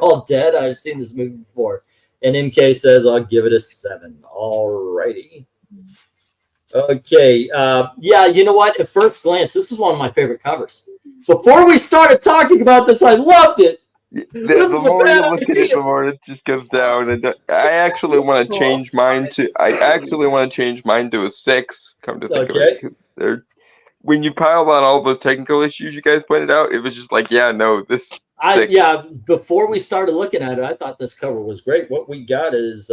all dead. I've seen this movie before. And MK says, I'll give it a 7. All righty. Okay. Yeah, you know what? At first glance, this is one of my favorite covers. Before we started talking about this, I loved it. The more you look at it, the more it just goes down. And I actually want to change mine to. A 6. Come to think of it, because when you piled on all those technical issues you guys pointed out, it was just like, yeah, no, this. Before we started looking at it, I thought this cover was great. What we got is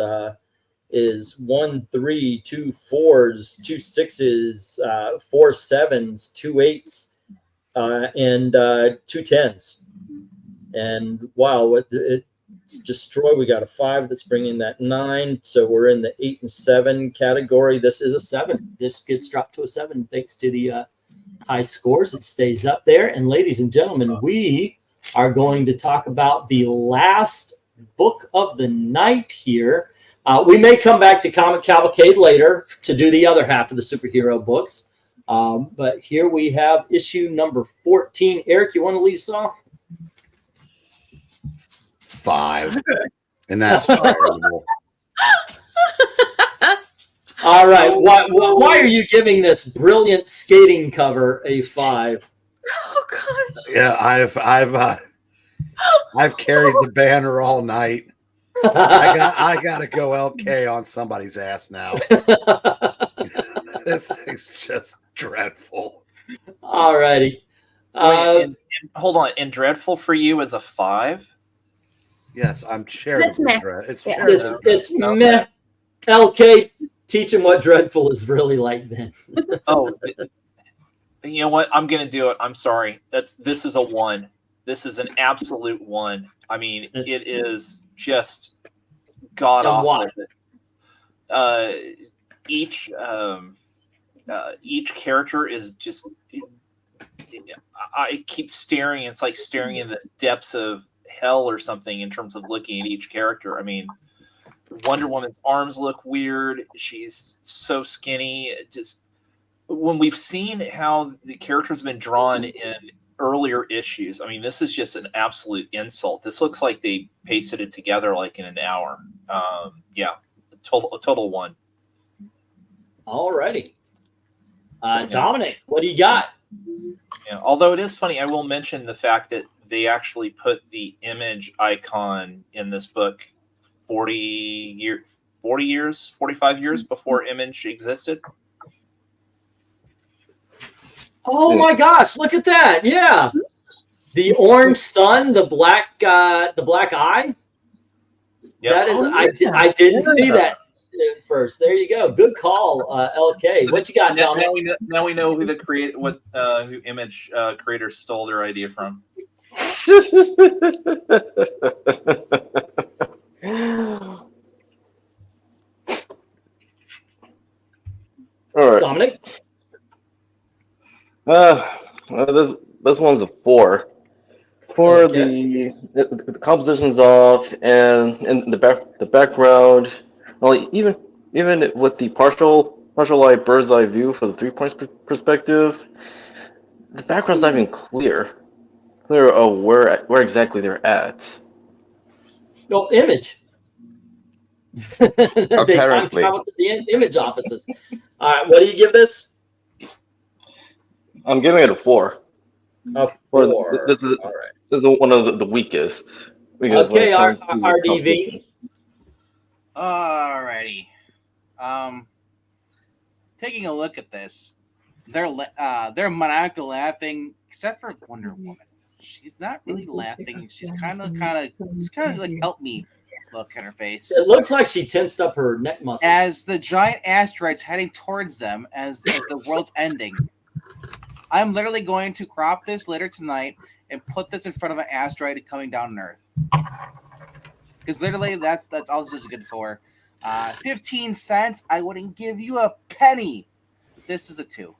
1 3 2 4s, 2 6s, 4 7s, 2 8s, and 2 10s. And wow, it's destroy. We got a 5 that's bringing that 9. So we're in the 8 and 7 category. This is a 7. This gets dropped to a 7 thanks to the high scores. It stays up there. And ladies and gentlemen, we are going to talk about the last book of the night here. We may come back to Comic Cavalcade later to do the other half of the superhero books. But here we have issue number 14. Eric, you want to lead us off? 5. And that's terrible. All right. Why are you giving this brilliant skating cover a 5? Oh gosh. Yeah, I've carried the banner all night. I gotta go LK on somebody's ass now. This thing's just dreadful. All righty. And hold on. And dreadful for you is a 5? Yes, I'm That's charitably meh. dread. It's Yeah. charitable. It's meh. LK, teach him what dreadful is really like then. Oh, you know what? I'm gonna do it. I'm sorry. This is a 1. This is an absolute 1. I mean, it is just god awful. Each character is just. I keep staring. It's like staring in the depths of hell or something in terms of looking at each character. I mean, Wonder Woman's arms look weird. She's so skinny. It just when we've seen how the character's been drawn in earlier issues, I mean, this is just an absolute insult. This looks like they pasted it together like in an hour. Yeah, a total 1. All righty. Dominic, what do you got? Yeah, although it is funny, I will mention the fact that they actually put the image icon in this book 45 years before image existed. Oh my gosh, look at that. Yeah. The orange sun, the black eye. Yep. That is I didn't see that at first. There you go. Good call, LK. What you got, Now Dominic? we know who who image creators stole their idea from. All right. Dominic? This one's a 4. For Okay. the composition's off, and the background, well, even with the partial like bird's eye view for the 3-point perspective, the background's not even clear of where exactly they're at. No, image. They time Apparently. travel to the image offices. All right, what do you give this? I'm giving it a 4. A Or 4. This is All right. this is one of the weakest. Okay, when it comes to RDV. Alrighty. Taking a look at this, they're maniacally laughing, except for Wonder Woman. She's not really laughing. She's kind of like help me look at her face. It looks like she tensed up her neck muscles. As the giant asteroid's heading towards them, as the world's ending. I'm literally going to crop this later tonight and put this in front of an asteroid coming down on Earth. Because literally, that's all this is good for. 15 cents. I wouldn't give you a penny. This is a 2.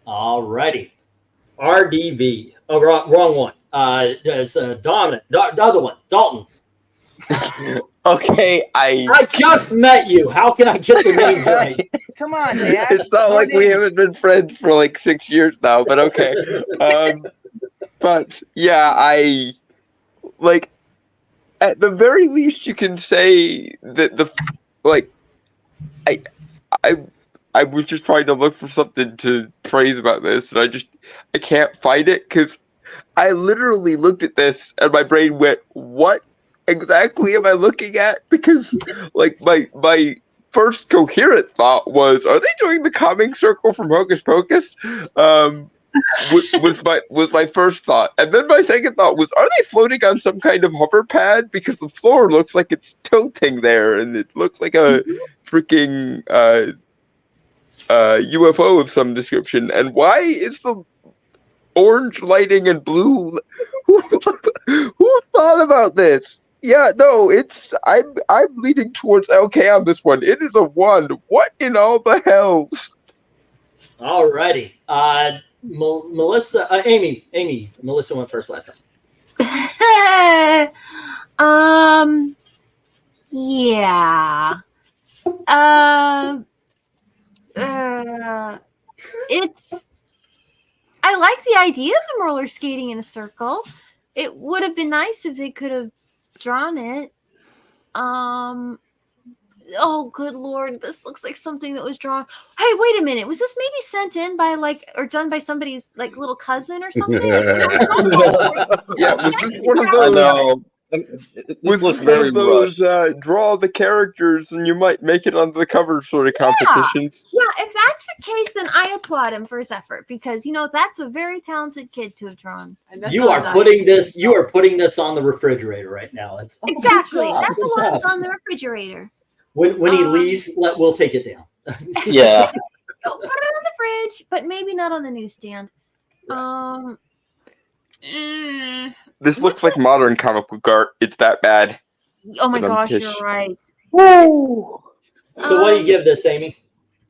All righty. RDV. Oh, wrong one. There's Dominic. The other one. Dalton. Okay, I just met you. How can I get the names right? Come on, Dad. It's not like we haven't been friends for like 6 years now, but okay. But yeah, I like at the very least you can say that I was just trying to look for something to praise about this, and I can't find it because I literally looked at this and my brain went, "What exactly am I looking at?" Because like my first coherent thought was, "Are they doing the calming circle from Hocus Pocus?" Was my first thought, and then my second thought was, "Are they floating on some kind of hover pad? Because the floor looks like it's tilting there, and it looks like a freaking UFO of some description. And why is the orange lighting and blue? Who thought about this?" Yeah, no, I'm leaning towards LK on this one. It is a 1. What in all the hells? All righty. Melissa, Amy, Melissa went first last time. Yeah. It's. I like the idea of them roller skating in a circle. It would have been nice if they could have drawn it. Oh, good lord! This looks like something that was drawn. Hey, wait a minute. Was this maybe sent in by or done by somebody's little cousin or something? Yeah, was this one of those? This looks very rushed. Draw the characters and you might make it onto the cover sort of competitions. Yeah, if that's the case, then I applaud him for his effort because that's a very talented kid to have drawn. You are putting this. You are putting this on the refrigerator right now. It's exactly that belongs on the refrigerator. When he leaves, we'll take it down. Yeah. Put it on the fridge, but maybe not on the newsstand. This looks like modern comic book art. It's that bad. Oh my gosh, you're right. Woo! So what do you give this, Amy?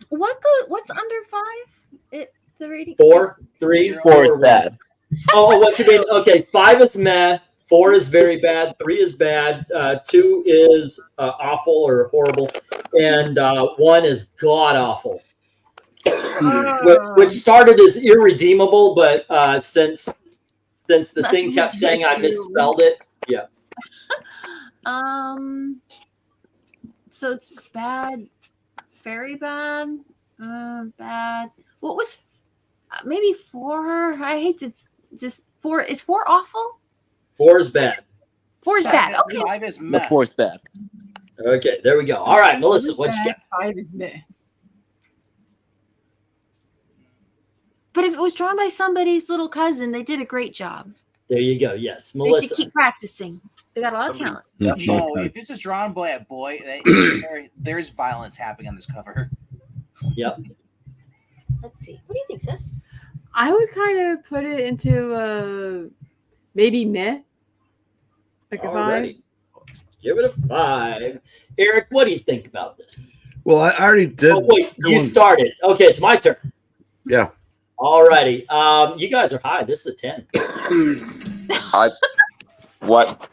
What's under 5? The rating? 4, 3, 4 is bad. Oh, what you mean? Okay, 5 is meh. 4 is very bad. 3 is bad. 2 is awful or horrible, and 1 is god awful. Which started as irredeemable, but since the thing kept saying I misspelled it, yeah. So it's bad, very bad, bad. What was maybe 4? I hate to just 4. Is 4 awful? 4 is bad. 4 is bad. Okay. 5 is The meh. 4 is bad. Okay, there we go. All right, Melissa, what you got? 5 is meh. But if it was drawn by somebody's little cousin, they did a great job. There you go. Yes, They should Melissa. keep practicing. They got a lot of talent. No, if this is drawn by a boy, there's violence happening on this cover. Yep. Let's see. What do you think, sis? I would kind of put it into maybe meh. Like a 5. Alrighty. Give it a 5. Eric, what do you think about this? Well, I already did. Oh, wait, you started. Okay, it's my turn. Yeah. Alrighty. You guys are high. This is a 10. What?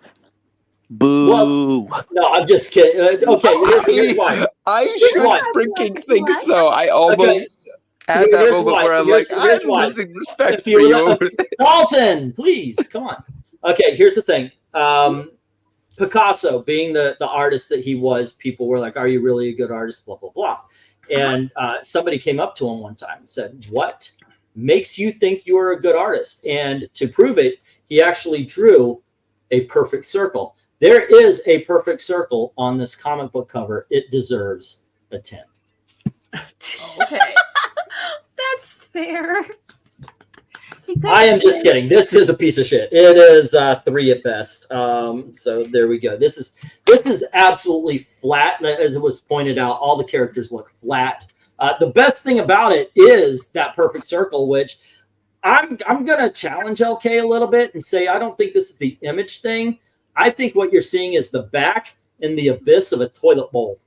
Boo. Well, no, I'm just kidding. Okay, here's why. I Here's should why. freaking think so. I almost Okay. had that Here's moment why. where I'm Here's like, why. I'm losing respect If for you you. Dalton, please come on. Okay, here's the thing. Picasso, being the artist that he was, people were like, "Are you really a good artist?" Blah blah blah. And somebody came up to him one time and said, "What makes you think you are a good artist?" And to prove it, he actually drew a perfect circle. There is a perfect circle on this comic book cover. It deserves a 10. Okay. That's fair. I am just kidding. This is a piece of shit. It is 3 at best. So there we go. This is absolutely flat. As it was pointed out, all the characters look flat. The best thing about it is that perfect circle, which I'm gonna challenge LK a little bit and say I don't think this is the image thing. I think what you're seeing is the back in the abyss of a toilet bowl,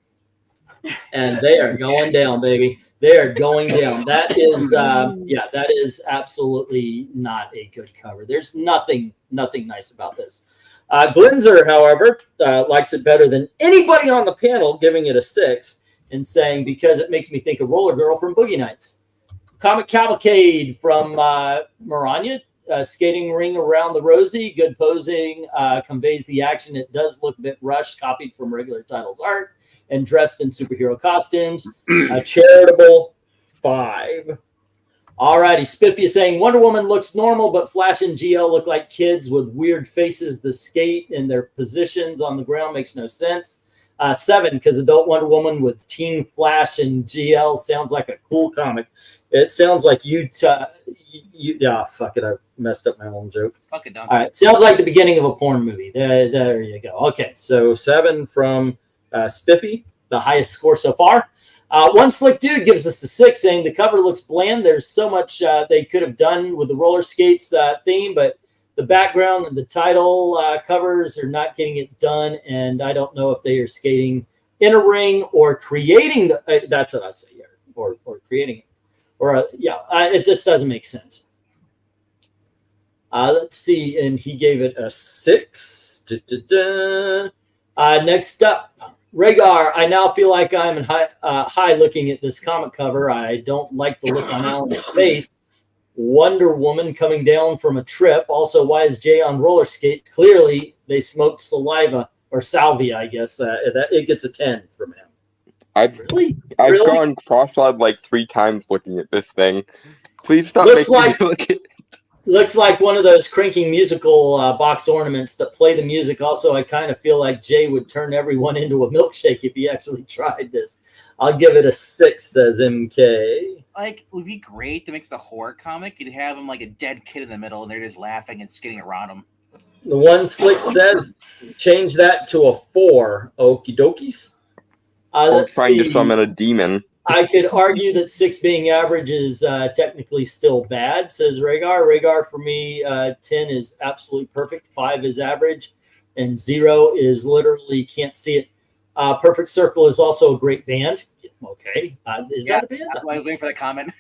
and they are going down, baby. They are going down. That is, that is absolutely not a good cover. There's nothing nice about this. Glinzer, however, likes it better than anybody on the panel, giving it a 6 and saying because it makes me think of Roller Girl from Boogie Nights. Comic Cavalcade from MARANYA, skating ring around the rosy, good posing, conveys the action. It does look a bit rushed, copied from regular titles art, and dressed in superhero costumes. A charitable 5. Alrighty, Spiffy is saying Wonder Woman looks normal, but Flash and GL look like kids with weird faces. The skate and their positions on the ground makes no sense. 7, because adult Wonder Woman with Teen Flash and GL sounds like a cool comic. It sounds like fuck it, I messed up my own joke. Fuck it, Don. All right, sounds like the beginning of a porn movie. There you go. Okay, so 7 from Spiffy, the highest score so far. One Slick Dude gives us a 6, saying the cover looks bland. There's so much they could have done with the roller skates theme, but the background and the title covers are not getting it done, and I don't know if they are skating in a ring or creating the. That's what I say here, or creating it, or it just doesn't make sense. Let's see, and he gave it a 6. Next up, Rhaegar, I now feel like I'm in high looking at this comic cover. I don't like the look on Alan's face. Wonder Woman coming down from a trip. Also, why is Jay on roller skates? Clearly, they smoked saliva or salvia, I guess. That it gets a 10 from him. I've gone cross-eyed like 3 times looking at this thing. Please stop Looks making like me look at looks like one of those cranking musical box ornaments that play the music. Also, I kind of feel like Jay would turn everyone into a milkshake if he actually tried this. I'll give it a 6, says MK. Like, it would be great to mix the horror comic. You'd have him like a dead kid in the middle, and they're just laughing and skidding around him. The one Slick says, change that to a 4. Okie dokies. I'm trying to summon a demon. I could argue that 6 being average is technically still bad, says Rhaegar. Rhaegar, for me, 10 is absolutely perfect. 5 is average. And 0 is literally can't see it. Perfect Circle is also a great band. Okay. Is that a band? I was waiting for that comment.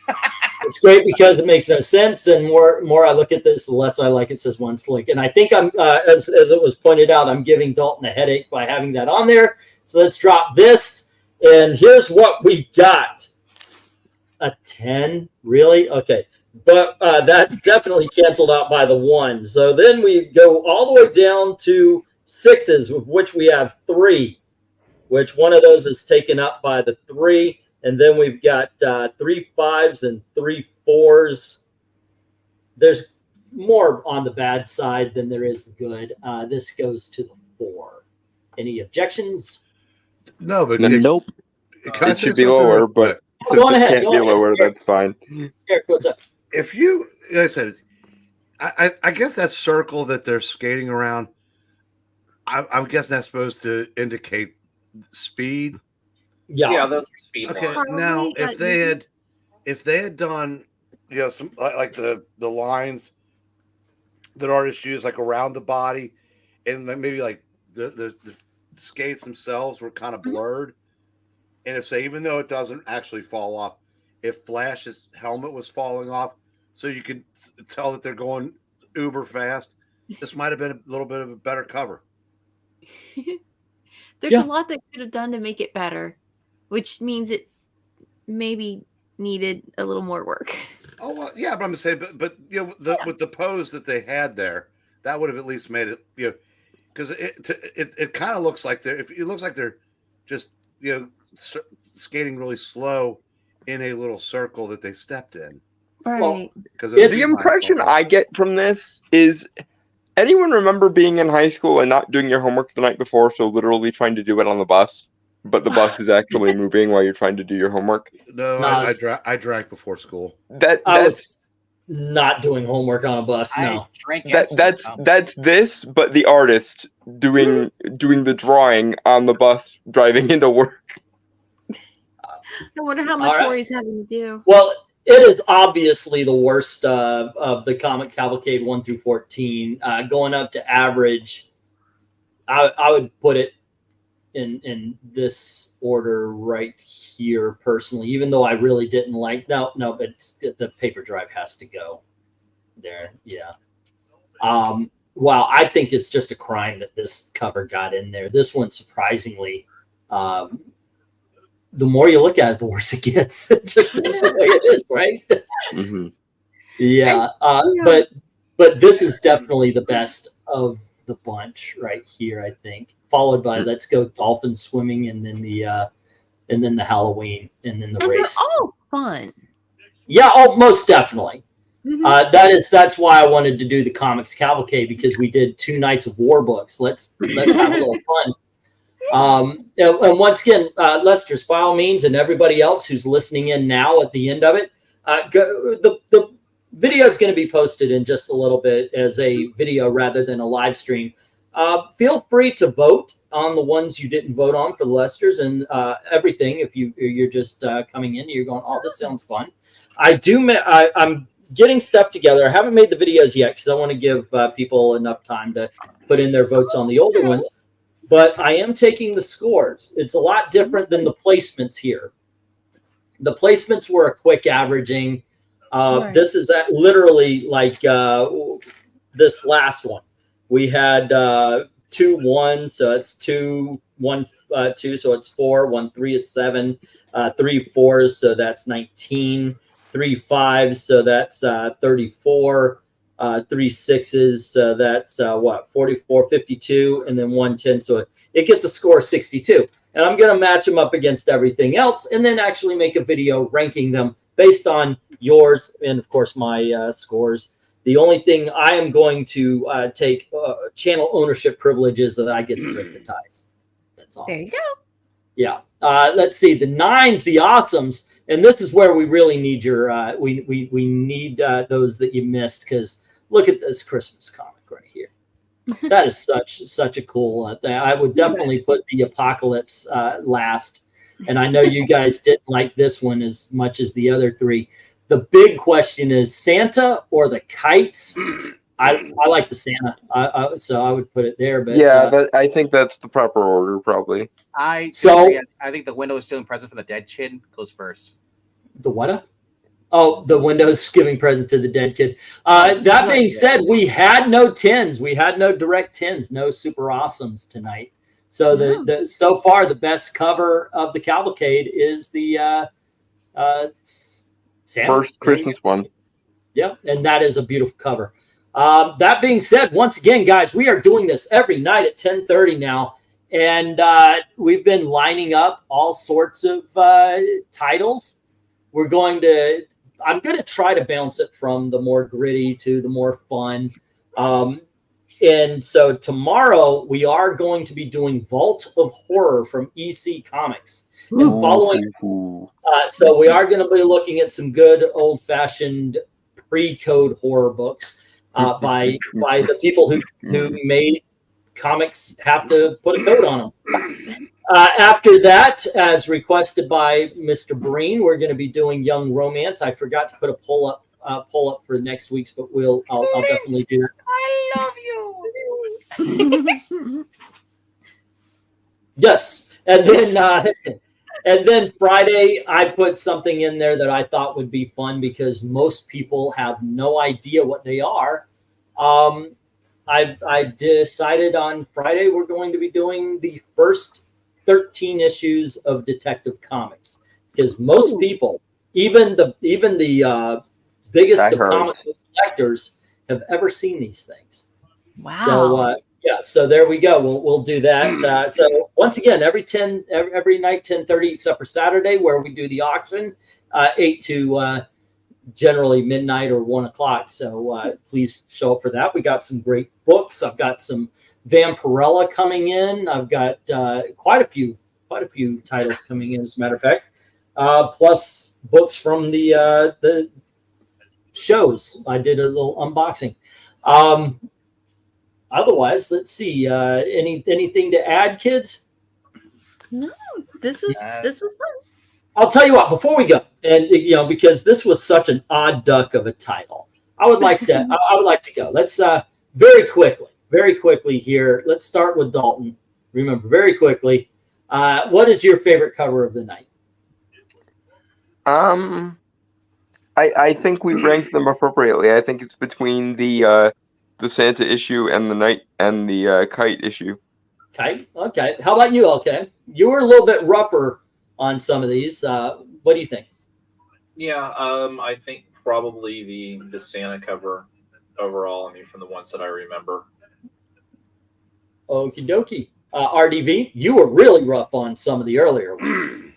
It's great because it makes no sense. And more I look at this, the less I like it, says one Slick. And I think I'm, as it was pointed out, I'm giving Dalton a headache by having that on there. So let's drop this. And here's what we got. A 10? Really? Okay. But that's definitely canceled out by the 1. So then we go all the way down to 6s, of which we have 3, which one of those is taken up by the 3. And then we've got 3 5s and 3 4s. There's more on the bad side than there is good. This goes to the 4. Any objections? No, but nope. It should be lower, but go on ahead. Can't be lower. That's fine. Eric, what's up? If you, like I said, I guess that circle that they're skating around, I'm guessing that's supposed to indicate speed. Yeah, those are speed. Okay, lines. now if they had done, some like the lines that artists use like around the body, and then maybe like the skates themselves were kind of blurred, and if even though it doesn't actually fall off, if Flash's helmet was falling off, so you could tell that they're going uber fast, this might have been a little bit of a better cover. There's a lot that could have done to make it better, which means it maybe needed a little more work. Oh well, yeah, but I'm saying, but with the pose that they had there, that would have at least made it, because it kind of looks like they're just skating really slow in a little circle that they stepped in. Right. Because the impression I get from this is, anyone remember being in high school and not doing your homework the night before, so literally trying to do it on the bus, but the bus is actually moving while you're trying to do your homework? No, I drank before school. I was not doing homework on a bus. No, that's this, but the artist doing the drawing on the bus driving into work. I wonder how much more he's having to do. Well, it is obviously the worst of the comic Cavalcade 1 through 14. Going up to average, I would put it in this order right here personally, even though I really didn't like but the paper drive has to go there. Yeah. Wow, I think it's just a crime that this cover got in there. This one, surprisingly, the more you look at it, the worse it gets. It just is the way it is, right? Mm-hmm. Yeah. But this is definitely the best of the bunch right here, I think. Followed by Let's Go Dolphin Swimming, and then the Halloween, and then the race. They're all fun. Yeah, most definitely. Mm-hmm. That's why I wanted to do the Comics Cavalcade, because we did 2 nights of war books. Let's have a little fun. And once again, Lester, by all means, and everybody else who's listening in now at the end of it, the video is going to be posted in just a little bit as a video rather than a live stream. Feel free to vote on the ones you didn't vote on for the Lesters and everything. If you're just coming in, and you're going, oh, this sounds fun. I'm getting stuff together. I haven't made the videos yet because I want to give people enough time to put in their votes on the older ones. But I am taking the scores. It's a lot different than the placements here. The placements were a quick averaging. This is literally like this last one. We had 2 1, so it's 2 1 2, so it's 4. 1 3, it's 7. 3 4s, so that's 19. 3 5s, so that's 34. 3 6s, so that's 44, 52, and then 1 10. So it gets a score of 62. And I'm going to match them up against everything else and then actually make a video ranking them based on yours and, of course, my scores. The only thing I am going to take channel ownership privileges that I get to break the ties. That's all. There you go. Yeah. Let's see. The 9s, the awesomes. And this is where we really need your, we need those that you missed, because look at this Christmas comic right here. That is such a cool thing. I would definitely put the Apocalypse last. And I know you guys didn't like this one as much as the other 3. The big question is Santa or the kites? I like the Santa, so I would put it there. But yeah, I think that's the proper order, probably. I think the window is still present for the dead kid goes first. The what? Oh, the Windows giving present to the dead kid. That being said, we had no 10s. We had no direct 10s, no super awesomes tonight. So the so far the best cover of the Cavalcade is the Santa. First Christmas one. Yep, and that is a beautiful cover. That being said, once again, guys, we are doing this every night at 10:30 now. And we've been lining up all sorts of titles. I'm going to try to bounce it from the more gritty to the more fun. And so tomorrow we are going to be doing Vault of Horror from EC Comics. And following, so we are going to be looking at some good old-fashioned pre-code horror books by the people who made comics have to put a code on them. After that, as requested by Mr. Breen, we're going to be doing Young Romance. I forgot to put a poll up for next week's, but I'll definitely do that. I love you. Yes, and then Friday, I put something in there that I thought would be fun because most people have no idea what they are. I decided on Friday we're going to be doing the first 13 issues of Detective Comics, because most people, even the biggest of comic book collectors, have ever seen these things. Wow. So so there we go. We'll do that. So once again, every night 10:30 except for Saturday, where we do the auction, 8 to generally midnight or 1 o'clock. So please show up for that. We got some great books. I've got some Vampirella coming in. I've got quite a few titles coming in, as a matter of fact, plus books from the shows. I did a little unboxing. Otherwise, let's see. Anything to add, kids? No, this was fun. I'll tell you what. Before we go, and because this was such an odd duck of a title, I would like to go. Let's very quickly here. Let's start with Dalton. Remember, very quickly, what is your favorite cover of the night? I think we ranked them appropriately. I think it's between the Santa issue and the Kite issue. Kite? Okay. How about you, LK? You were a little bit rougher on some of these. What do you think? Yeah, I think probably the Santa cover overall. I mean, from the ones that I remember. Okie dokie. RDV, you were really rough on some of the earlier ones.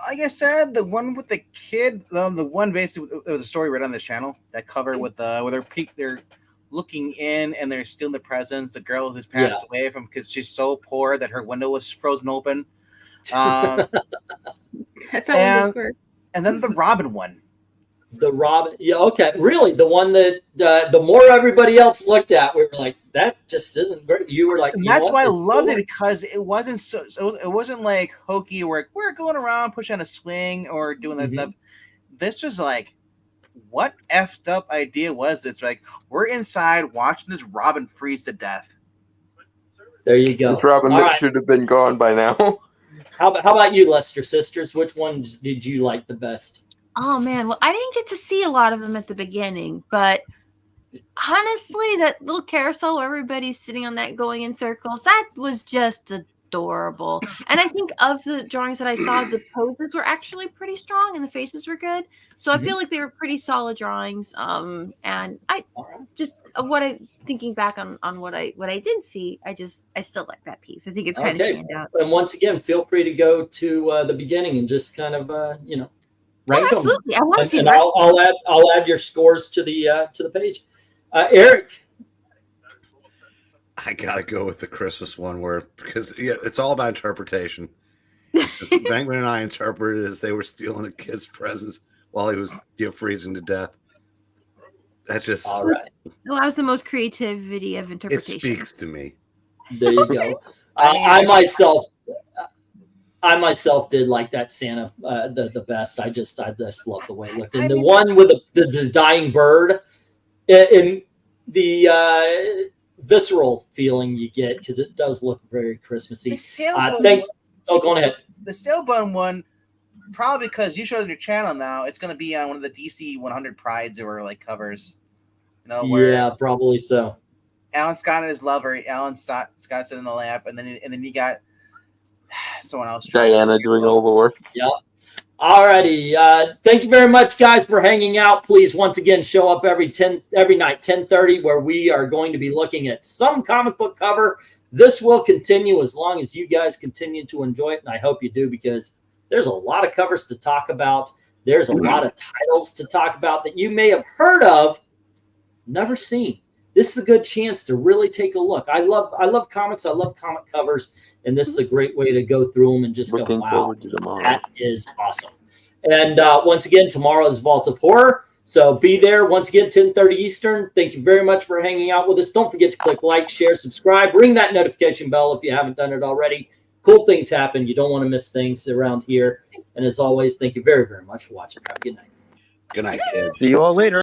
Like I said, the one with the kid, the one basically, there was a story right on this channel, that cover with where they're looking in and they're stealing the presents. The girl who's passed away from because she's so poor that her window was frozen open. That's how windows work. And then the Robin one. The Robin, yeah, okay, really, the one that the more everybody else looked at, we were like, that just isn't great. You were like, and that's why I loved it, because it wasn't it wasn't like hokey where we're going around pushing a swing or doing that stuff. This was like, what effed up idea was this? Like, we're inside watching this Robin freeze to death. There you go. This Robin that should have been gone by now. How about you, Lester Sisters? Which ones did you like the best? Oh man, well, I didn't get to see a lot of them at the beginning, but honestly, that little carousel where everybody's sitting on that going in circles, that was just a adorable. And I think of the drawings that I saw, the poses were actually pretty strong and the faces were good. So I feel like they were pretty solid drawings. And I just what I thinking back on what I did see, I still like that piece. I think it's kind of stand out. And once again, feel free to go to the beginning and just kind of rank them. Absolutely, I want to see. And I'll add your scores to the page. Eric, I gotta go with the Christmas one because it's all about interpretation. VENKMAN and I interpreted it as they were stealing a kid's presents while he was freezing to death. That's just all right. Well, that was the most creativity of interpretation. It speaks to me. There you go. I myself did like that Santa the best. I just love the way it looked. And the one with the dying bird, in the visceral feeling you get, because it does look very Christmassy. Go on ahead. The Sailbone one, probably because you showed it on your channel now, it's going to be on one of the DC 100 Prides or like covers. Yeah, probably so. Alan Scott and his lover, Alan Scott sitting in the lap, and then you got someone else. Diana doing all the work. Yeah. All righty. Thank you very much, guys, for hanging out. Please, once again, show up every night, 10:30, where we are going to be looking at some comic book cover. This will continue as long as you guys continue to enjoy it, and I hope you do, because there's a lot of covers to talk about. There's a lot of titles to talk about that you may have heard of, never seen. This is a good chance to really take a look. I love comics. I love comic covers, and this is a great way to go through them and just go, wow, that is awesome. And once again, tomorrow is Vault of Horror, so be there. Once again, 10:30 Eastern. Thank you very much for hanging out with us. Don't forget to click like, share, subscribe, ring that notification bell if you haven't done it already. Cool things happen. You don't want to miss things around here. And as always, thank you very, very much for watching. Have a good night. Good night, kids. See you all later.